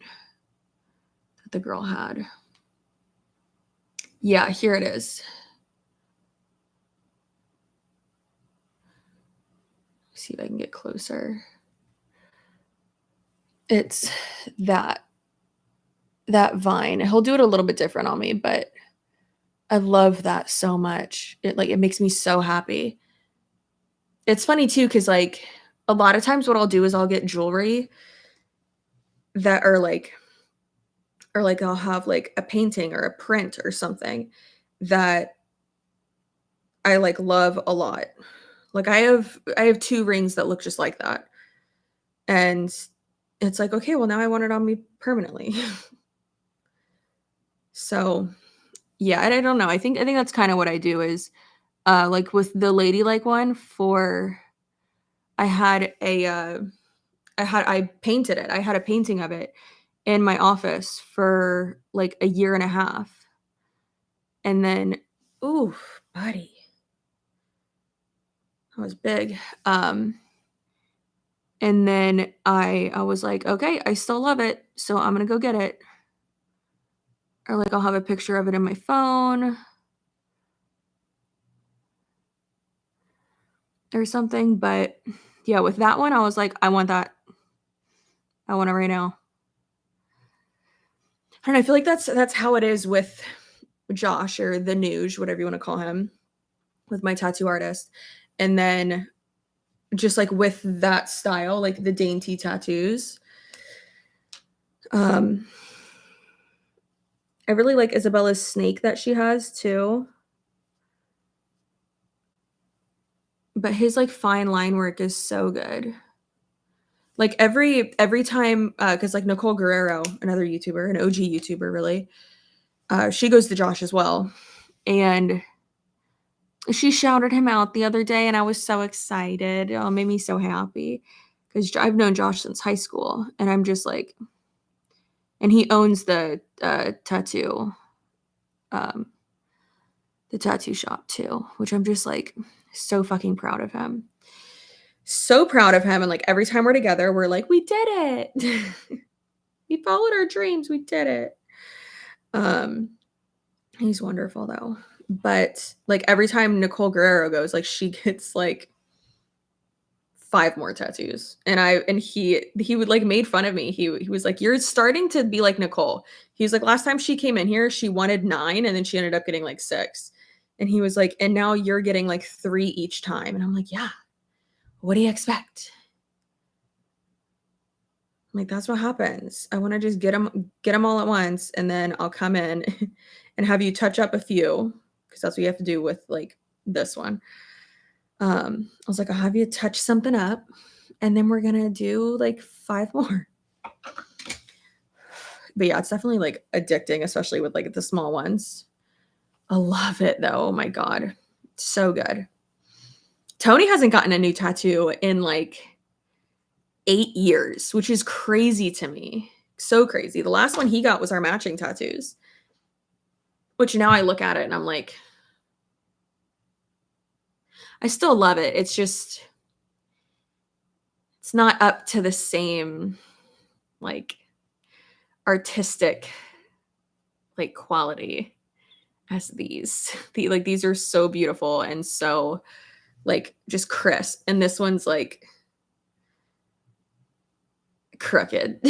that the girl had. Yeah, here it is. See if I can get closer. It's that that vine. He'll do it a little bit different on me, but I love that so much. It makes me so happy. It's funny too, because like a lot of times what I'll do is I'll get jewelry that are like or like I'll have like a painting or a print or something that I like love a lot. Like I have 2 rings that look just like that. And it's like, okay, well now I want it on me permanently. So yeah, and I don't know. I think that's kind of what I do is like with the ladylike one for I had a I painted it. I had a painting of it in my office for like a year and a half. And then ooh, buddy, that was big. And then I was like, okay, I still love it, so I'm gonna go get it. Or like I'll have a picture of it in my phone or something. But yeah, with that one, I was like, I want that. I want it right now. I don't know. I feel like that's how it is with Josh or the Nuge, whatever you want to call him, with my tattoo artist. And then just like with that style, like the dainty tattoos. Um, I really like Isabella's snake that she has too. But his like fine line work is so good. Like every time, because like Nicole Guerrero, another YouTuber, an OG YouTuber, really, she goes to Josh as well, and she shouted him out the other day, and I was so excited. Oh, it made me so happy because I've known Josh since high school, and I'm just like, and he owns um, the tattoo shop too, which I'm just like so fucking proud of him. So proud of him, and like every time we're together, we're like, we did it. We followed our dreams. We did it. Um, he's wonderful though. But like every time Nicole Guerrero goes, like she gets like 5 more tattoos. And he would like made fun of me. He was like, "You're starting to be like Nicole." He was like, "Last time she came in here, she wanted 9 and then she ended up getting like 6." And he was like, "And now you're getting like 3 each time." And I'm like, "Yeah. What do you expect?" I'm like, "That's what happens. I want to just get them all at once and then I'll come in and have you touch up a few because that's what you have to do with like this one." I was like, "I'll have you touch something up and then we're gonna do like 5 more." But yeah, it's definitely like addicting, especially with like the small ones. I love it though. Oh my God. So good. Tony hasn't gotten a new tattoo in like 8 years, which is crazy to me. So crazy. The last one he got was our matching tattoos, which now I look at it and I'm like, I still love it. It's just, it's not up to the same like artistic like quality as these. These are so beautiful and so like just crisp. And this one's like crooked.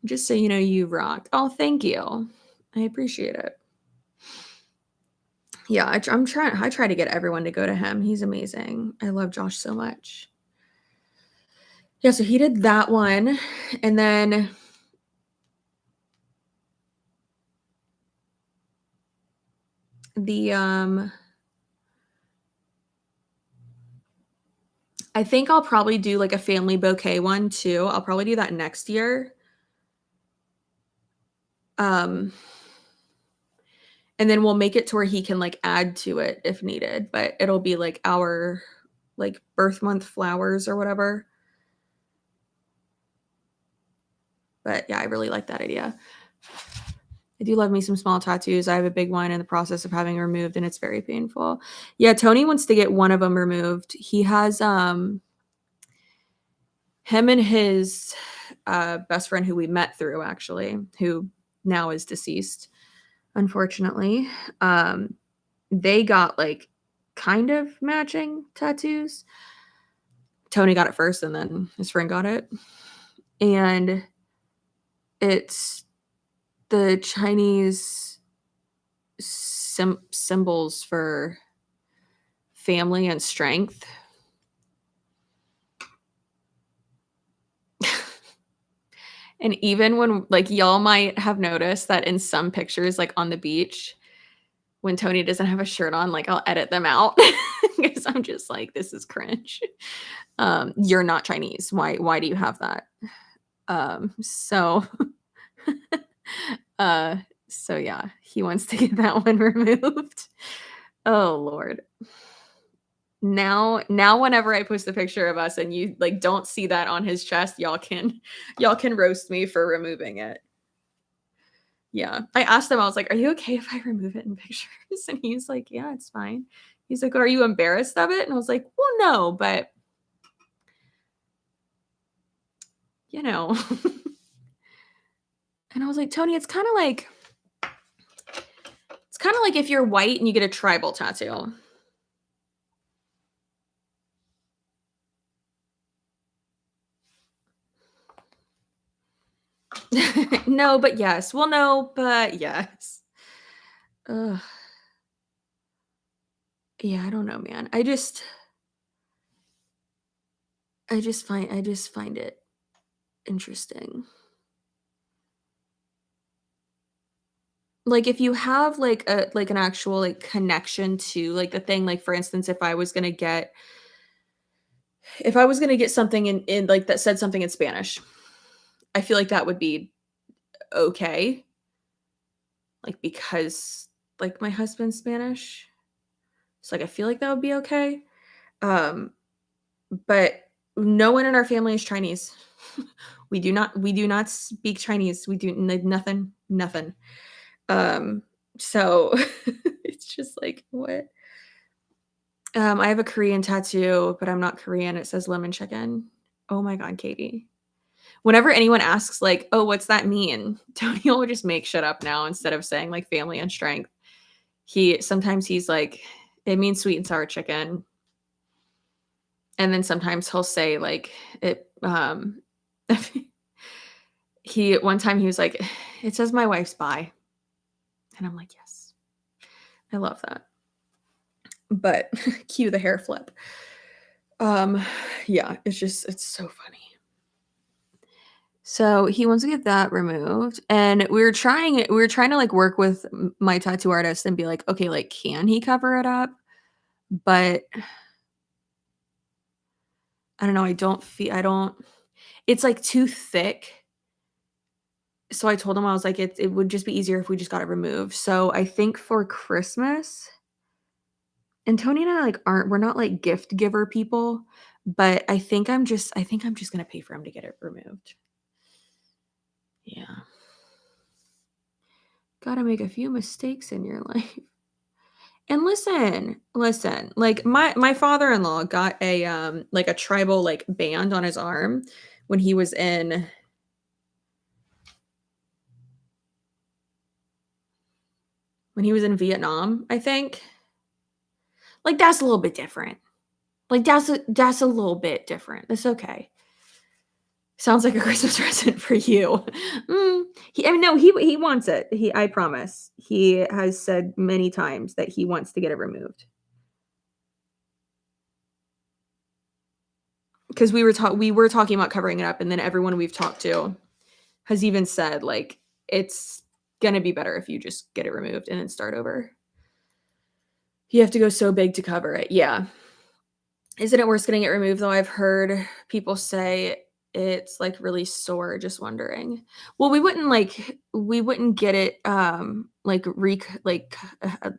Just so you know, you rocked. Oh, thank you. I appreciate it. Yeah, I'm trying. I try to get everyone to go to him. He's amazing. I love Josh so much. Yeah, so he did that one, and then the I think I'll probably do like a family bouquet one too. I'll probably do that next year. Um, and then we'll make it to where he can like add to it if needed, but it'll be like our like birth month flowers or whatever. But yeah, I really like that idea. I do love me some small tattoos. I have a big one in the process of having removed and it's very painful. Yeah, Tony wants to get one of them removed. He has him and his best friend who we met through actually, who now is deceased, unfortunately. They got like kind of matching tattoos. Tony got it first and then his friend got it. And it's the Chinese symbols for family and strength. And even when like y'all might have noticed that in some pictures like on the beach when Tony doesn't have a shirt on, like I'll edit them out because I'm just like, this is cringe. You're not Chinese. Why do you have that? So so yeah, he wants to get that one removed. Oh Lord. Now whenever I post a picture of us and you like don't see that on his chest, y'all can roast me for removing it. Yeah. I asked him, I was like, "Are you okay if I remove it in pictures?" And he's like, "Yeah, it's fine." He's like, "Are you embarrassed of it?" And I was like, "Well, no, but you know." And I was like, "Tony, it's kind of like if you're white and you get a tribal tattoo." No, but yes. Well, no, but yes. Ugh. Yeah, I don't know, man. I just find it interesting. Like if you have like an actual like connection to like the thing, like for instance, if I was gonna get something in like that said something in Spanish, I feel like that would be okay. Like because like my husband's Spanish. So like I feel like that would be okay. Um, but no one in our family is Chinese. We do not speak Chinese. We do nothing, nothing. Um, so it's just like what? I have a Korean tattoo, but I'm not Korean. It says lemon chicken. Oh my god, Katie. Whenever anyone asks like, "Oh, what's that mean?" Tony will just make shit up now instead of saying like family and strength. He's like, "It means sweet and sour chicken." And then sometimes he'll say, like, it, he one time he was like, "It says my wife's bi." And I'm like, "Yes, I love that." But cue the hair flip. Um, yeah, it's so funny. So he wants to get that removed, and we were trying to, like, work with my tattoo artist and be like, "Okay, like, can he cover it up?" But I don't know, I don't it's, like, too thick. So I told him, I was like, "It would just be easier if we just got it removed." So I think for Christmas, and Tony and I, like, we're not, like, gift giver people, but I think I'm just gonna pay for him to get it removed. Yeah. Gotta make a few mistakes in your life. And listen, like, my father-in-law got like, a tribal, like, band on his arm when he was in Vietnam, I think. Like, that's a little bit different. Like, that's a little bit different. It's okay. Sounds like a Christmas present for you. Mm, I mean, no, he wants it. I promise. He has said many times that he wants to get it removed. Because we were talking about covering it up, and then everyone we've talked to has even said, like, it's gonna be better if you just get it removed and then start over. You have to go so big to cover it. Yeah. Isn't it worse getting it removed, though? I've heard people say it's, like, really sore, just wondering. Well, we wouldn't get it, like,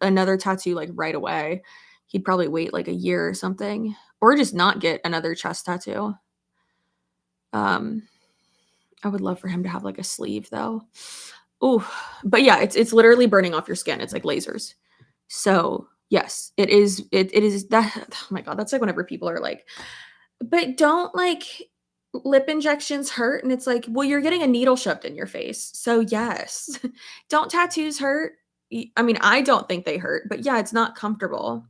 another tattoo, like, right away. He'd probably wait, like, a year or something, or just not get another chest tattoo. Um, I would love for him to have, like, a sleeve, though. Ooh, but yeah, it's literally burning off your skin. It's like lasers. So, yes, it is that oh my god, that's like whenever people are like, "But don't, like, lip injections hurt?" And it's like, "Well, you're getting a needle shoved in your face, so yes." Don't tattoos hurt? I mean, I don't think they hurt, but yeah, it's not comfortable.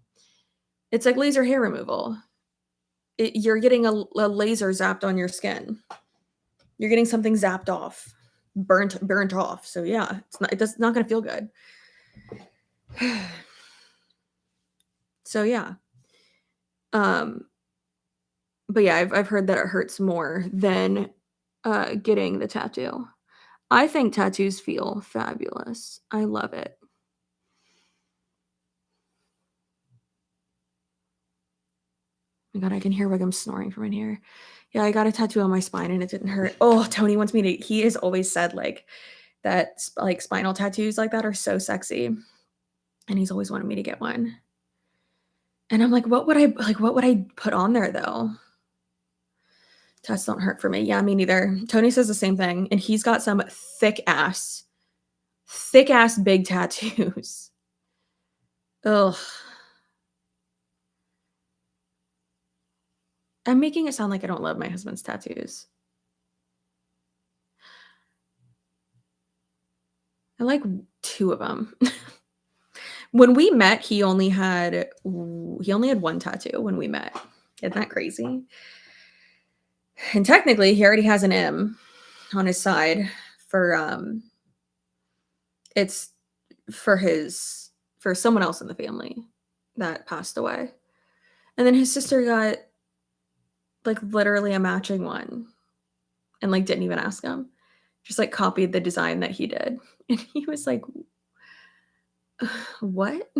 It's like laser hair removal. You're getting a laser zapped on your skin. You're getting something zapped off, burnt off. So yeah, it's not gonna feel good. So yeah. Um, but yeah, I've heard that it hurts more than getting the tattoo. I think tattoos feel fabulous. I love it. Oh my god, I can hear Wiggum snoring from in here. Yeah, I got a tattoo on my spine and it didn't hurt. Oh, Tony wants me to. He has always said like that, like spinal tattoos like that are so sexy, and he's always wanted me to get one. And I'm like, what would I like? What would I put on there though? Tats don't hurt for me. Yeah, me neither. Tony says the same thing, and he's got some thick ass big tattoos. Ugh. I'm making it sound like I don't love my husband's tattoos. I like 2 of them. When we met, he only had 1 tattoo when we met. Isn't that crazy? And technically, he already has an M on his side for, it's for someone else in the family that passed away. And then his sister got, like, literally a matching one and, like, didn't even ask him. Just, like, copied the design that he did. And he was like, "What?"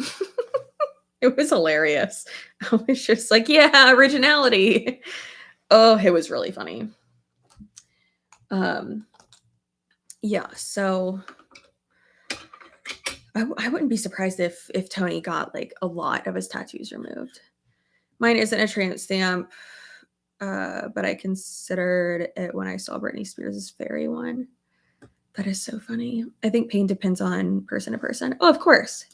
It was hilarious. I was just like, "Yeah, originality." Oh, it was really funny. Um, yeah, so I wouldn't be surprised if Tony got, like, a lot of his tattoos removed. Mine isn't a tramp stamp, but I considered it when I saw Britney Spears' fairy one. That is so funny. I think pain depends on person to person. Oh, of course.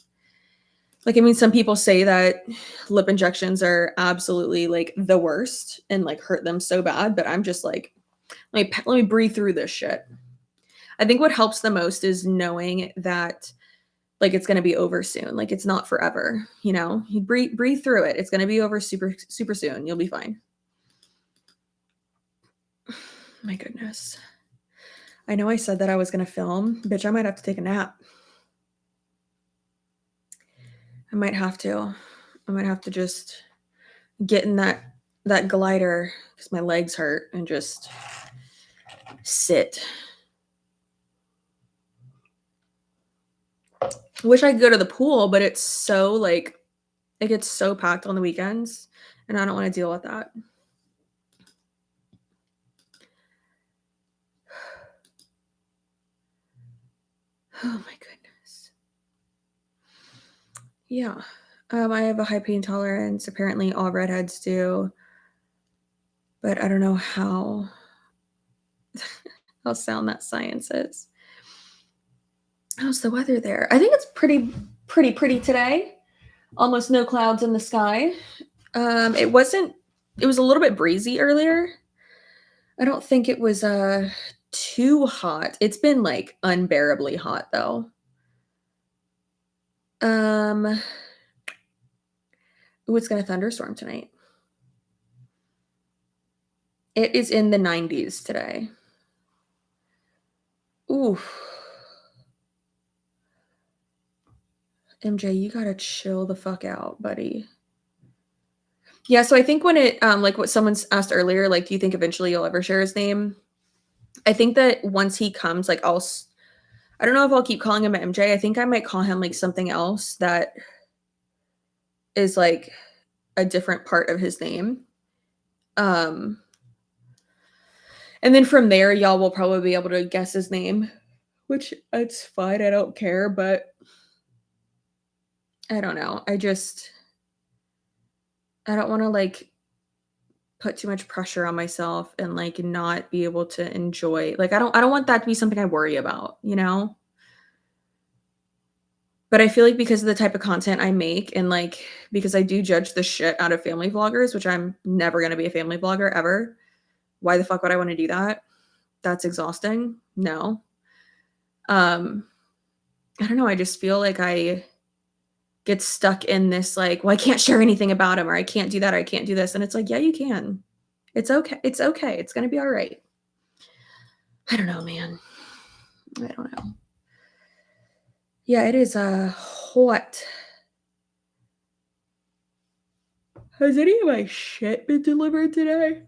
Like, I mean, some people say that lip injections are absolutely, like, the worst and, like, hurt them so bad, but I'm just like, let me breathe through this shit." I think what helps the most is knowing that, like, it's gonna be over soon, like, it's not forever, you know? You breathe through it. It's gonna be over super super soon. You'll be fine. My goodness. I know I said that I was gonna film. Bitch, I might have to take a nap. I might have to. I might have to just get in that glider because my legs hurt and just sit. Wish I could go to the pool, but it's so like it gets so packed on the weekends, and I don't want to deal with that. Oh my goodness. Yeah. I have a high pain tolerance. Apparently all redheads do, but I don't know how sound that science is. How's the weather there? I think it's pretty today. Almost no clouds in the sky. It was a little bit breezy earlier. I don't think it was too hot. It's been like unbearably hot though. Ooh, it's gonna thunderstorm tonight. It is in the 90s today. Ooh. MJ, you gotta chill the fuck out, buddy. Yeah, so I think when it like what someone's asked earlier, like, do you think eventually you'll ever share his name? I think that once he comes, like I don't know if I'll keep calling him MJ. I think I might call him like something else that is like a different part of his name. Um and then from there y'all will probably be able to guess his name, which it's fine. I don't care, but I don't know. I don't want to like put too much pressure on myself and like not be able to enjoy. Like I don't want that to be something I worry about, you know? But I feel like because of the type of content I make and like because I do judge the shit out of family vloggers, which I'm never going to be a family vlogger ever. Why the fuck would I want to do that? That's exhausting. No. Um I don't know, I just feel like I get stuck in this like, well, I can't share anything about him or I can't do that or I can't do this and it's like, yeah, you can. It's okay. It's okay. It's going to be all right. I don't know, man. I don't know. Yeah, it is hot. Has any of my shit been delivered today?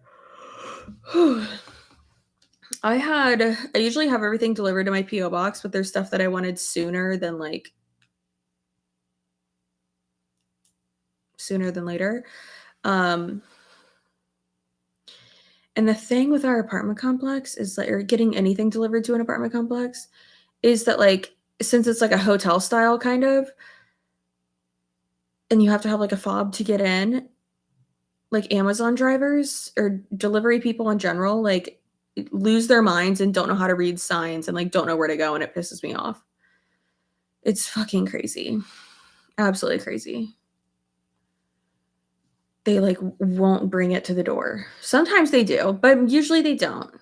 I usually have everything delivered to my PO box, but there's stuff that I wanted sooner than later. Um and the thing with our apartment complex is that or getting anything delivered to an apartment complex is that like since it's like a hotel style kind of and you have to have like a fob to get in, like Amazon drivers or delivery people in general, like lose their minds and don't know how to read signs and like don't know where to go and it pisses me off. It's fucking crazy. Absolutely crazy. They like won't bring it to the door. Sometimes they do, but usually they don't.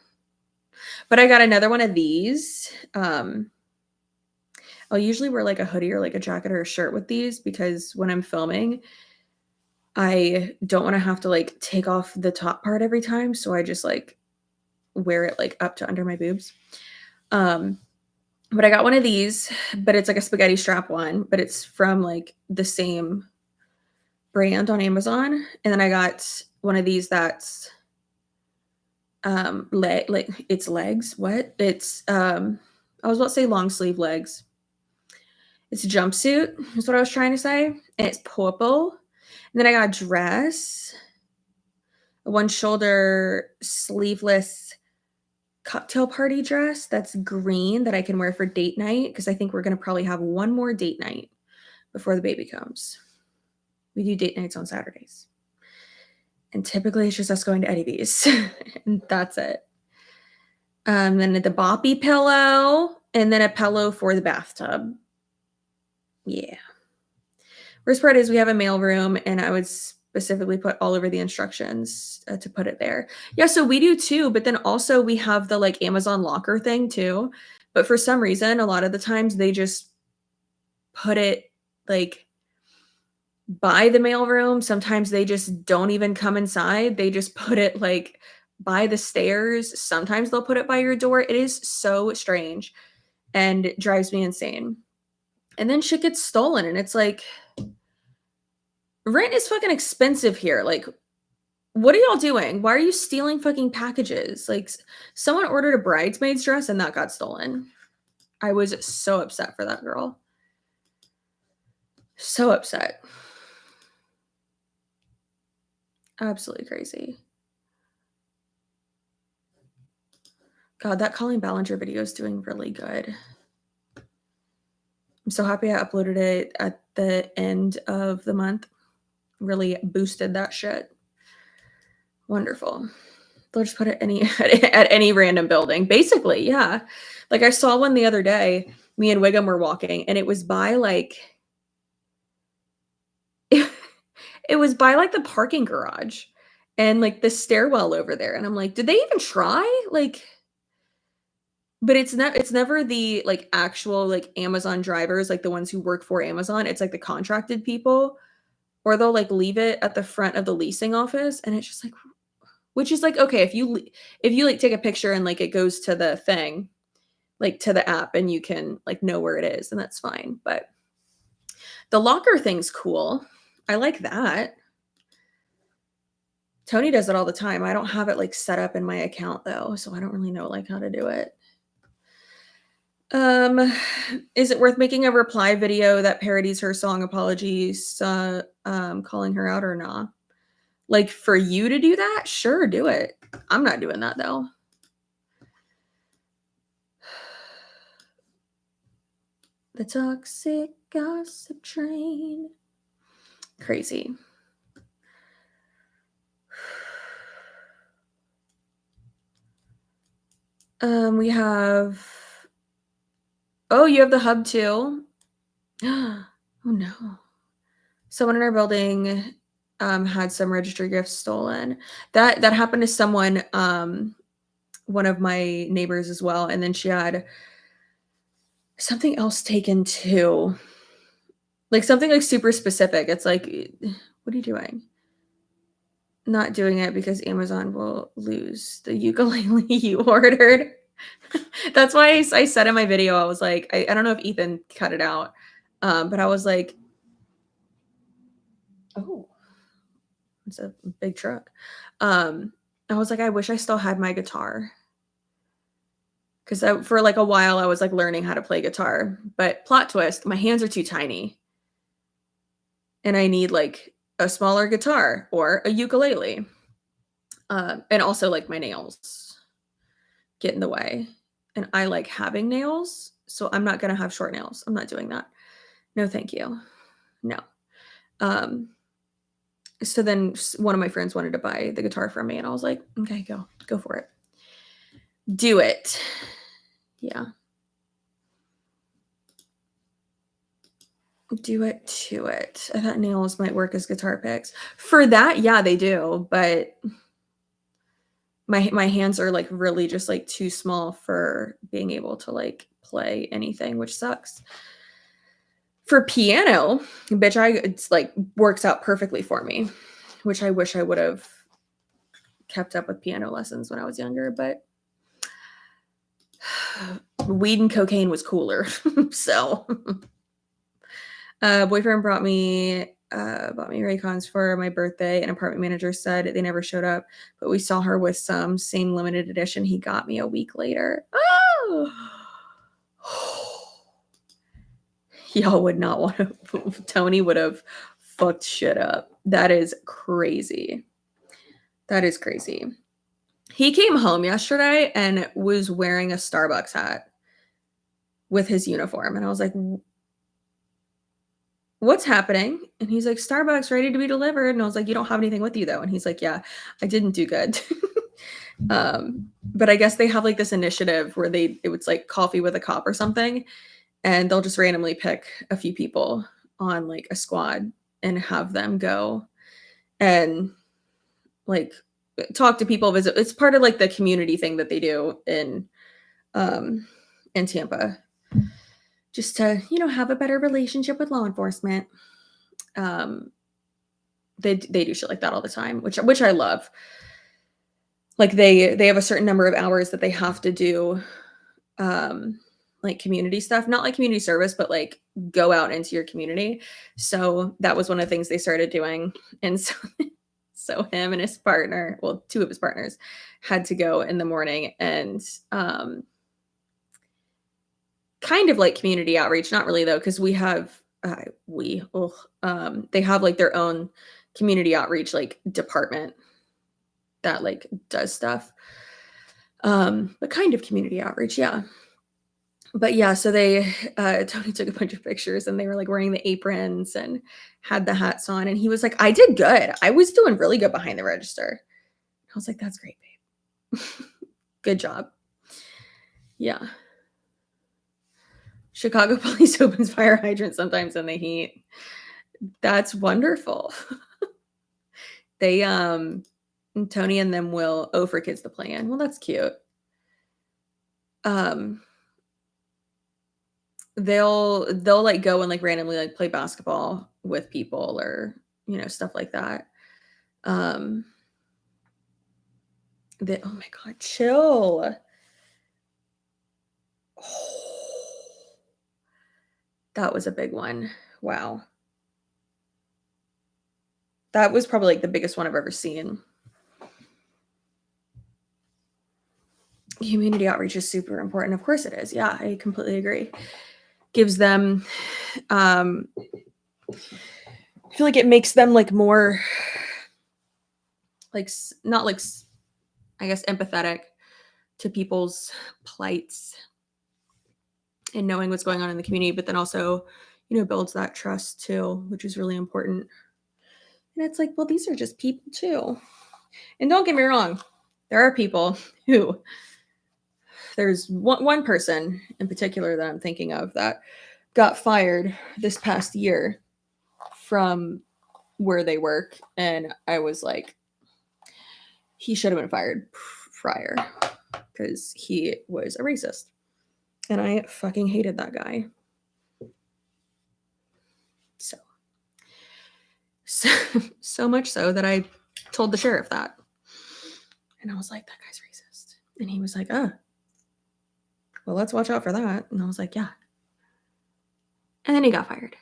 But I got another one of these. I'll usually wear like a hoodie or like a jacket or a shirt with these because when I'm filming, I don't want to have to like take off the top part every time. So I just like wear it like up to under my boobs. But I got one of these, but it's like a spaghetti strap one, but it's from like the same brand on Amazon. And then I got one of these that's like it's legs. What? It's I was about to say long sleeve legs. It's a jumpsuit, is what I was trying to say. And it's purple. And then I got a dress, a one shoulder sleeveless cocktail party dress that's green that I can wear for date night because I think we're going to probably have one more date night before the baby comes. We do date nights on Saturdays. And typically it's just us going to Eddie V's. And that's it. Then the boppy pillow and then a pillow for the bathtub. Yeah. Worst part is we have a mail room and I would specifically put all over the instructions to put it there. Yeah, so we do too, but then also we have the like Amazon locker thing too. But for some reason, a lot of the times they just put it like by the mail room. Sometimes they just don't even come inside. They just put it like by the stairs. Sometimes they'll put it by your door. It is so strange and it drives me insane. And then shit gets stolen and it's like, rent is fucking expensive here. Like, what are y'all doing? Why are you stealing fucking packages? Like, someone ordered a bridesmaid's dress and that got stolen. I was so upset for that girl. So upset. Absolutely crazy. God, that Colleen Ballinger video is doing really good. I'm so happy I uploaded it at the end of the month. Really boosted that shit. Wonderful. They'll just put it at any random building. Basically, yeah. Like I saw one the other day. Me and Wiggum were walking, and it was by like it was by like the parking garage and like the stairwell over there. And I'm like, did they even try? Like, but it's never the like actual like Amazon drivers, like the ones who work for Amazon. It's like the contracted people, or they'll like leave it at the front of the leasing office, and it's just like, which is like, okay, if you like take a picture and like it goes to the thing, like to the app, and you can like know where it is, and that's fine. But the locker thing's cool. I like that. Tony does it all the time. I don't have it like set up in my account though, so I don't really know like how to do it. Is it worth making a reply video that parodies her song apologies, calling her out or not? Like for you to do that? Sure, do it. I'm not doing that though. The toxic gossip train. Crazy. We have, oh, you have the hub too? Oh no. Someone in our building had some registry gifts stolen. That happened to someone, one of my neighbors as well. And then she had something else taken too. Like something like super specific. It's like, what are you doing? Not doing it because Amazon will lose the ukulele you ordered. That's why I said in my video, I was like, I don't know if Ethan cut it out, but I was like, oh, it's a big truck. I was like, I wish I still had my guitar. Because for like a while, I was like learning how to play guitar. But plot twist, my hands are too tiny. And I need like a smaller guitar or a ukulele. And also like my nails get in the way. And I like having nails. So I'm not going to have short nails. I'm not doing that. No, thank you. No. So then one of my friends wanted to buy the guitar from me, and I was like, okay, go for it. Do it. Yeah. Do it to it. I thought nails might work as guitar picks. For that, yeah, they do, but my hands are like really just like too small for being able to like play anything, which sucks. For piano, bitch, it's like works out perfectly for me, which I wish I would have kept up with piano lessons when I was younger, but weed and cocaine was cooler. So boyfriend bought me Raycons for my birthday. An apartment manager said they never showed up, but we saw her with some same limited edition he got me a week later. Oh, y'all would not want to. Tony would have fucked shit up. That is crazy. That is crazy. He came home yesterday and was wearing a Starbucks hat with his uniform. And I was like, what's happening? And he's like, Starbucks ready to be delivered. And I was like, you don't have anything with you though. And he's like, yeah, I didn't do good. But I guess they have like this initiative where it's like coffee with a cop or something. And they'll just randomly pick a few people on like a squad and have them go and like talk to people, visit. It's part of like the community thing that they do in Tampa, just to, have a better relationship with law enforcement. They do shit like that all the time, which I love. like they have a certain number of hours that they have to do like community stuff, not like community service, but like go out into your community. So that was one of the things they started doing. And so so him and his partner, well, two of his partners had to go in the morning and kind of like community outreach, not really though, because we have they have like their own community outreach like department that like does stuff. But kind of community outreach, yeah. But yeah, so they Tony took a bunch of pictures and they were like wearing the aprons and had the hats on. And he was like, I did good. I was doing really good behind the register. I was like, that's great, babe. Good job. Yeah. Chicago police opens fire hydrant sometimes in the heat. That's wonderful. They Tony and them will for kids to play in. Well, that's cute. They'll like go and like randomly like play basketball with people or stuff like that. Oh my god, chill. Oh, that was a big one. Wow. That was probably like the biggest one I've ever seen. Community outreach is super important. Of course it is. Yeah, I completely agree. Gives them I feel like it makes them like more like not like I guess empathetic to people's plights and knowing what's going on in the community, but then also, builds that trust too, which is really important. And it's like, well, these are just people too. And don't get me wrong, there are people who there's one person in particular that I'm thinking of that got fired this past year from where they work. And I was like, he should have been fired prior because he was a racist. And I fucking hated that guy. So much so that I told the sheriff that. And I was like, that guy's racist. And he was like, oh, well, let's watch out for that. And I was like, yeah. And then he got fired.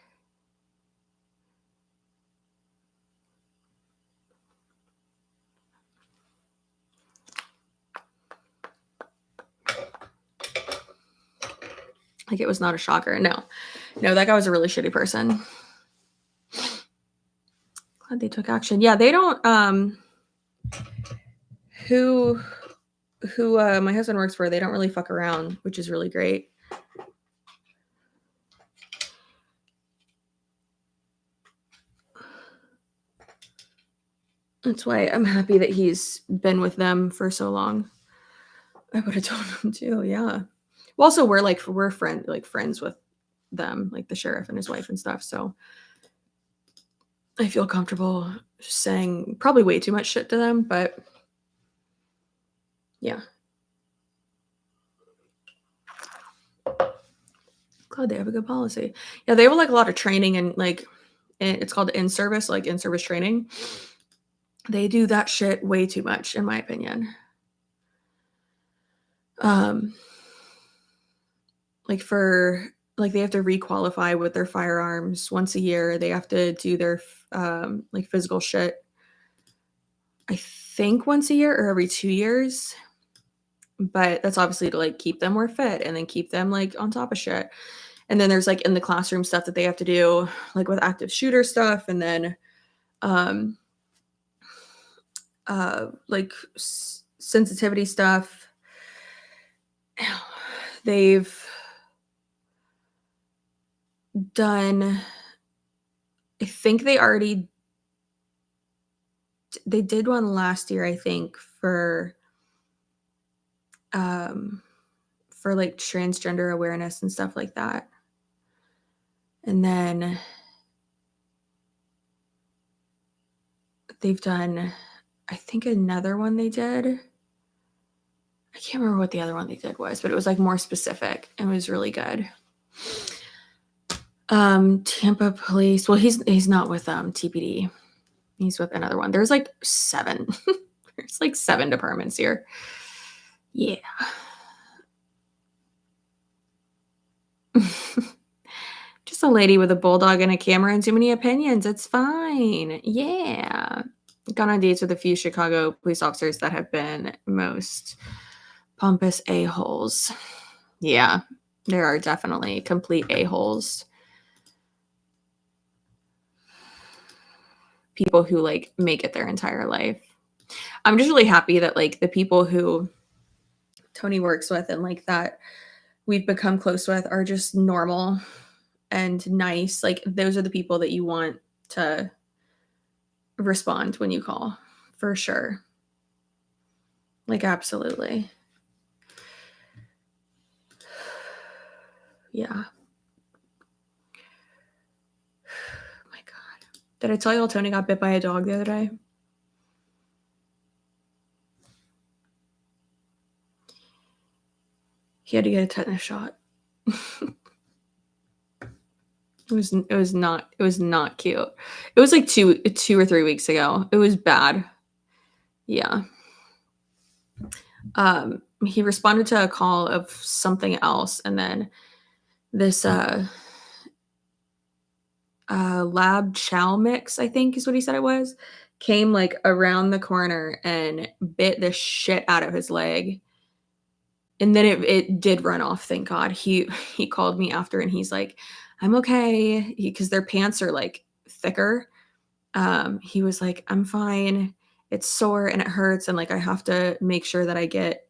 Like, it was not a shocker. No, that guy was a really shitty person. Glad they took action. Yeah, they don't, who my husband works for, they don't really fuck around, which is really great. That's why I'm happy that he's been with them for so long. I would have told him too, yeah. Well, also we're friends with them, like the sheriff and his wife and stuff. So I feel comfortable saying probably way too much shit to them, but yeah. Glad they have a good policy. Yeah, they have like a lot of training and like it's called in-service, like in-service training. They do that shit way too much, in my opinion. Like they have to requalify with their firearms once a year. They have to do their like physical shit, I think once a year or every 2 years. But that's obviously to like keep them more fit and then keep them like on top of shit. And then there's like in the classroom stuff that they have to do, like with active shooter stuff, and then like sensitivity stuff. They've done, I think they did one last year, I think, for like transgender awareness and stuff like that. And then they've done, I think, another one they did. I can't remember what the other one they did was, but it was like more specific. It was really good. Tampa police. Well, he's not with TPD. He's with another one. There's like 7. There's like 7 departments here. Yeah. Just a lady with a bulldog and a camera and too many opinions. It's fine. Yeah. Gone on dates with a few Chicago police officers that have been most pompous a-holes. Yeah, there are definitely complete a-holes. People who like make it their entire life. I'm just really happy that like the people who Tony works with and like that we've become close with are just normal and nice. Like those are the people that you want to respond when you call, for sure. Like absolutely. Yeah. Oh my God. Did I tell you all Tony got bit by a dog the other day? He had to get a tetanus shot. It was not cute. It was like 2 or 3 weeks ago. It was bad. Yeah. He responded to a call of something else, and then this lab chow mix, I think is what he said it was, came like around the corner and bit the shit out of his leg. And then it did run off, thank God. He called me after and he's like, "I'm okay," because their pants are like thicker. He was like, "I'm fine. It's sore and it hurts, and like I have to make sure that I get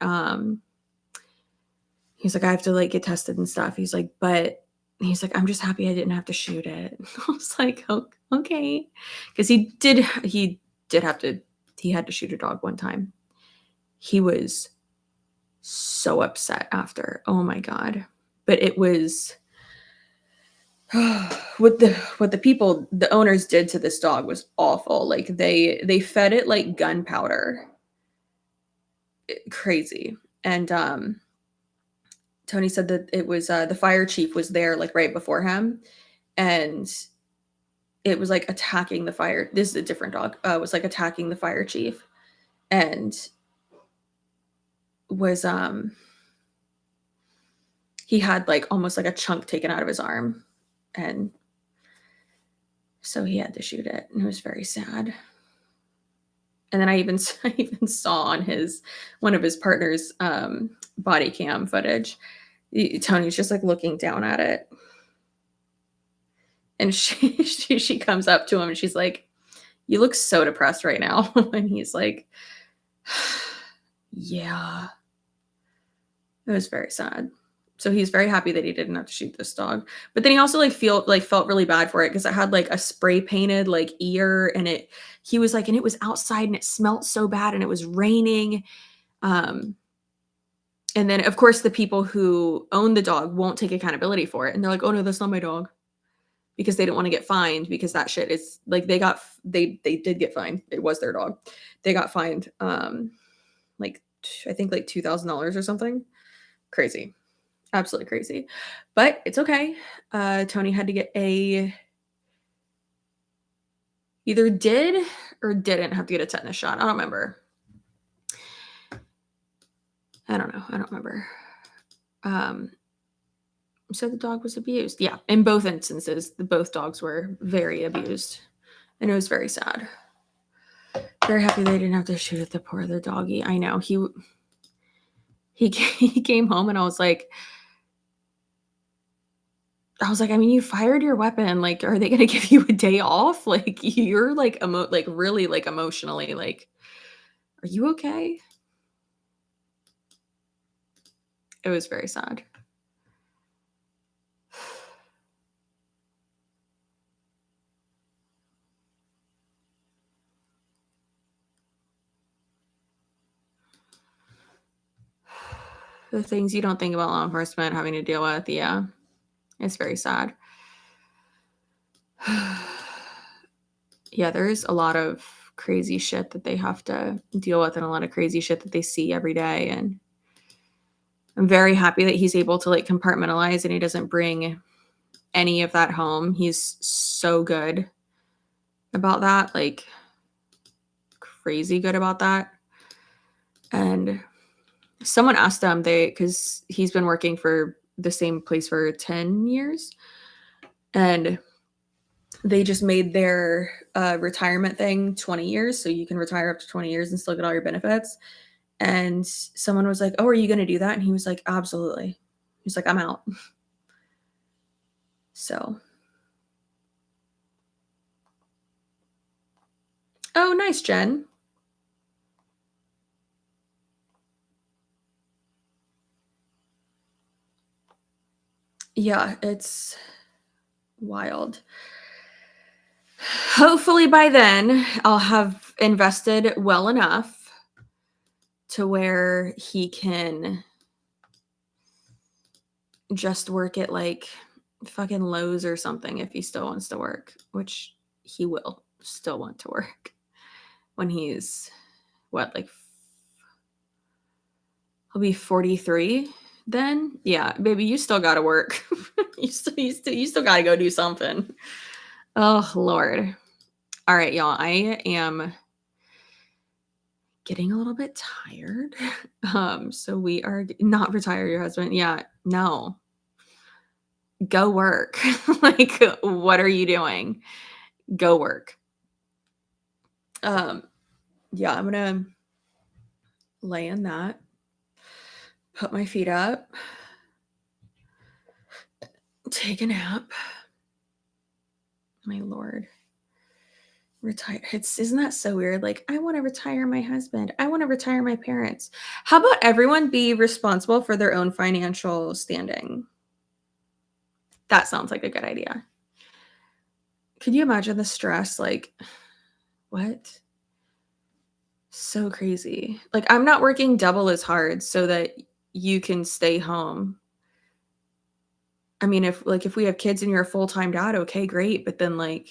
he's like, I have to like get tested and stuff." He's like, "But he's like, I'm just happy I didn't have to shoot it." I was like, "Oh, okay." Because he did have to he had to shoot a dog one time. He was so upset after. Oh my God. But it was what the people the owners did to this dog was awful. Like they fed it like gunpowder. Crazy. And Tony said that it was the fire chief was there like right before him, and it was like attacking the fire. This is a different dog. Was like attacking the fire chief, and was he had like almost like a chunk taken out of his arm, and so he had to shoot it, and it was very sad. And then I even I even saw on his one of his partner's body cam footage. Tony's just like looking down at it, and she comes up to him and she's like, "You look so depressed right now." And he's like, "Yeah." It was very sad. So he's very happy that he didn't have to shoot this dog. But then he also felt really bad for it because it had like a spray painted like ear, and he was like, and it was outside and it smelled so bad and it was raining. Um and then of course the people who own the dog won't take accountability for it. And they're like, "Oh no, that's not my dog." Because they don't want to get fined, because that shit is like they did get fined. It was their dog. They got fined like I think like $2,000 or something. Crazy. Absolutely crazy. But it's okay. Tony had to get either did or didn't have to get a tetanus shot. I don't remember. I don't know. I don't remember. So the dog was abused. Yeah, in both instances, both dogs were very abused, and it was very sad. Very happy they didn't have to shoot at the poor other doggy. I know he came home, and I was like, I mean, you fired your weapon. Like, are they gonna give you a day off? Like, you're like like really like emotionally like, are you okay? It was very sad. The things you don't think about law enforcement having to deal with, yeah, it's very sad. Yeah, there's a lot of crazy shit that they have to deal with and a lot of crazy shit that they see every day. And I'm very happy that he's able to like compartmentalize and he doesn't bring any of that home. He's so good about that, like crazy good about that. And someone asked him, because he's been working for the same place for 10 years, and they just made their retirement thing 20 years. So you can retire up to 20 years and still get all your benefits. And someone was like, "Oh, are you going to do that?" And he was like, "Absolutely." He's like, "I'm out." So, oh, nice, Jen. Yeah, it's wild. Hopefully by then, I'll have invested well enough to where he can just work at like fucking Lowe's or something if he still wants to work, which he will still want to work when he's what, like he'll be 43 then. Yeah, baby, you still got to work. You still got to go do something. Oh, Lord. All right, y'all. I am getting a little bit tired. So we are not retire your husband. Yeah, no. Go work. Like, what are you doing? Go work. Yeah, I'm gonna lay in that, put my feet up, take a nap. My Lord. Retire. Isn't that so weird? Like, I want to retire my husband. I want to retire my parents. How about everyone be responsible for their own financial standing? That sounds like a good idea. Could you imagine the stress? Like, what? So crazy. Like, I'm not working double as hard so that you can stay home. I mean, if we have kids and you're a full-time dad, okay, great. But then like,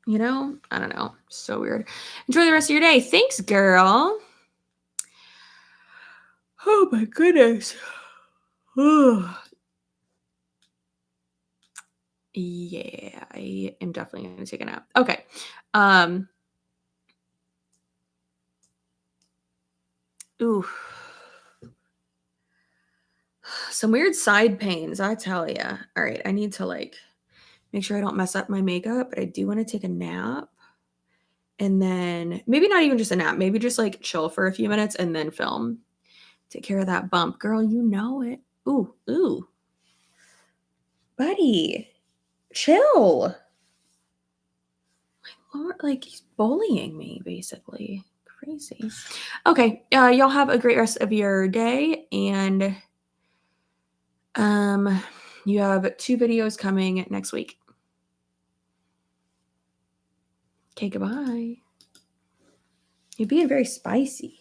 I don't know. So weird. Enjoy the rest of your day. Thanks, girl. Oh my goodness. Yeah, I am definitely going to take a nap. Okay. Ooh. Some weird side pains, I tell ya. All right, I need to like make sure I don't mess up my makeup, but I do want to take a nap. And then maybe not even just a nap, maybe just like chill for a few minutes and then film. Take care of that bump. Girl, you know it. Ooh, ooh. Buddy, chill. My Lord, like he's bullying me, basically. Crazy. Okay, y'all have a great rest of your day, and you have 2 videos coming next week. Okay, goodbye. You're being very spicy.